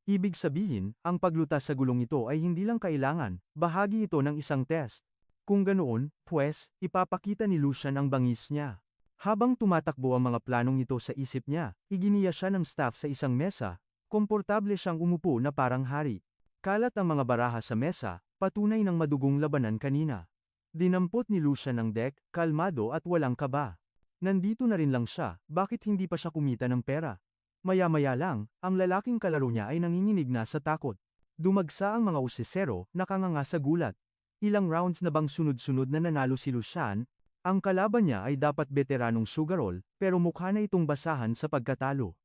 Ibig sabihin, ang paglutas sa gulong ito ay hindi lang kailangan, bahagi ito ng isang test. Kung ganoon, pues, ipapakita ni Lucian ang bangis niya. Habang tumatakbo ang mga planong ito sa isip niya, iginiya siya ng staff sa isang mesa, komportable siyang umupo na parang hari. Kalat ang mga baraha sa mesa, patunay ng madugong labanan kanina. Dinampot ni Lucian ang deck, kalmado at walang kaba. Nandito na rin lang siya, bakit hindi pa siya kumita ng pera? Maya-maya lang, ang lalaking kalaro niya ay nanginginig na sa takot. Dumagsa ang mga usisero, nakanganga sa gulat. Ilang rounds na bang sunod-sunod na nanalo si Lucian? Ang kalaban niya ay dapat veteranong sugarol, pero mukha na itong basahan sa pagkatalo.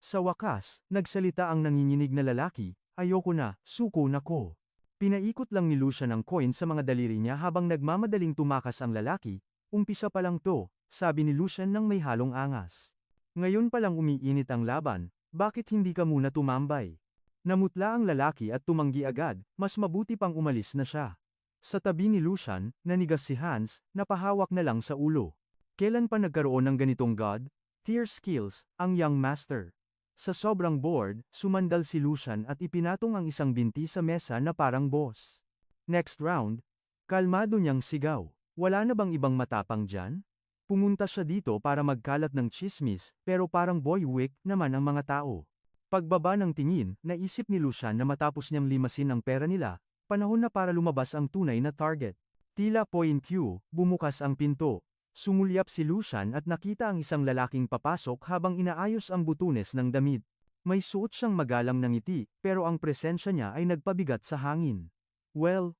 Sa wakas, nagsalita ang nanginginig na lalaki, ayoko na, suko na ko. Pinaikot lang ni Lucian ang coin sa mga daliri niya habang nagmamadaling tumakas ang lalaki, umpisa pa lang to. Sabi ni Lucian nang may halong angas. Ngayon pa lang umiinit ang laban, bakit hindi ka muna tumambay? Namutla ang lalaki at tumanggi agad, mas mabuti pang umalis na siya. Sa tabi ni Lucian, nanigas si Hans, napahawak na lang sa ulo. Kailan pa nagkaroon ng ganitong god-tier skills, ang young master? Sa sobrang bored, sumandal si Lucian at ipinatong ang isang binti sa mesa na parang boss. Next round, kalmado niyang sigaw, wala na bang ibang matapang dyan? Pumunta siya dito para magkalat ng chismis, pero parang boywick naman ang mga tao. Pagbaba ng tingin, naisip ni Lucian na matapos niyang limasin ang pera nila, panahon na para lumabas ang tunay na target. Tila point Q, bumukas ang pinto. Sumulyap si Lucian at nakita ang isang lalaking papasok habang inaayos ang butunes ng damit. May suot siyang magalang na ngiti, pero ang presensya niya ay nagpabigat sa hangin. Well,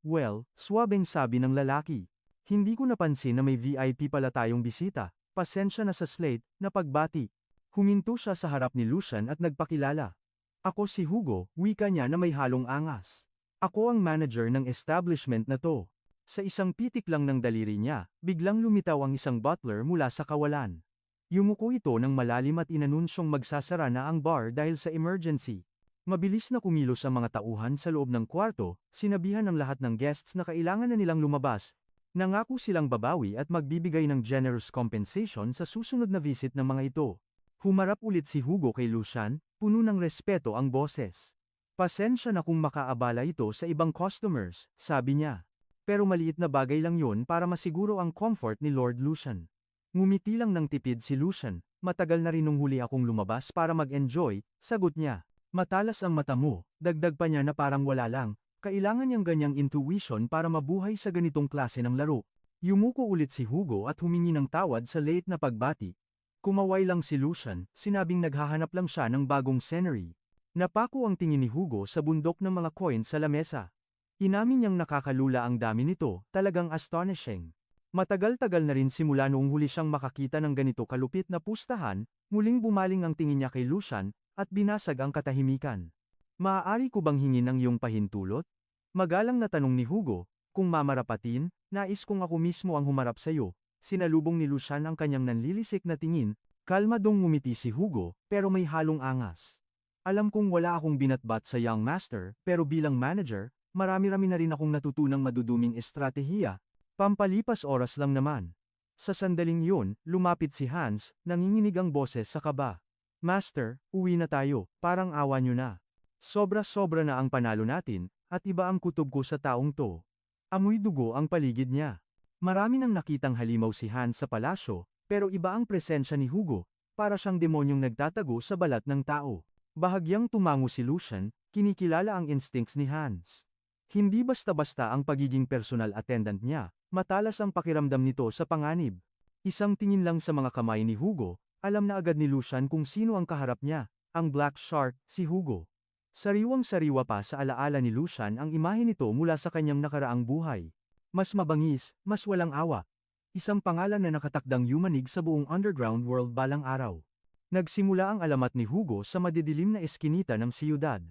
swabeng sabi ng lalaki. Hindi ko napansin na may VIP pala tayong bisita, pasensya na sa slate, na pagbati. Huminto siya sa harap ni Lucian at nagpakilala. Ako si Hugo, wika niya na may halong angas. Ako ang manager ng establishment na to. Sa isang pitik lang ng daliri niya, biglang lumitaw ang isang butler mula sa kawalan. Yumuko ito ng malalim at inanunsyong magsasara na ang bar dahil sa emergency. Mabilis na kumilos ang mga tauhan sa loob ng kwarto, sinabihan ng lahat ng guests na kailangan na nilang lumabas. Nangako silang babawi at magbibigay ng generous compensation sa susunod na visit ng mga ito. Humarap ulit si Hugo kay Lucian, puno ng respeto ang boses. Pasensya na kung makaabala ito sa ibang customers, sabi niya. Pero maliit na bagay lang yun para masiguro ang comfort ni Lord Lucian. Ngumiti lang ng tipid si Lucian, matagal na rin nung huli akong lumabas para mag-enjoy, sagot niya. Matalas ang mata mo, dagdag pa niya na parang wala lang. Kailangan niyang ganyang intuition para mabuhay sa ganitong klase ng laro. Yumuko ulit si Hugo at humingi ng tawad sa late na pagbati. Kumaway lang si Lucian, sinabing naghahanap lang siya ng bagong scenery. Napako ang tingin ni Hugo sa bundok ng mga coins sa lamesa. Inamin niyang nakakalula ang dami nito, talagang astonishing. Matagal-tagal na rin simula noong huli siyang makakita ng ganito kalupit na pustahan, muling bumaling ang tingin niya kay Lucian, at binasag ang katahimikan. Maaari ko bang hingin ang iyong pahintulot? Magalang na tanong ni Hugo, kung mamarapatin, nais kong ako mismo ang humarap sa iyo. Sinalubong ni Lucian ang kanyang nanlilisik na tingin, kalmadong ngumiti si Hugo, pero may halong angas. Alam kong wala akong binatbat sa young master, pero bilang manager, marami-rami na rin akong natutunang maduduming estratehiya. Pampalipas oras lang naman. Sa sandaling yun, lumapit si Hans, nanginginig ang boses sa kaba. Master, uwi na tayo, parang awa niyo na. Sobra-sobra na ang panalo natin, at iba ang kutob ko sa taong to. Amoy dugo ang paligid niya. Marami nang nakitang halimaw si Hans sa palasyo, pero iba ang presensya ni Hugo, para siyang demonyong nagtatago sa balat ng tao. Bahagyang tumango si Lucian, kinikilala ang instincts ni Hans. Hindi basta-basta ang pagiging personal attendant niya, matalas ang pakiramdam nito sa panganib. Isang tingin lang sa mga kamay ni Hugo, alam na agad ni Lucian kung sino ang kaharap niya, ang Black Shark, si Hugo. Sariwang-sariwa pa sa alaala ni Lucian ang imahe nito mula sa kanyang nakaraang buhay. Mas mabangis, mas walang awa. Isang pangalan na nakatakdang yumanig sa buong underground world balang araw. Nagsimula ang alamat ni Hugo sa madidilim na eskinita ng siyudad.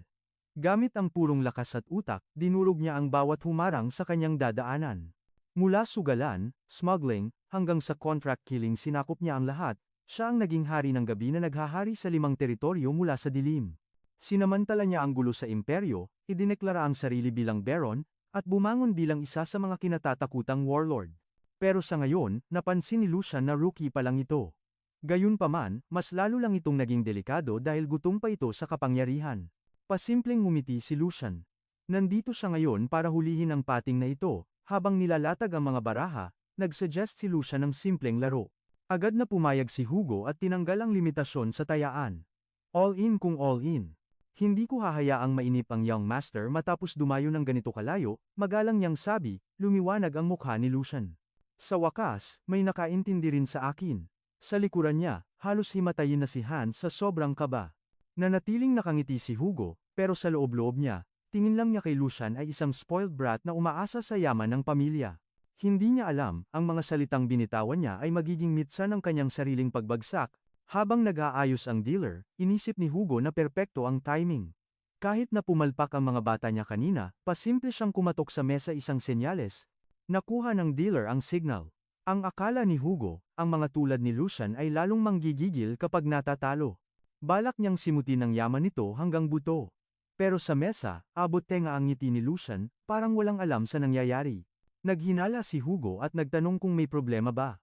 Gamit ang purong lakas at utak, dinurog niya ang bawat humarang sa kanyang dadaanan. Mula sugalan, smuggling, hanggang sa contract killing sinakop niya ang lahat, siya ang naging hari ng gabi na naghahari sa 5 teritoryo mula sa dilim. Sinamantala niya ang gulo sa imperyo, idineklara ang sarili bilang baron, at bumangon bilang isa sa mga kinatatakutang warlord. Pero sa ngayon, napansin ni Lucian na rookie pa lang ito. Gayunpaman, mas lalo lang itong naging delikado dahil gutom pa ito sa kapangyarihan. Pasimpleng ngumiti si Lucian. Nandito siya ngayon para hulihin ang pating na ito, habang nilalatag ang mga baraha, nagsuggest si Lucian ng simpleng laro. Agad na pumayag si Hugo at tinanggal ang limitasyon sa tayaan. All in kung all in. Hindi ko hahayaang mainip ang young master matapos dumayo ng ganito kalayo, magalang niyang sabi, lumiwanag ang mukha ni Lucian. Sa wakas, may nakaintindi rin sa akin. Sa likuran niya, halos himatayin na si Hans sa sobrang kaba. Nanatiling nakangiti si Hugo, pero sa loob-loob niya, tingin lang niya kay Lucian ay isang spoiled brat na umaasa sa yaman ng pamilya. Hindi niya alam, ang mga salitang binitawan niya ay magiging mitsa ng kanyang sariling pagbagsak. Habang nag-aayos ang dealer, inisip ni Hugo na perpekto ang timing. Kahit na pumalpak ang mga bata niya kanina, pasimple siyang kumatok sa mesa isang senyales. Nakuha ng dealer ang signal. Ang akala ni Hugo, ang mga tulad ni Lucian ay lalong manggigigil kapag natatalo. Balak niyang simutin ang yaman nito hanggang buto. Pero sa mesa, abot tenga ang ngiti ni Lucian, parang walang alam sa nangyayari. Naghinala si Hugo at nagtanong kung may problema ba.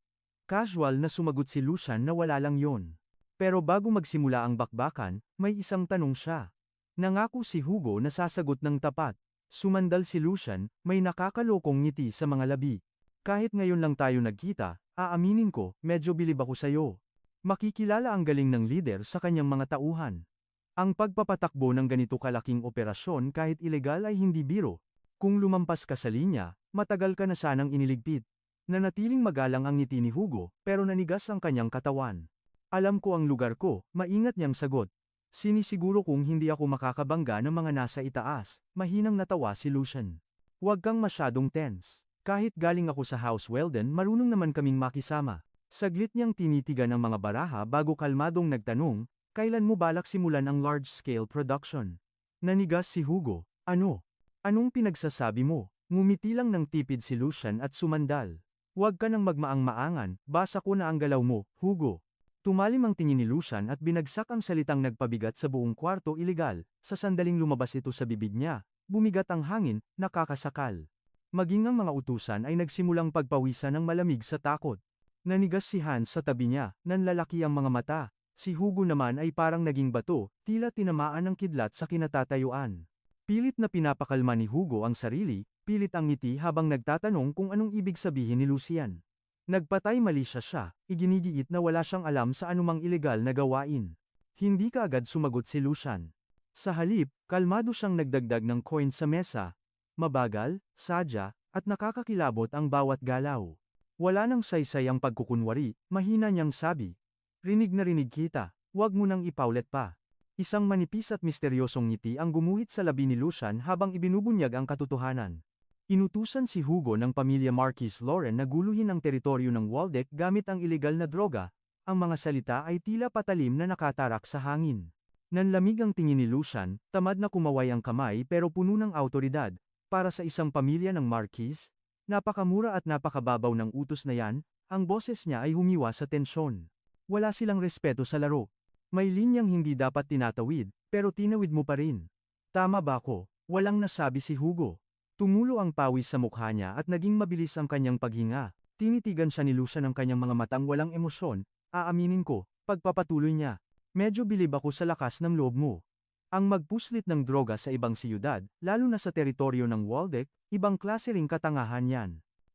Casual na sumagot si Lucian na wala lang yon. Pero bago magsimula ang bakbakan, may isang tanong siya. Nangako si Hugo na sasagot ng tapat. Sumandal si Lucian, may nakakalokong ngiti sa mga labi. Kahit ngayon lang tayo nagkita, aaminin ko, medyo bilib ako sayo. Makikilala ang galing ng lider sa kanyang mga tauhan. Ang pagpapatakbo ng ganito kalaking operasyon kahit ilegal ay hindi biro. Kung lumampas ka sa linya, matagal ka na sanang iniligpit. Nanatiling magalang ang ngiti ni Hugo, pero nanigas ang kanyang katawan. Alam ko ang lugar ko, maingat niyang sagot. Sinisiguro kung hindi ako makakabangga ng mga nasa itaas, mahinang natawa si Lucian. Huwag kang masyadong tense. Kahit galing ako sa House Weldon marunong naman kaming makisama. Saglit niyang tinitigan ang mga baraha bago kalmadong nagtanong, kailan mo balak simulan ang large-scale production? Nanigas si Hugo, ano? Anong pinagsasabi mo? Ngumiti lang ng tipid si Lucian at sumandal. Huwag ka nang magmaang-maangan, basa ko na ang galaw mo, Hugo. Tumalim ang tingin ni Lucian at binagsak ang salitang nagpabigat sa buong kwarto ilegal, sa sandaling lumabas ito sa bibig niya, bumigat ang hangin, nakakasakal. Maging ang mga utusan ay nagsimulang pagpawisan ng malamig sa takot. Nanigas si Hans sa tabi niya, nanlalaki ang mga mata, si Hugo naman ay parang naging bato, tila tinamaan ng kidlat sa kinatatayuan. Pilit na pinapakalma ni Hugo ang sarili, pilit ang ngiti habang nagtatanong kung anong ibig sabihin ni Lucian. Nagpatay mali siya, iginigiit na wala siyang alam sa anumang ilegal na gawain. Hindi kaagad sumagot si Lucian. Sa halip, kalmado siyang nagdagdag ng coin sa mesa. Mabagal, sadya, at nakakakilabot ang bawat galaw. Wala nang saysay ang pagkukunwari, mahina niyang sabi. Rinig na rinig kita, huwag mo nang ipaulit pa. Isang manipis at misteryosong ngiti ang gumuhit sa labi ni Lucian habang ibinubunyag ang katotohanan. Inutusan si Hugo ng pamilya Marquis Lauren na guluhin ang teritoryo ng Waldeck gamit ang ilegal na droga. Ang mga salita ay tila patalim na nakatarak sa hangin. Nanlamig ang tingin ni Lucian, tamad na kumaway ang kamay pero puno ng awtoridad. Para sa isang pamilya ng Marquis, napakamura at napakababaw ng utos na yan, ang boses niya ay humiwa sa tensyon. Wala silang respeto sa laro. May linyang hindi dapat tinatawid, pero tinawid mo pa rin. Tama ba ako? Walang nasabi si Hugo. Tumulo ang pawis sa mukha niya at naging mabilis ang kanyang paghinga. Tinitigan siya ni Lucian ng kanyang mga matang walang emosyon. Aaminin ko, pagpapatuloy niya. Medyo bilib ako sa lakas ng loob mo. Ang magpuslit ng droga sa ibang siyudad, lalo na sa teritoryo ng Waldeck, ibang klase ring katangahan yan.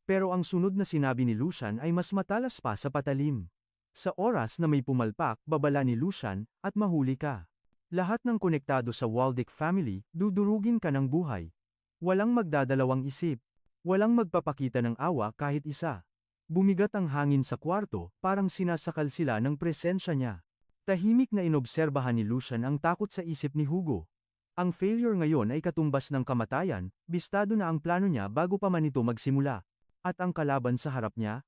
Pero ang sunod na sinabi ni Lucian ay mas matalas pa sa patalim. Sa oras na may pumalpak, babala ni Lucian, at mahuli ka. Lahat ng konektado sa Waldeck family, dudurugin ka ng buhay. Walang magdadalawang isip. Walang magpapakita ng awa kahit isa. Bumigat ang hangin sa kwarto, parang sinasakal sila ng presensya niya. Tahimik na inobserbahan ni Lucian ang takot sa isip ni Hugo. Ang failure ngayon ay katumbas ng kamatayan, bistado na ang plano niya bago pa man ito magsimula. At ang kalaban sa harap niya?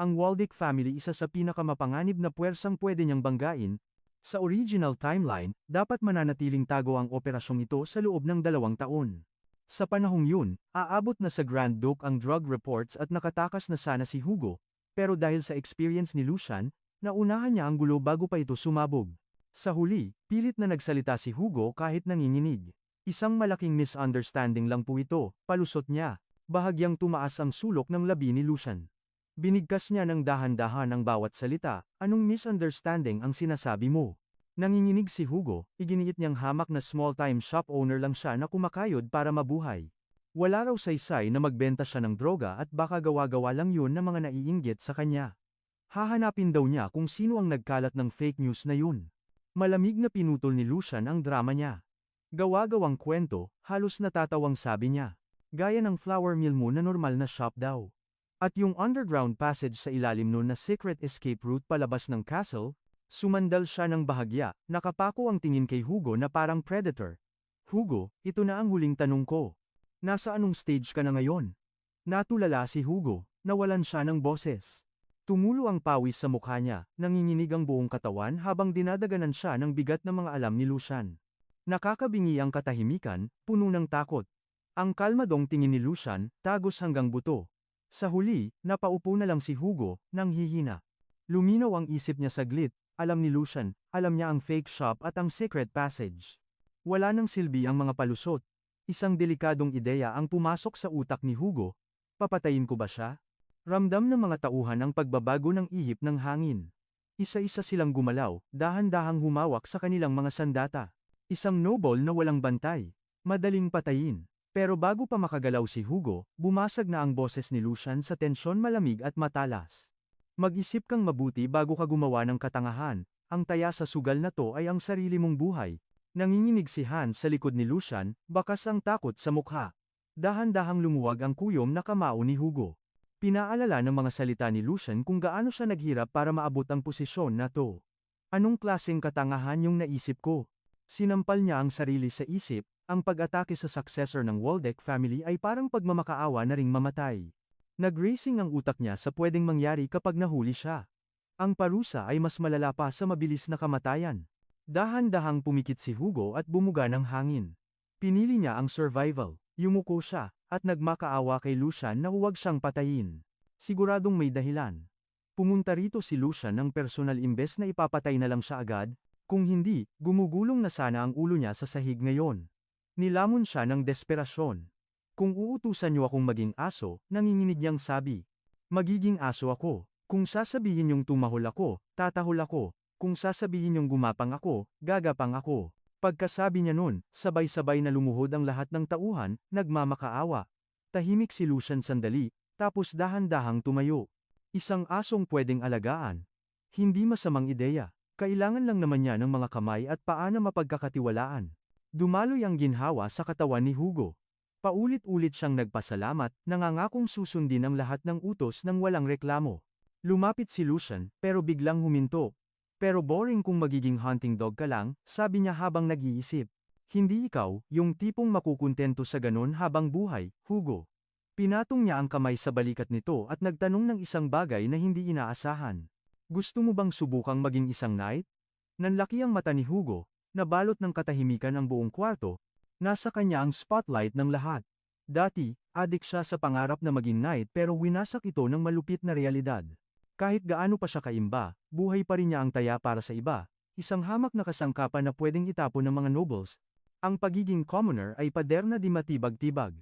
Ang Waldeck family isa sa pinakamapanganib na puwersang pwede niyang banggain. Sa original timeline, dapat mananatiling tago ang operasyong ito sa loob ng 2 taon. Sa panahong yun, aabot na sa Grand Duke ang drug reports at nakatakas na sana si Hugo, pero dahil sa experience ni Lucian, naunahan niya ang gulo bago pa ito sumabog. Sa huli, pilit na nagsalita si Hugo kahit nanginginig. Isang malaking misunderstanding lang po ito, palusot niya. Bahagyang tumaas ang sulok ng labi ni Lucian. Binigkas niya ng dahan-dahan ang bawat salita, anong misunderstanding ang sinasabi mo? Nanginginig si Hugo, iginiit niyang hamak na small-time shop owner lang siya na kumakayod para mabuhay. Wala raw saysay na magbenta siya ng droga at baka gawa-gawa lang yun ng mga naiinggit sa kanya. Hahanapin daw niya kung sino ang nagkalat ng fake news na yun. Malamig na pinutol ni Lucian ang drama niya. Gawa-gawang kwento, halos natatawang sabi niya. Gaya ng flour mill mo na normal na shop daw. At yung underground passage sa ilalim nun na secret escape route palabas ng castle, sumandal siya ng bahagya, nakapako ang tingin kay Hugo na parang predator. Hugo, ito na ang huling tanong ko. Nasa anong stage ka na ngayon? Natulala si Hugo, nawalan siya ng boses. Tumulo ang pawis sa mukha niya, nanginginig ang buong katawan habang dinadaganan siya ng bigat na mga alam ni Lucian. Nakakabingi ang katahimikan, puno ng takot. Ang kalmadong tingin ni Lucian, tagos hanggang buto. Sa huli, napaupo na lang si Hugo, nang hihina. Luminaw ang isip niya saglit, alam ni Lucian, alam niya ang fake shop at ang secret passage. Wala nang silbi ang mga palusot. Isang delikadong ideya ang pumasok sa utak ni Hugo. Papatayin ko ba siya? Ramdam ng mga tauhan ang pagbabago ng ihip ng hangin. Isa-isa silang gumalaw, dahan-dahang humawak sa kanilang mga sandata. Isang noble na walang bantay. Madaling patayin. Pero bago pa makagalaw si Hugo, bumasag na ang boses ni Lucian sa tensyon malamig at matalas. Mag-isip kang mabuti bago ka gumawa ng katangahan, ang taya sa sugal na to ay ang sarili mong buhay. Nanginginig si Hans sa likod ni Lucian, bakas ang takot sa mukha. Dahan-dahang lumuwag ang kuyom na kamao ni Hugo. Pinaalala ng mga salita ni Lucian kung gaano siya naghirap para maabot ang posisyon na to. Anong klaseng katangahan yung naisip ko? Sinampal niya ang sarili sa isip, ang pag-atake sa successor ng Waldeck family ay parang pagmamakaawa na ring mamatay. Nag-racing ang utak niya sa pwedeng mangyari kapag nahuli siya. Ang parusa ay mas malala pa sa mabilis na kamatayan. Dahan-dahang pumikit si Hugo at bumuga ng hangin. Pinili niya ang survival, yumuko siya, at nagmakaawa kay Lucian na huwag siyang patayin. Siguradong may dahilan. Pumunta rito si Lucian ng personal imbes na ipapatay na lang siya agad, kung hindi, gumugulong na sana ang ulo niya sa sahig ngayon. Nilamon siya ng desperasyon. Kung uutusan niyo akong maging aso, nanginginig niyang sabi. Magiging aso ako. Kung sasabihin niyong tumahol ako, tatahol ako. Kung sasabihin niyong gumapang ako, gagapang ako. Pagkasabi niya nun, sabay-sabay na lumuhod ang lahat ng tauhan, nagmamakaawa. Tahimik si Lucian sandali, tapos dahan-dahang tumayo. Isang asong pwedeng alagaan. Hindi masamang ideya. Kailangan lang naman niya ng mga kamay at paa na mapagkakatiwalaan. Dumaloy ang ginhawa sa katawan ni Hugo. Paulit-ulit siyang nagpasalamat, nangangakong susundin ang lahat ng utos ng walang reklamo. Lumapit si Lucian, pero biglang huminto. Pero boring kung magiging hunting dog ka lang, sabi niya habang nag-iisip. Hindi ikaw, yung tipong makukuntento sa ganon habang buhay, Hugo. Pinatong niya ang kamay sa balikat nito at nagtanong ng isang bagay na hindi inaasahan. Gusto mo bang subukang maging isang knight? Nanlaki ang mata ni Hugo, nabalot ng katahimikan ang buong kwarto. Nasa kanya ang spotlight ng lahat. Dati, adik siya sa pangarap na maging knight pero winasak ito ng malupit na realidad. Kahit gaano pa siya kaimba, buhay pa rin niya ang taya para sa iba, isang hamak na kasangkapan na pwedeng itapon ng mga nobles. Ang pagiging commoner ay pader na di matibag-tibag.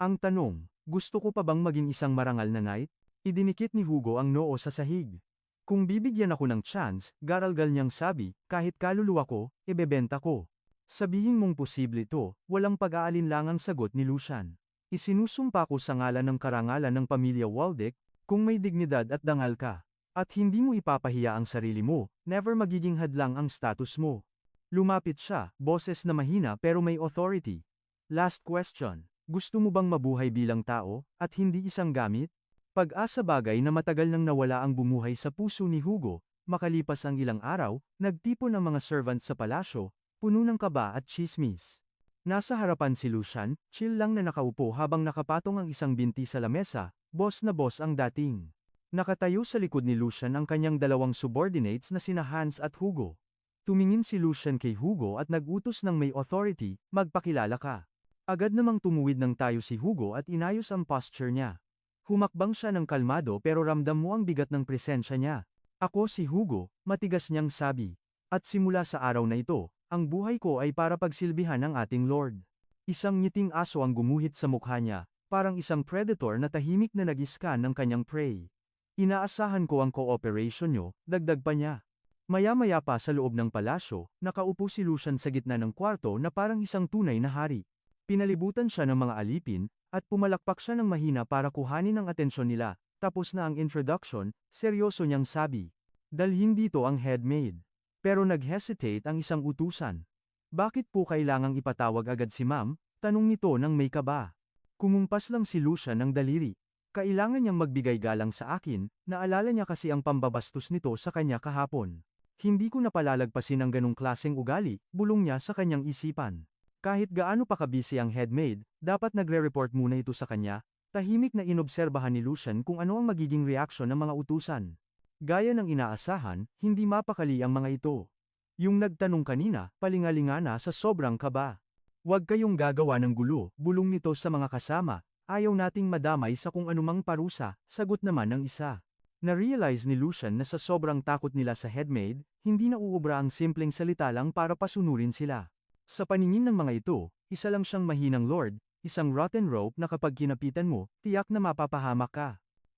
Ang tanong, gusto ko pa bang maging isang marangal na knight? Idinikit ni Hugo ang noo sa sahig. Kung bibigyan ako ng chance, garalgal niyang sabi, kahit kaluluwa ko, ibebenta ko. Sabihin mong posible to, walang pag-aalinlangang sagot ni Lucian. Isinusumpa ko sa ngalan ng karangalan ng pamilya Waldeck, kung may dignidad at dangal ka. At hindi mo ipapahiya ang sarili mo, never magiging hadlang ang status mo. Lumapit siya, boses na mahina pero may authority. Last question. Gusto mo bang mabuhay bilang tao, at hindi isang gamit? Pag-asa bagay na matagal nang nawala ang bumuhay sa puso ni Hugo, makalipas ang ilang araw, nagtipon ang mga servant sa palasyo, puno ng kaba at chismis. Nasa harapan si Lucian, chill lang na nakaupo habang nakapatong ang isang binti sa lamesa, boss na boss ang dating. Nakatayo sa likod ni Lucian ang kanyang dalawang subordinates na sina Hans at Hugo. Tumingin si Lucian kay Hugo at nagutos ng may authority, magpakilala ka. Agad namang tumuwid ng tayo si Hugo at inayos ang posture niya. Humakbang siya ng kalmado pero ramdam mo ang bigat ng presensya niya. Ako si Hugo, matigas niyang sabi. At simula sa araw na ito, ang buhay ko ay para pagsilbihan ng ating Lord. Isang ngiting aso ang gumuhit sa mukha niya, parang isang predator na tahimik na nag-iskan ng kanyang prey. Inaasahan ko ang cooperation nyo, dagdag pa niya. Maya-maya pa sa loob ng palasyo, nakaupo si Lucian sa gitna ng kwarto na parang isang tunay na hari. Pinalibutan siya ng mga alipin, at pumalakpak siya ng mahina para kuhanin ang atensyon nila. Tapos na ang introduction, seryoso niyang sabi. Dalhin dito ang headmaid. Pero nag-hesitate ang isang utusan. Bakit po kailangang ipatawag agad si ma'am? Tanong nito ng may kaba. Kumumpas lang si Lucian ng daliri. Kailangan niyang magbigay galang sa akin, naalala niya kasi ang pambabastos nito sa kanya kahapon. Hindi ko napalalagpasin ang ganong klaseng ugali, bulong niya sa kanyang isipan. Kahit gaano pa kabisi ang headmaid, dapat nagre-report muna ito sa kanya. Tahimik na inobserbahan ni Lucian kung ano ang magiging reaksyon ng mga utusan. Gaya ng inaasahan, hindi mapakali ang mga ito. Yung nagtanong kanina, palingalinga na sa sobrang kaba. Huwag kayong gagawa ng gulo, bulong nito sa mga kasama. Ayaw nating madamay sa kung anumang parusa, sagot naman ng isa. Na-realize ni Lucian na sa sobrang takot nila sa headmaid, hindi na uubra ang simpleng salita lang para pasunurin sila. Sa paningin ng mga ito, isa lang siyang mahinang lord, isang rotten rope na kapag kinapitan mo, tiyak na mapapahamak ka.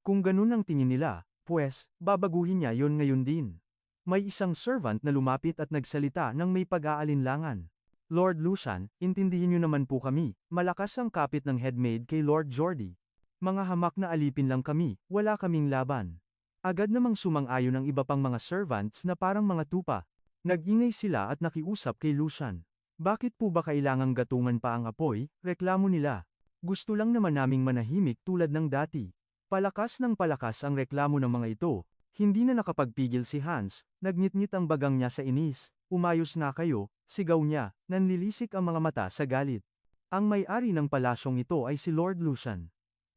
Kung ganun ang tingin nila, pues, babaguhin niya yon ngayon din. May isang servant na lumapit at nagsalita ng may pag-aalinlangan. Lord Lucian, intindihin niyo naman po kami, malakas ang kapit ng headmaid kay Lord Jordi. Mga hamak na alipin lang kami, wala kaming laban. Agad namang sumang-ayon ang iba pang mga servants na parang mga tupa. Nag-ingay sila at nakiusap kay Lucian. Bakit po ba kailangang gatungan pa ang apoy? Reklamo nila. Gusto lang naman naming manahimik tulad ng dati. Palakas ng palakas ang reklamo ng mga ito. Hindi na nakapagpigil si Hans, nagngit-ngit ang bagang niya sa inis. Umayos nga kayo, sigaw niya, nanlilisik ang mga mata sa galit. Ang may-ari ng palasyong ito ay si Lord Lucian.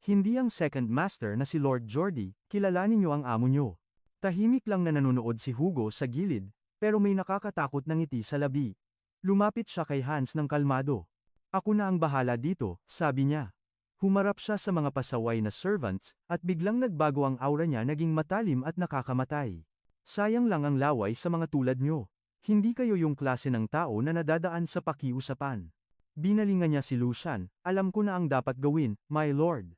Hindi ang second master na si Lord Jordi, kilalanin niyo ang amo niyo. Tahimik lang na nanonood si Hugo sa gilid, pero may nakakatakot na ngiti sa labi. Lumapit siya kay Hans ng kalmado. Ako na ang bahala dito, sabi niya. Humarap siya sa mga pasaway na servants, at biglang nagbago ang aura niya naging matalim at nakakamatay. Sayang lang ang laway sa mga tulad niyo. Hindi kayo yung klase ng tao na nadadaan sa pakiusapan. Binalingan niya si Lucian, alam ko na ang dapat gawin, my lord.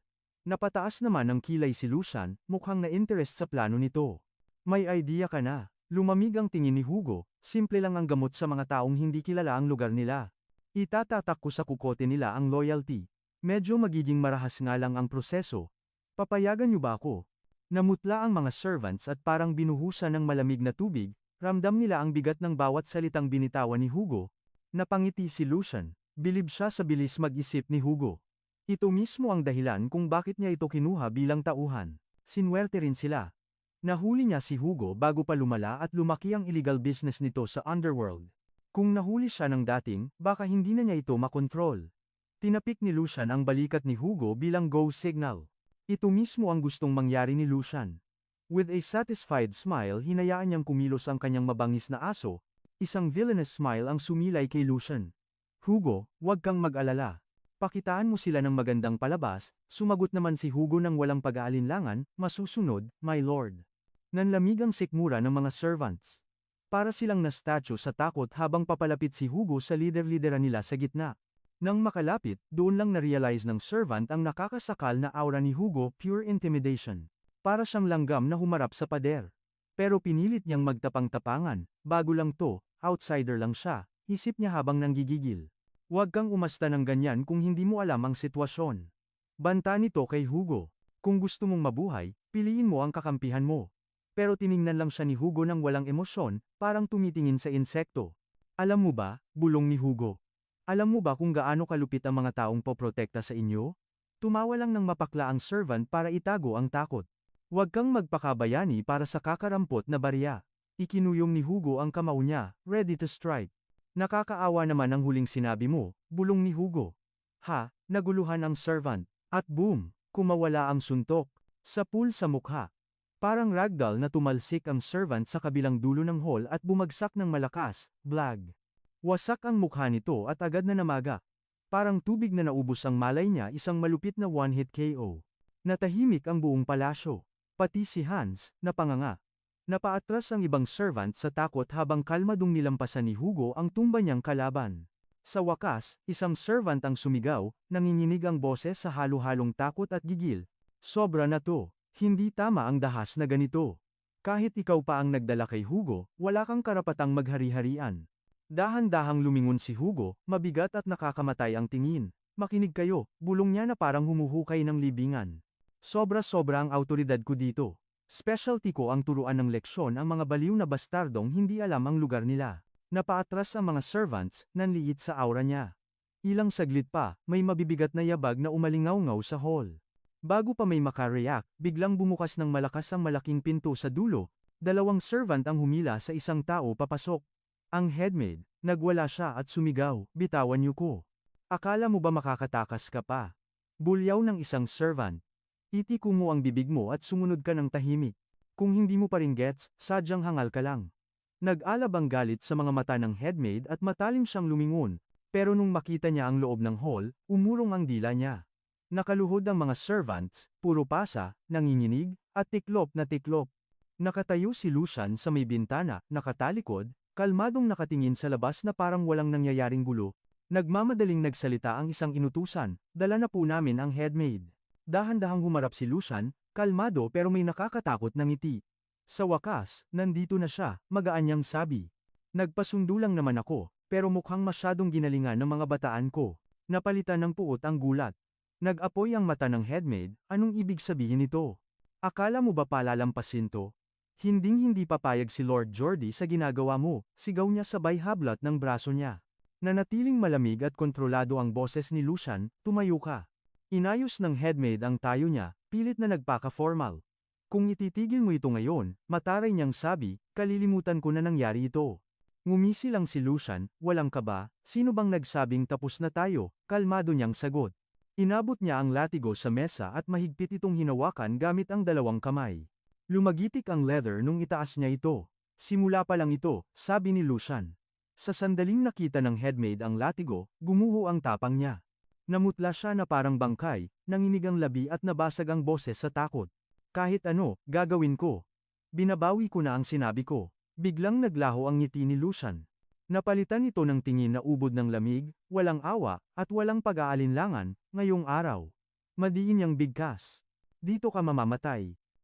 Napataas naman ang kilay si Lucian, mukhang na-interest sa plano nito. May idea ka na. Lumamig ang tingin ni Hugo, simple lang ang gamot sa mga taong hindi kilala ang lugar nila. Itatatak ko sa kukote nila ang loyalty. Medyo magiging marahas nga lang ang proseso. Papayagan niyo ba ako? Namutla ang mga servants at parang binuhusan ng malamig na tubig, ramdam nila ang bigat ng bawat salitang binitawan ni Hugo. Napangiti si Lucian, bilib siya sa bilis mag-isip ni Hugo. Ito mismo ang dahilan kung bakit niya ito kinuha bilang tauhan. Sinwerte rin sila. Nahuli niya si Hugo bago pa lumala at lumaki ang illegal business nito sa underworld. Kung nahuli siya ng dating, baka hindi na niya ito makontrol. Tinapik ni Lucian ang balikat ni Hugo bilang go signal. Ito mismo ang gustong mangyari ni Lucian. With a satisfied smile hinayaan niyang kumilos ang kanyang mabangis na aso, isang villainous smile ang sumilay kay Lucian. Hugo, huwag kang mag-alala. Pakitaan mo sila ng magandang palabas, sumagot naman si Hugo ng walang pag-aalinlangan, masusunod, my lord. Nanlamig ang sikmura ng mga servants. Para silang na-statue sa takot habang papalapit si Hugo sa lider-lideran nila sa gitna. Nang makalapit, doon lang na-realize ng servant ang nakakasakal na aura ni Hugo, pure intimidation. Para siyang langgam na humarap sa pader. Pero pinilit niyang magtapang-tapangan, bago lang to, outsider lang siya, isip niya habang nanggigigil. Huwag kang umasta ng ganyan kung hindi mo alam ang sitwasyon. Banta nito kay Hugo. Kung gusto mong mabuhay, piliin mo ang kakampihan mo. Pero tiningnan lang siya ni Hugo ng walang emosyon, parang tumitingin sa insekto. Alam mo ba, bulong ni Hugo. Alam mo ba kung gaano kalupit ang mga taong poprotekta sa inyo? Tumawa lang ng mapakla ang servant para itago ang takot. Huwag kang magpakabayani para sa kakarampot na barya. Ikinuyong ni Hugo ang kamao niya, ready to strike. Nakakaawa naman ang huling sinabi mo, bulong ni Hugo. Ha, naguluhan ang servant. At boom, kumawala ang suntok. Sa pool sa mukha. Parang ragdoll na tumalsik ang servant sa kabilang dulo ng hall at bumagsak ng malakas, blag. Wasak ang mukha nito at agad na namaga. Parang tubig na naubos ang malay niya, isang malupit na one-hit KO. Natahimik ang buong palasyo. Pati si Hans, napanganga. Napaatras ang ibang servant sa takot habang kalmadong nilampasan ni Hugo ang tumba niyang kalaban. Sa wakas, isang servant ang sumigaw, nanginginig ang boses sa halo-halong takot at gigil. Sobra na to, hindi tama ang dahas na ganito. Kahit ikaw pa ang nagdala kay Hugo, wala kang karapatang maghari-harian. Dahan-dahang lumingon si Hugo, mabigat at nakakamatay ang tingin. Makinig kayo, bulong niya na parang humuhukay ng libingan. Sobra-sobra ang awtoridad ko dito. Specialty ko ang turuan ng leksyon ang mga baliw na bastardong hindi alam ang lugar nila. Napaatras ang mga servants, nanliit sa aura niya. Ilang saglit pa, may mabibigat na yabag na umalingaw-ngaw sa hall. Bago pa may makareact, biglang bumukas ng malakas ang malaking pinto sa dulo. Dalawang servant ang humila sa isang tao papasok. Ang headmaid, nagwala siya at sumigaw, bitawan niyo ko. Akala mo ba makakatakas ka pa? Bulyaw ng isang servant. Itiko mo ang bibig mo at sumunod ka ng tahimik. Kung hindi mo pa rin gets, sadyang hangal ka lang. Nag-alab ang galit sa mga mata ng headmaid at matalim siyang lumingon, pero nung makita niya ang loob ng hall, umurong ang dila niya. Nakaluhod ang mga servants, puro pasa, nanginginig, at tiklop na tiklop. Nakatayo si Lucian sa may bintana, nakatalikod, kalmadong nakatingin sa labas na parang walang nangyayaring gulo. Nagmamadaling nagsalita ang isang inutusan, dala na po namin ang headmaid. Dahan-dahang humarap si Lucian, kalmado pero may nakakatakot na ngiti. Sa wakas, nandito na siya, magaan niyang sabi. Nagpasundo lang naman ako, pero mukhang masyadong ginalingan ng mga bataan ko. Napalitan ng puot ang gulat. Nag-apoy ang mata ng headmaid, anong ibig sabihin nito? Akala mo ba palalampasin to? Hinding-hindi papayag si Lord Jordy sa ginagawa mo, sigaw niya sabay hablat ng braso niya. Nanatiling malamig at kontrolado ang boses ni Lucian, tumayo ka. Inayos ng headmaid ang tayo niya, pilit na nagpaka-formal. Kung ititigil mo ito ngayon, mataray niyang sabi, kalilimutan ko na nangyari ito. Ngumisi lang si Lucian, walang kaba, sino bang nagsabing tapos na tayo, kalmado niyang sagot. Inabot niya ang latigo sa mesa at mahigpit itong hinawakan gamit ang dalawang kamay. Lumagitik ang leather nung itaas niya ito. Simula pa lang ito, sabi ni Lucian. Sa sandaling nakita ng headmaid ang latigo, gumuho ang tapang niya. Namutla siya na parang bangkay, nanginig ang labi at nabasag ang boses sa takot. Kahit ano, gagawin ko. Binabawi ko na ang sinabi ko. Biglang naglaho ang ngiti ni Lucian. Napalitan ito ng tingin na ubod ng lamig, walang awa, at walang pag-aalinlangan, ngayong araw. Madiin niyang bigkas. Dito ka mamamatay.